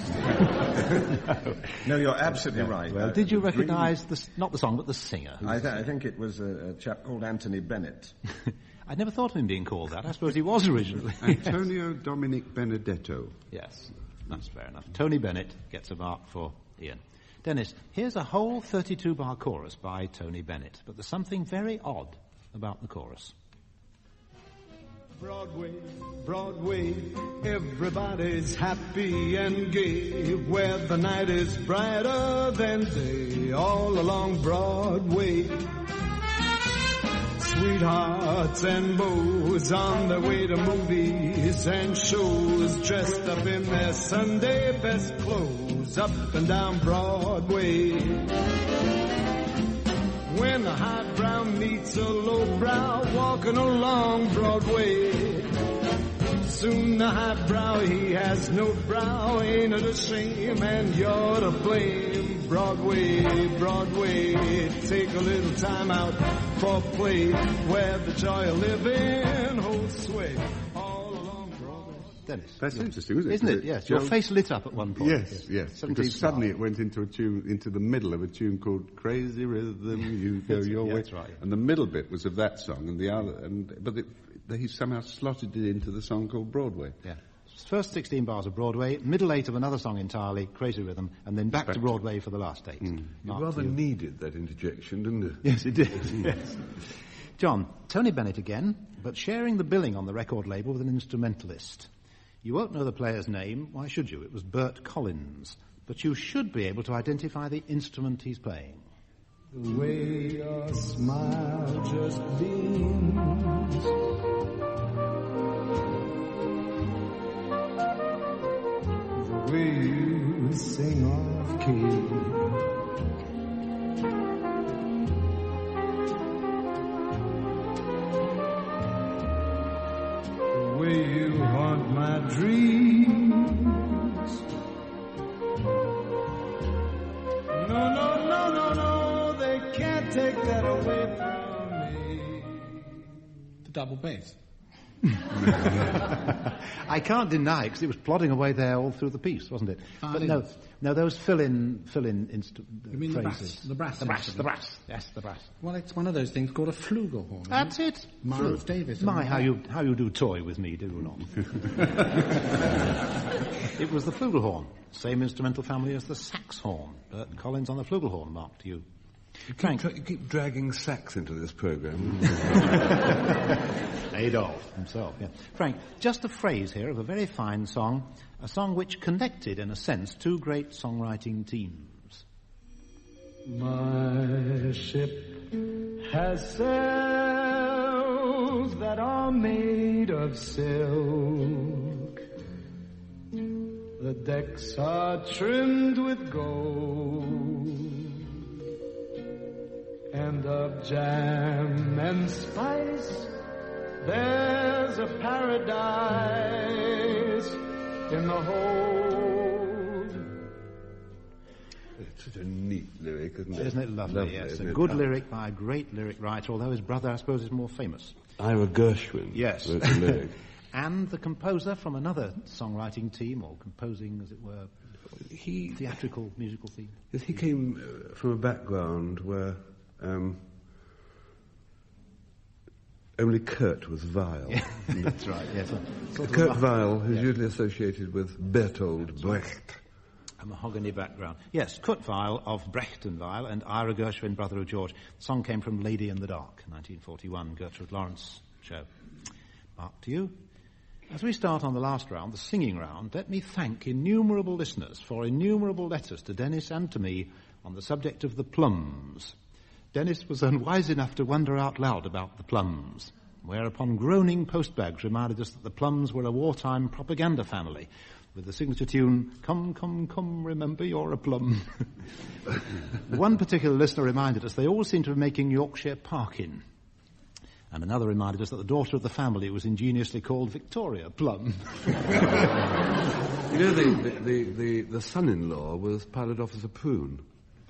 No, you're absolutely right. Well, did you recognise, not the song, but the singer? I think it was a chap called Anthony Bennett. I never thought of him being called that. I suppose he was originally. Antonio Dominic Benedetto. Yes, that's fair enough. Tony Bennett gets a mark for Ian. Dennis, here's a whole 32-bar chorus by Tony Bennett, but there's something very odd about the chorus. Broadway, Broadway, everybody's happy and gay, where the night is brighter than day, all along Broadway. Sweethearts and beaux on their way to movies and shows, dressed up in their Sunday best clothes, up and down Broadway. When a highbrow meets a lowbrow walking along Broadway, soon the highbrow, he has no brow, ain't it a shame, and you're to blame. Broadway, Broadway, take a little time out for play, where the joy of living holds sway all along Broadway. Dennis, that's interesting, isn't it? Isn't it? Yes. Your face lit up at one point. Yes. Because suddenly it went into the middle of a tune called "Crazy Rhythm." You go your way. That's right. And the middle bit was of that song, and the other, he somehow slotted it into the song called Broadway. Yeah. First 16 bars of Broadway, middle 8 of another song entirely, Crazy Rhythm, and then back to Broadway for the last 8. You rather needed that interjection, didn't you? Yes, it did. Yes. John, Tony Bennett again, but sharing the billing on the record label with an instrumentalist. You won't know the player's name, why should you? It was Bert Collins, but you should be able to identify the instrument he's playing. The way your smile just beams, the way you sing off key, the way you haunt my dreams. No, no, no, no, no, they can't take that away from me. The double bass. I can't deny, because it was plodding away there all through the piece, wasn't it? But no, those fill-in You mean phrases. the brass? Yes, the brass. Well, it's one of those things called a flugelhorn. That's it. Miles Davis. My, how you do toy with me, do you not? It was the flugelhorn, same instrumental family as the sax horn. Burton Collins on the flugelhorn, Mark, to you. Frank, you keep dragging sax into this programme. Adolf himself, yeah. Frank, just a phrase here of a very fine song, a song which connected, in a sense, two great songwriting teams. My ship has sails that are made of silk. The decks are trimmed with gold, and of jam and spice there's a paradise in the hold. It's such a neat lyric, isn't it? Isn't it lovely? Yes, a good lyric by a great lyric writer, although his brother, I suppose, is more famous. Ira Gershwin. Yes. Wrote the lyric. And the composer from another songwriting team, or composing, as it were, theatrical, musical theme. Yes, he came from a background where only Kurt was vile. Yeah, that's right, yes. Kurt Weill, who's usually associated with Bertolt Brecht. A mahogany background. Yes, Kurt Weill of Brecht and Weill, and Ira Gershwin, brother of George. The song came from Lady in the Dark, 1941, Gertrude Lawrence show. Mark, to you. As we start on the last round, the singing round, let me thank innumerable listeners for innumerable letters to Denis and to me on the subject of the plums. Denis was unwise enough to wonder out loud about the plums, whereupon groaning postbags reminded us that the plums were a wartime propaganda family, with the signature tune, "Come, come, come, remember you're a plum." One particular listener reminded us they all seemed to be making Yorkshire Parkin. And another reminded us that the daughter of the family was ingeniously called Victoria Plum. You know, the son-in-law was Pilot Officer Prune.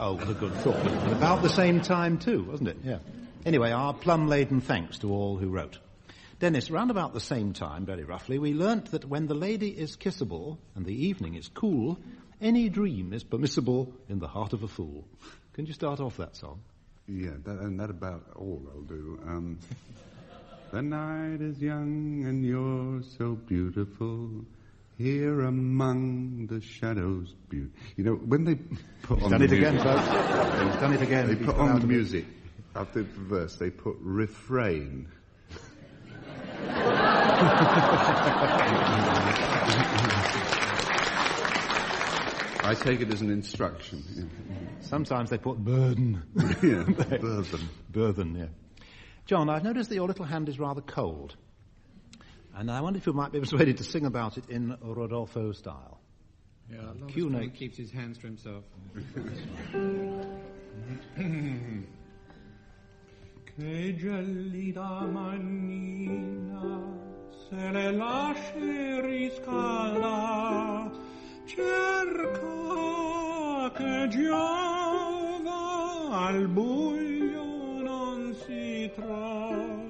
Oh, what a good thought. And about the same time, too, wasn't it? Yeah. Anyway, our plum-laden thanks to all who wrote. Dennis, round about the same time, very roughly, we learnt that when the lady is kissable and the evening is cool, any dream is permissible in the heart of a fool. Can you start off that song? Yeah, that about all I'll do. The night is young and you're so beautiful, here among the shadows. You know, when they put on the music... He's done it again. They put on the music, after the verse, they put refrain. I take it as an instruction. Yeah. Sometimes they put burden. Yeah, burden. Burden, yeah. John, I've noticed that your little hand is rather cold. And I wonder if you might be persuaded to sing about it in Rodolfo style. Yeah, as long as Frank keeps his hands to himself. Che gelida manina se le lasci riscalda, cerca che giova al buio non si trova.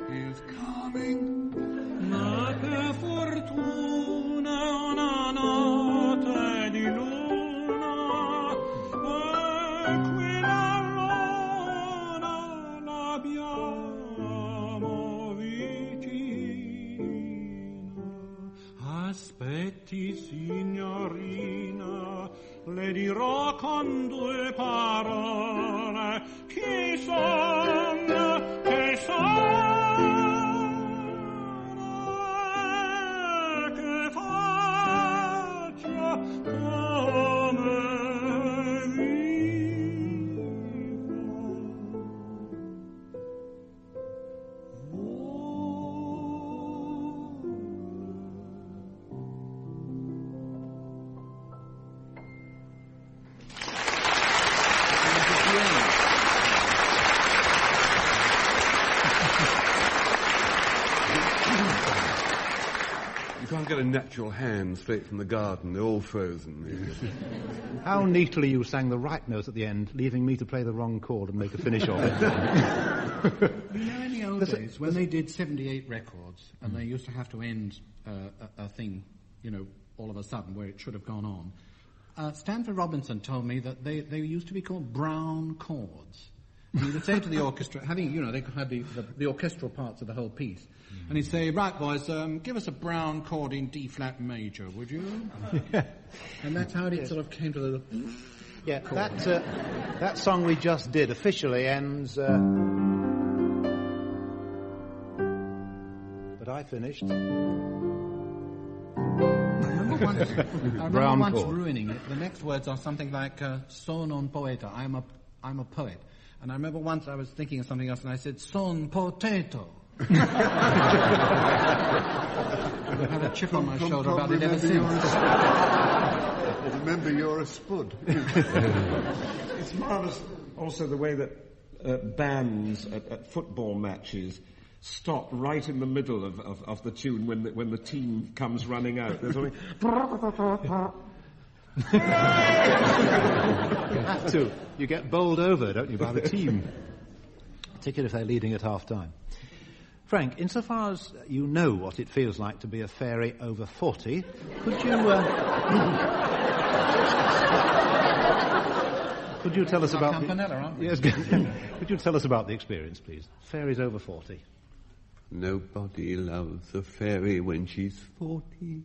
He's coming, ma che fortuna una notte di luna, e qui l'allora l'abbiamo vicina. Aspetti, signorina, le dirò con due parole, chi sono, che sono. can't get a natural hand straight from the garden. They're all frozen. How neatly you sang the right note at the end, leaving me to play the wrong chord and make a finish of it. You know, in the old days, when they did 78 records, and they used to have to end a thing, you know, all of a sudden, where it should have gone on, Stanford Robinson told me that they used to be called brown chords. And he would say to the orchestra, having, you know, they had the orchestral parts of the whole piece, and he'd say, right, boys, give us a brown chord in D-flat major, would you? Yeah. And that's how it sort of came to the... Yeah, that song we just did officially ends... But I finished... I remember once ruining it. The next words are something like, son non poeta, I'm a poet. And I remember once I was thinking of something else and I said, son potato. I've had a chip on my shoulder about it ever since. Remember, you're a spud. It's marvellous also the way that bands at football matches stop right in the middle of the tune when the team comes running out. There's only... You have to. You get bowled over, don't you, by the team. Particularly if they're leading at half-time. Frank, insofar as you know what it feels like to be a fairy over 40, could you tell us about... Yes, could you tell us about the experience, please? Fairies over 40. Nobody loves a fairy when she's 40.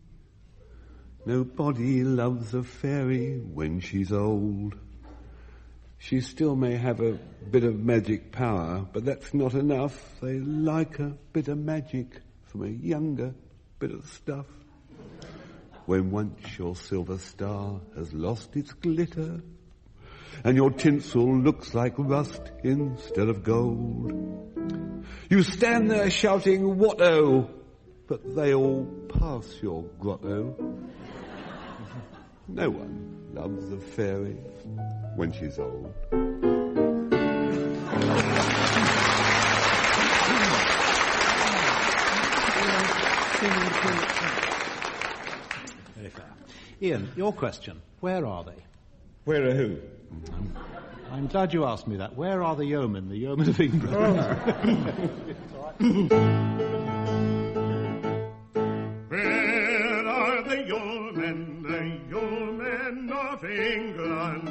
Nobody loves a fairy when she's old. She still may have a bit of magic power, but that's not enough. They like a bit of magic from a younger bit of stuff. When once your silver star has lost its glitter, and your tinsel looks like rust instead of gold, you stand there shouting, "What-oh!" but they all pass your grotto. No one loves a fairy when she's old. Very fair. Ian, your question. Where are they? Where are who? I'm glad you asked me that. Where are the yeomen of England? Where are the yeomen of England?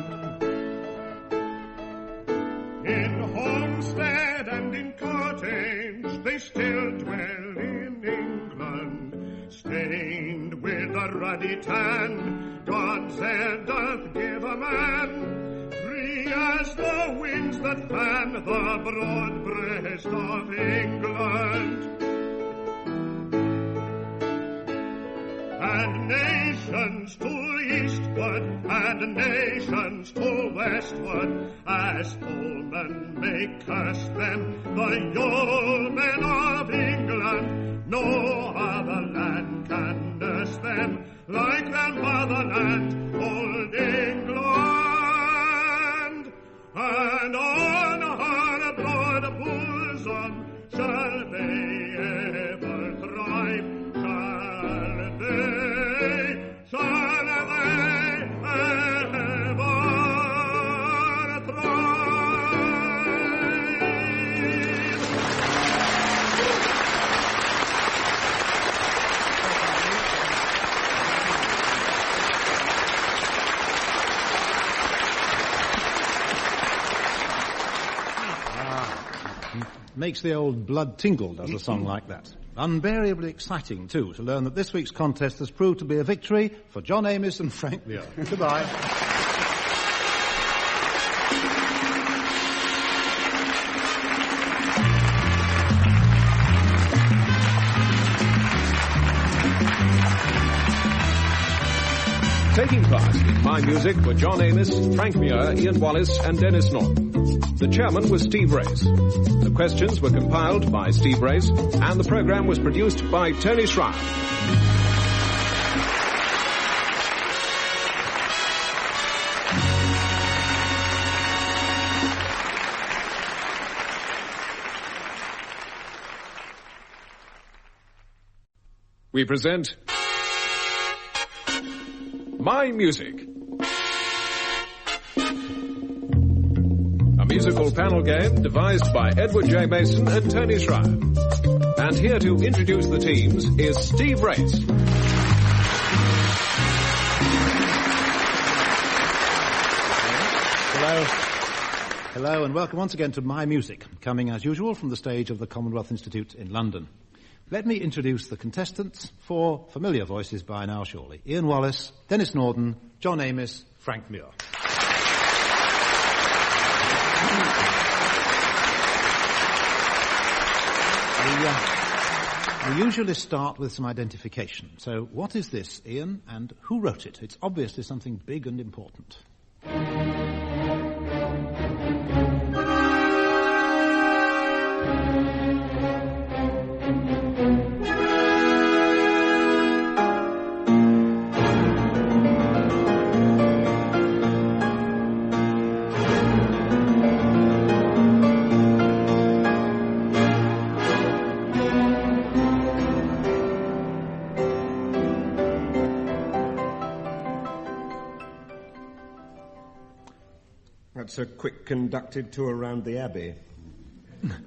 In homestead and in cottage they still dwell in England, stained with a ruddy tan God's air doth give a man, free as the winds that fan the broad breast of England. And nations to eastward, and nations to westward, as foemen may curse them, the yeomen of England, no other land can nurse them, like their motherland, old England. And on her broad bosom shall they ever thrive, shall they ever Makes the old blood tingle, does a song like that. Unbearably exciting, too, to learn that this week's contest has proved to be a victory for John Amos and Frank Muir. Goodbye. Taking part in My Music were John Amos, Frank Muir, Ian Wallace and Denis Norden. The chairman was Steve Race. The questions were compiled by Steve Race and the programme was produced by Tony Schreier. We present My Music. A musical panel game devised by Edward J. Mason and Tony Schreier. And here to introduce the teams is Steve Race. Hello and welcome once again to My Music, coming as usual from the stage of the Commonwealth Institute in London. Let me introduce the contestants, four familiar voices by now surely. Ian Wallace, Denis Norden, John Amis, Frank Muir. We usually start with some identification. So what is this, Ian, and who wrote it? It's obviously something big and important. That's a quick conducted tour around the Abbey.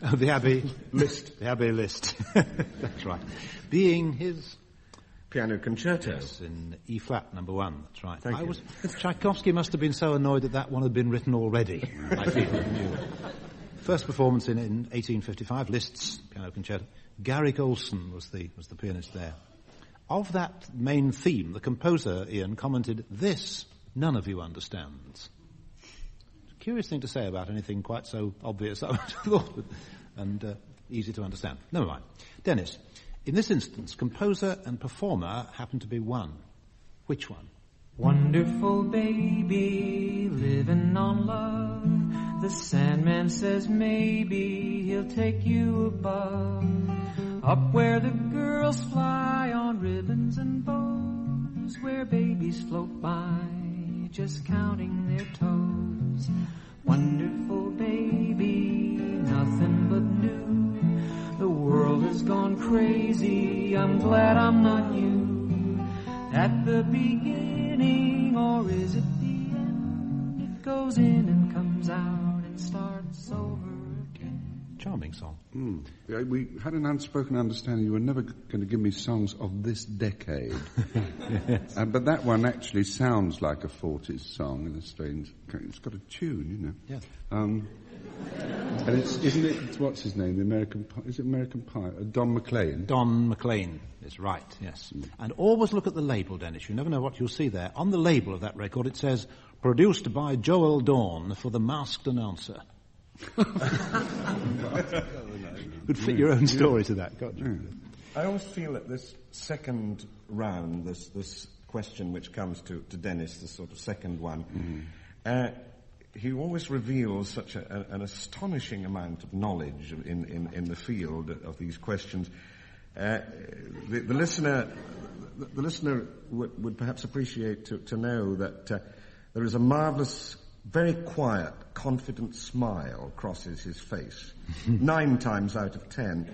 Oh, the Abbey list. The Abbey list. That's right. Being his piano concerto. Yes, in E-flat, number 1. That's right. Thank you. Tchaikovsky must have been so annoyed that one had been written already, I feel. First performance in 1855, Liszt's piano concerto. Garrick Olson was the pianist there. Of that main theme, the composer, Ian, commented, "This none of you understands." Curious thing to say about anything quite so obvious, I would have thought, and easy to understand. Never mind. Denis, in this instance, composer and performer happen to be one. Which one? Wonderful baby, living on love. The Sandman says maybe he'll take you above. Up where the girls fly on ribbons and bows, where babies float by, just counting their toes. Wonderful baby, nothing but new. The world has gone crazy, I'm glad I'm not you. At the beginning, or is it the end? It goes in and comes out and starts over again. Charming song. Yeah, we had an unspoken understanding you were never going to give me songs of this decade. Yes. But that one actually sounds like a 40s song in a strange... It's got a tune, you know. Yeah. And isn't it, what's his name, the American Pie? Is it American Pie? Don McLean? Don McLean is right, yes. And always look at the label, Dennis. You never know what you'll see there. On the label of that record it says, produced by Joel Dawn for the Masked Announcer. Could fit your own story to that, can't you? I always feel that this second round, this question which comes to Denis, the sort of second one, he always reveals such an astonishing amount of knowledge in the field of these questions. The listener would perhaps appreciate to know that there is a marvellous, very quiet, confident smile crosses his face 9 times out of 10.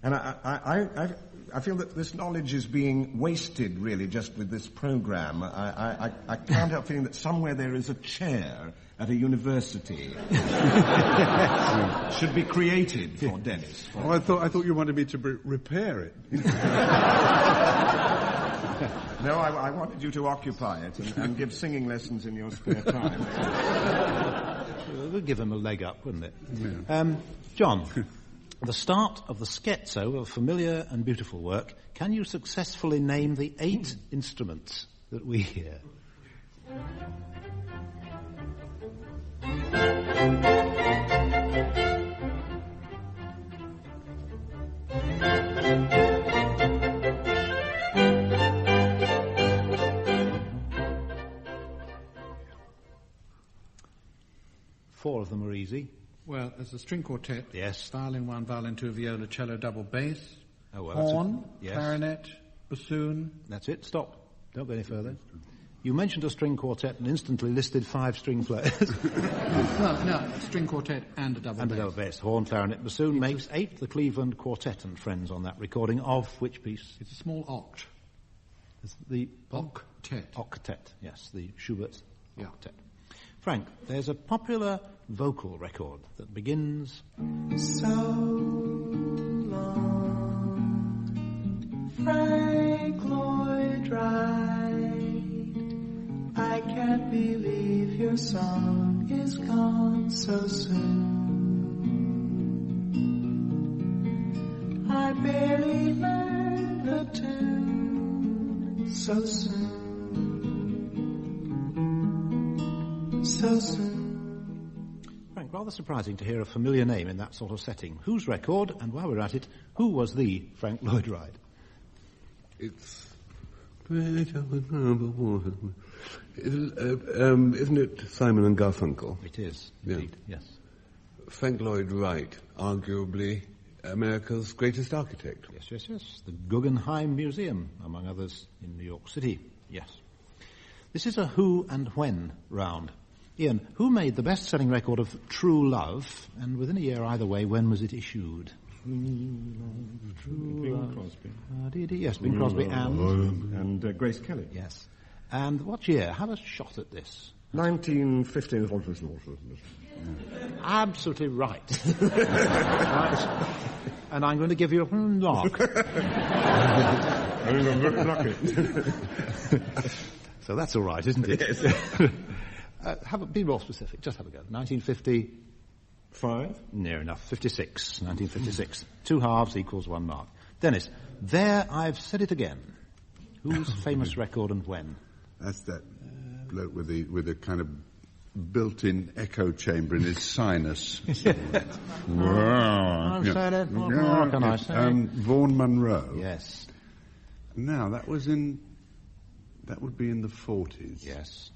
And I feel that this knowledge is being wasted, really, just with this program. I can't help feeling that somewhere there is a chair at a university should be created for Denis. I thought you wanted me to repair it. No, I wanted you to occupy it and give singing lessons in your spare time. It would give him a leg up, wouldn't it? Yeah. John, the start of the scherzo of familiar and beautiful work, can you successfully name the 8 instruments that we hear? Four of them are easy. Well, there's a string quartet. Yes. Violin 1, violin 2, viola, cello, double bass. Oh, well, horn, yes. clarinet, bassoon. That's it. Stop. Don't go any further. You mentioned a string quartet and instantly listed 5 string players. No, string quartet and a double bass. And a double bass. Horn, clarinet, bassoon makes 8. The Cleveland Quartet and friends on that recording of which piece? It's a small oct. The octet, yes, the Schubert's octet. Frank, there's a popular vocal record that begins... So long, Frank Lloyd Wright, I can't believe your song is gone so soon. I barely learned the tune so soon. So soon. Frank, rather surprising to hear a familiar name in that sort of setting. Whose record, and while we're at it, who was the Frank Lloyd Wright? It's... isn't it Simon and Garfunkel? It is, indeed, yes. Frank Lloyd Wright, arguably America's greatest architect. Yes. The Guggenheim Museum, among others, in New York City. Yes. This is a who and when round. Ian, who made the best-selling record of True Love, and within a year either way, when was it issued? Bing Crosby. Yes, Bing Crosby and Grace Kelly. Yes. And what year? Have a shot at this. 1915. Absolutely right. Right. And I'm going to give you a knock. So that's all right, isn't it? Yes. Be more specific. Just have a go. 1955? Near enough. 56. 1956. 2 halves equals 1 mark. Dennis, there I've said it again. Whose famous record and when? That's that bloke with a kind of built-in echo chamber in his sinus. I've said it. What can I say? Vaughan Monroe. Yes. Now, that would be in the 40s. Yes.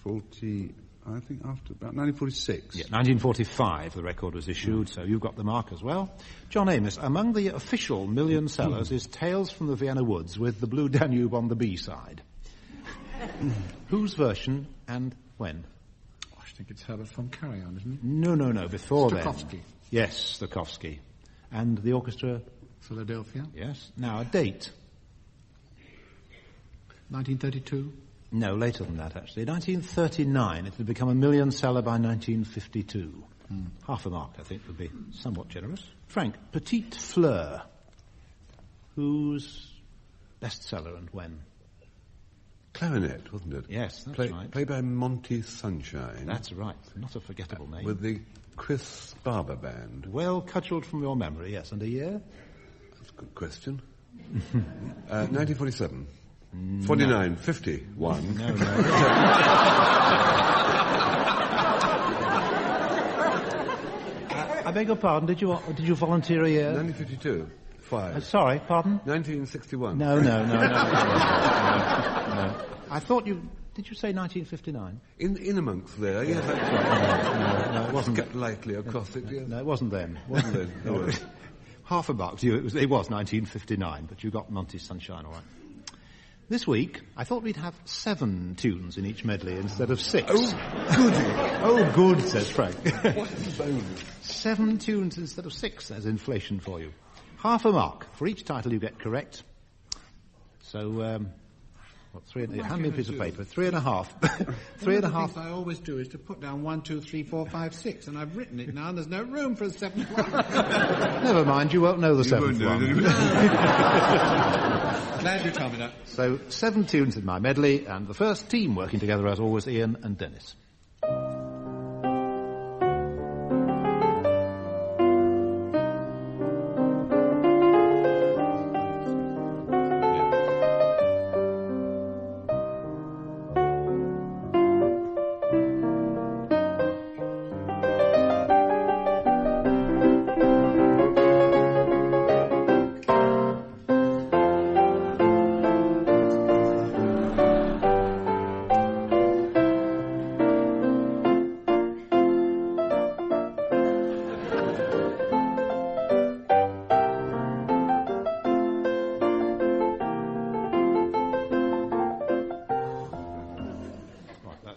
40, I think after about 1946. Yeah, 1945 the record was issued, so you've got the mark as well. John Amos, among the official million sellers is Tales from the Vienna Woods with the Blue Danube on the B-side. Whose version and when? I think it's Herbert von Karajan, isn't it? No, before Stokowski. then. Yes, Stokowski. And the orchestra? Philadelphia. Yes. Now, a date. 1932? No, later than that, actually. 1939. It had become a million seller by 1952. Half a mark, I think, would be somewhat generous. Frank, Petite Fleur. Whose bestseller and when? Clarinet, wasn't it? Yes, that's right. Played by Monty Sunshine. That's right. Not a forgettable name. With the Chris Barber Band. Well cudgelled from your memory, yes. And a year? That's a good question. 1947. 49, 51. No. I beg your pardon, did you volunteer a year? 1952. 5. Sorry, pardon? 1961. No. I thought you... Did you say 1959? In amongst there, yes, that's right. No, it wasn't. Kept lightly across it, yes. No, it wasn't then. No. Half a mark to you. It was 1959, but you got Monty Sunshine all right. This week, I thought we'd have 7 tunes in each medley instead of 6. Oh, goody. Oh, good, says Frank. What a bonus. 7 tunes instead of 6, there's inflation for you. Half a mark for each title you get correct. So, hand me a piece of paper. 3.5. 3.5. One of the things I always do is to put down 1, 2, 3, 4, 5, 6, and I've written it now, and there's no room for a 7th one. Never mind, you won't know the 7th one. Glad you told me that. So, 7 tunes in my medley, and the first team working together as always, Ian and Dennis.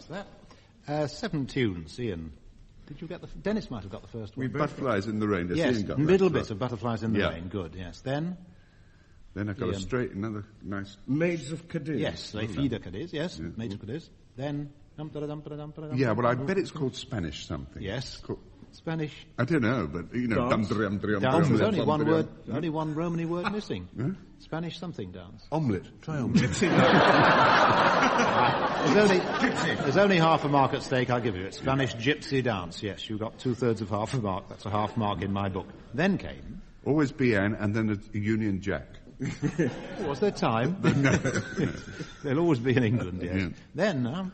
That. 7 tunes, Ian. Did you get Dennis might have got the first one. Butterflies in the Rain. Yes, middle bit of Butterflies in the Rain. Good, yes. Then? Then I got another nice... Maids of Cadiz. Yes, Les Filles de Cadiz, yes, Maids of Cadiz. Then... Yeah, well, I bet it's called Spanish something. Yes. Spanish. I don't know, but, you know... Dance. There's only one word, only one Romany word missing. Spanish something dance. Omelette. Try omelette. There's only half a mark at stake, I'll give you it. Spanish gypsy dance, yes. You got 2/3 of half a mark. That's a half mark in my book. Then came... Always BN and then a Union Jack. Was there time? No. There'll always be in England, yes. Yeah. Then,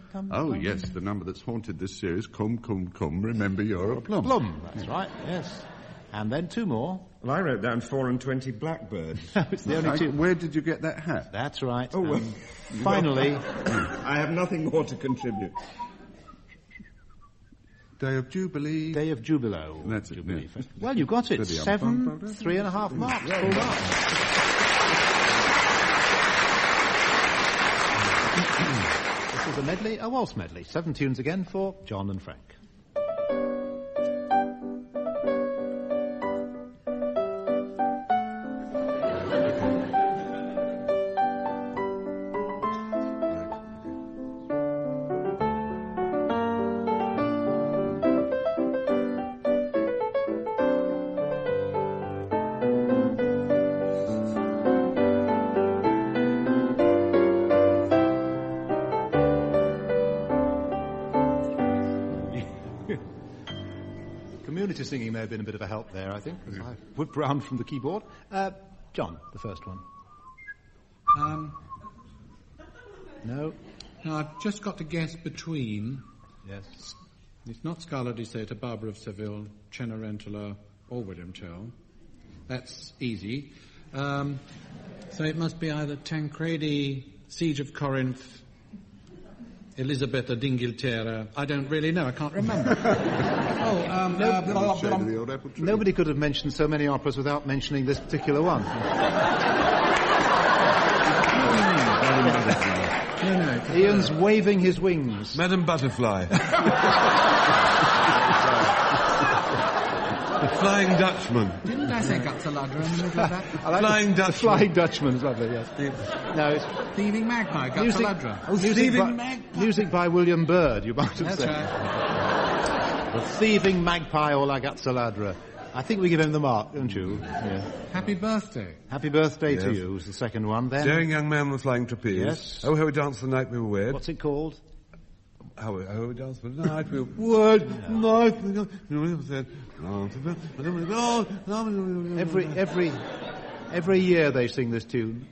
yes, the number that's haunted this series, Come, remember you're a plum. Plum, that's right, yes. And then 2 more. Well, I wrote down 4 and 20 blackbirds. It's the only 2. Where did you get that hat? That's right. Oh, well. Finally... I have nothing more to contribute. Day of Jubilee. Day of Jubilo. That's it. Yeah. Well, you got it. 7, 3.5 marks. Full marks. This is a medley, a waltz medley. 7 tunes again for John and Frank. Singing may have been a bit of a help there, I think, as I whipped round from the keyboard. John, the first one. No. No, I've just got to guess between... Yes. It's not Scala di Seta, Barbara of Seville, Cenerentola, or William Tell. That's easy. So it must be either Tancredi, Siege of Corinth, Elisabetta d'Inghilterra. I don't really know. I can't remember. Nobody could have mentioned so many operas without mentioning this particular one. No. Ian's waving his wings. Madame Butterfly. The Flying Dutchman. Didn't I say Gazzaladra in the middle of that? Flying Dutchman. Flying Dutchman is lovely, yes. No, it's... Thieving Magpie, Gazzaladra. Music by William Byrd, you might have said. Right. The Thieving Magpie or La Gazzaladra. I think we give him the mark, don't you? Yeah. Happy birthday. Happy birthday to you was the second one. Then... Daring Young Man with Flying Trapeze. Yes. Oh, How We Danced the Night We Were Wed. What's it called? How We Danced the Night We Were Wed. Every year they sing this tune,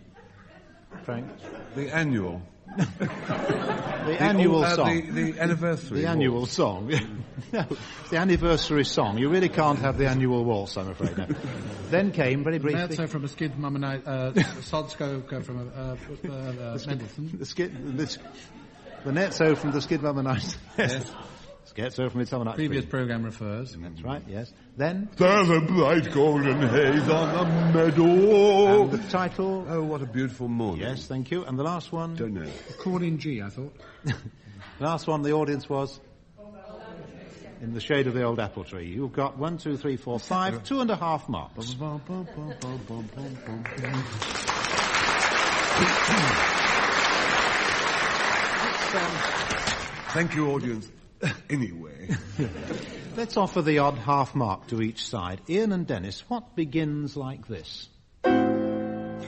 Frank. The annual. The annual song. The anniversary. The annual song. No, it's the anniversary song. You really can't have the annual waltz, I'm afraid. No. Then came, very briefly... Mezzo from a Skid Sodsko from Mendelssohn. The Netzo from the Skid Night. Yes. Scherzo from Midsummer Night's Previous Dream. programme refers. That's right, yes. Then... There's a bright golden haze on the meadow. And the title... Oh, what a beautiful morning. Yes, thank you. And the last one... Don't know. A chord in G, I thought. The last one, the audience was... In the Shade of the Old Apple Tree. You've got 1, 2, 3, 4, 5, 2.5 marks. Thank you, audience. Anyway. Let's offer the odd half mark to each side. Ian and Dennis, what begins like this? Well,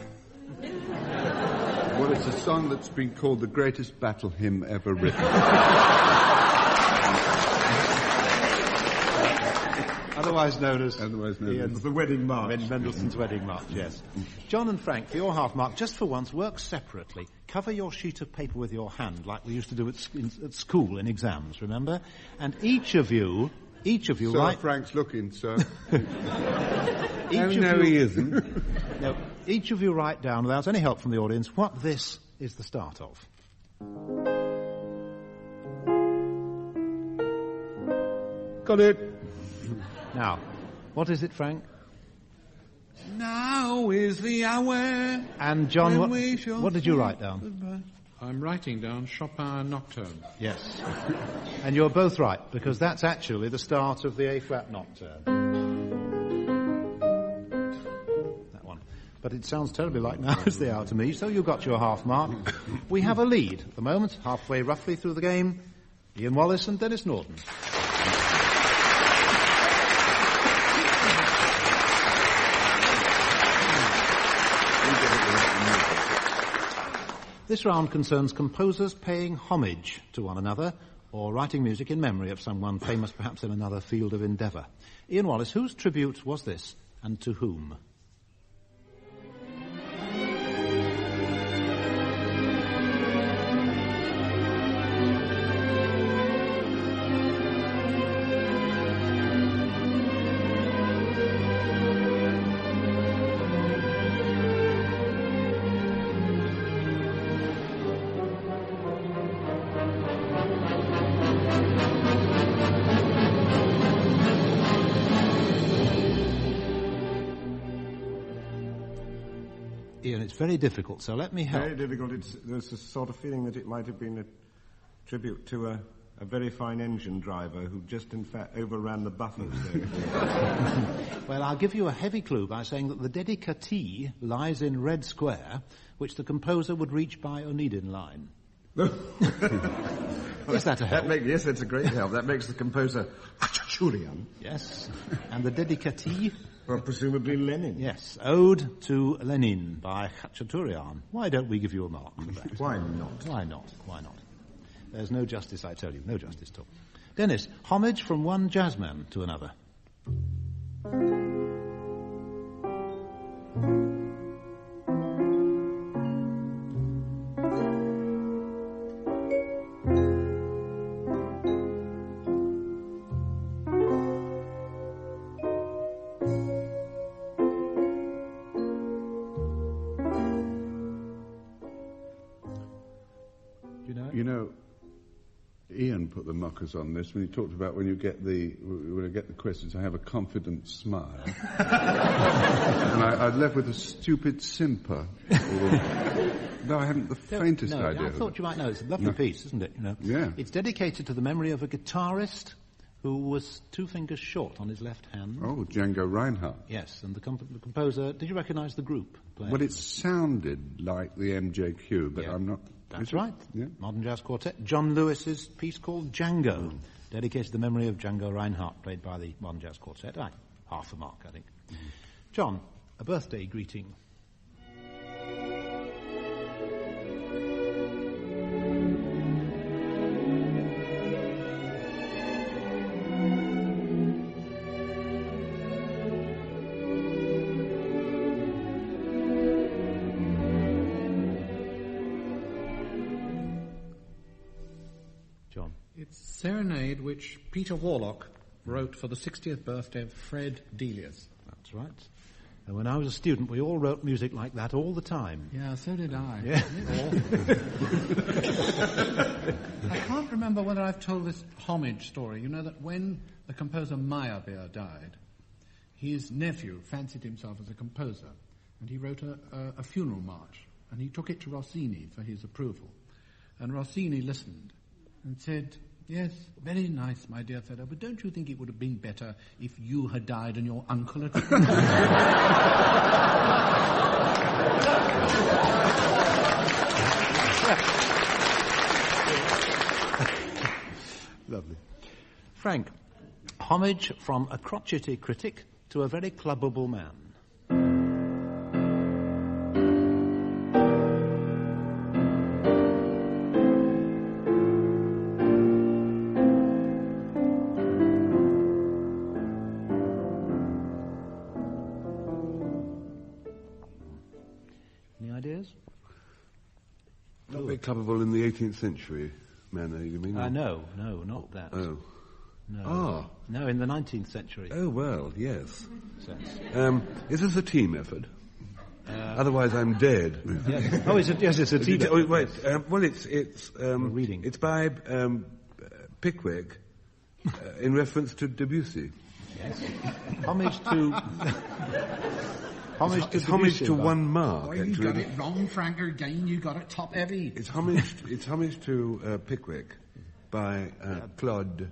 it's a song that's been called the greatest battle hymn ever written. Otherwise known as the Wedding March. Mendelssohn's Wedding March, yes. John and Frank, for your half mark, just for once, work separately. Cover your sheet of paper with your hand, like we used to do at school in exams, remember? And each of you Sir, write... Frank's looking, sir. No, he isn't. No, each of you write down, without any help from the audience, what this is the start of. Got it. Now, what is it, Frank? Now is the hour. And John, what did you write down? I'm writing down Chopin Nocturne. Yes. And you're both right, because that's actually the start of the A-flat Nocturne. That one. but it sounds terribly like now as they are to me, so you got your half mark. We have a lead at the moment, halfway roughly through the game. Ian Wallace and Denis Norden. This round concerns composers paying homage to one another or writing music in memory of someone famous perhaps in another field of endeavour. Ian Wallace, whose tribute was this and to whom? Ian, it's very difficult, so let me help. Very difficult. There's a sort of feeling that it might have been a tribute to a very fine engine driver who just, in fact, overran the buffers there. Well, I'll give you a heavy clue by saying that the dedicatee lies in Red Square, which the composer would reach by Oneidin Line. Is that a help? Yes, that's a great help. That makes the composer Khachaturian. Yes. And the dedicatee? Well, presumably Lenin. Yes. Ode to Lenin by Khachaturian. Why don't we give you a mark for that? Why not? Why not? Why not? There's no justice, I tell you. No justice at all. Dennis, homage from one jazzman to another. You know, Ian put the mockers on this when he talked about when you get the questions, I have a confident smile. And I left with a stupid simper. No, I haven't the faintest idea. I thought you might know. It's a lovely piece, isn't it? You know? Yeah. It's dedicated to the memory of a guitarist who was 2 fingers short on his left hand. Oh, Django Reinhardt. Yes, and the composer, did you recognise the group playing? Well, it sounded like the MJQ, but I'm not... That's right. Yeah. Modern Jazz Quartet. John Lewis's piece called Django, dedicated to the memory of Django Reinhardt, played by the Modern Jazz Quartet. Half a mark, I think. John, a birthday greeting. Serenade which Peter Warlock wrote for the 60th birthday of Fred Delius. That's right. And when I was a student, we all wrote music like that all the time. Yeah, so did I. Yeah. I can't remember whether I've told this homage story. You know that when the composer Meyerbeer died, his nephew fancied himself as a composer, and he wrote a funeral march, and he took it to Rossini for his approval. And Rossini listened and said, "Yes, very nice, my dear fellow, but don't you think it would have been better if you had died and your uncle had..." Lovely. Frank, homage from a crotchety critic to a very clubbable man. Not very clubbable in the 18th century manner, you mean? No, not that. Oh. No. Ah. No, in the 19th century. Oh, well, yes. Is this a team effort? Otherwise I'm dead. Yes. Oh, yes, it's a team effort. Wait, well, it's reading. It's by Pickwick in reference to Debussy. Yes. Homage to... It's homage to one mark. Oh, you got it wrong, Frank, again. You got it top heavy. It's homage to Pickwick by Claude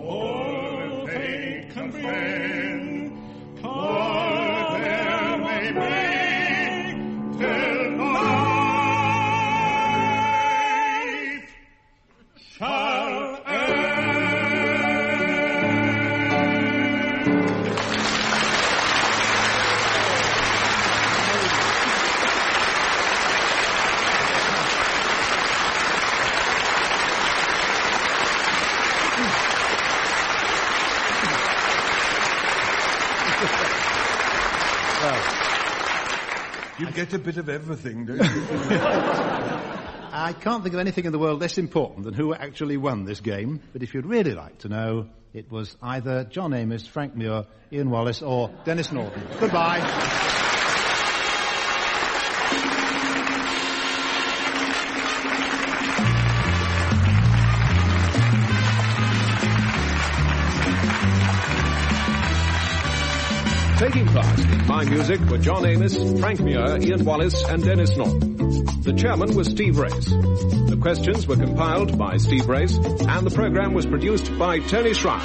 all vacant friend, for there may be till life shall You get a bit of everything, don't you? I can't think of anything in the world less important than who actually won this game, but if you'd really like to know, it was either John Amos, Frank Muir, Ian Wallace, or Denis Norden. Goodbye. Taking part in My Music were John Amos, Frank Muir, Ian Wallace, and Denis Norden. The chairman was Steve Race. The questions were compiled by Steve Race, and the program was produced by Tony Schreier.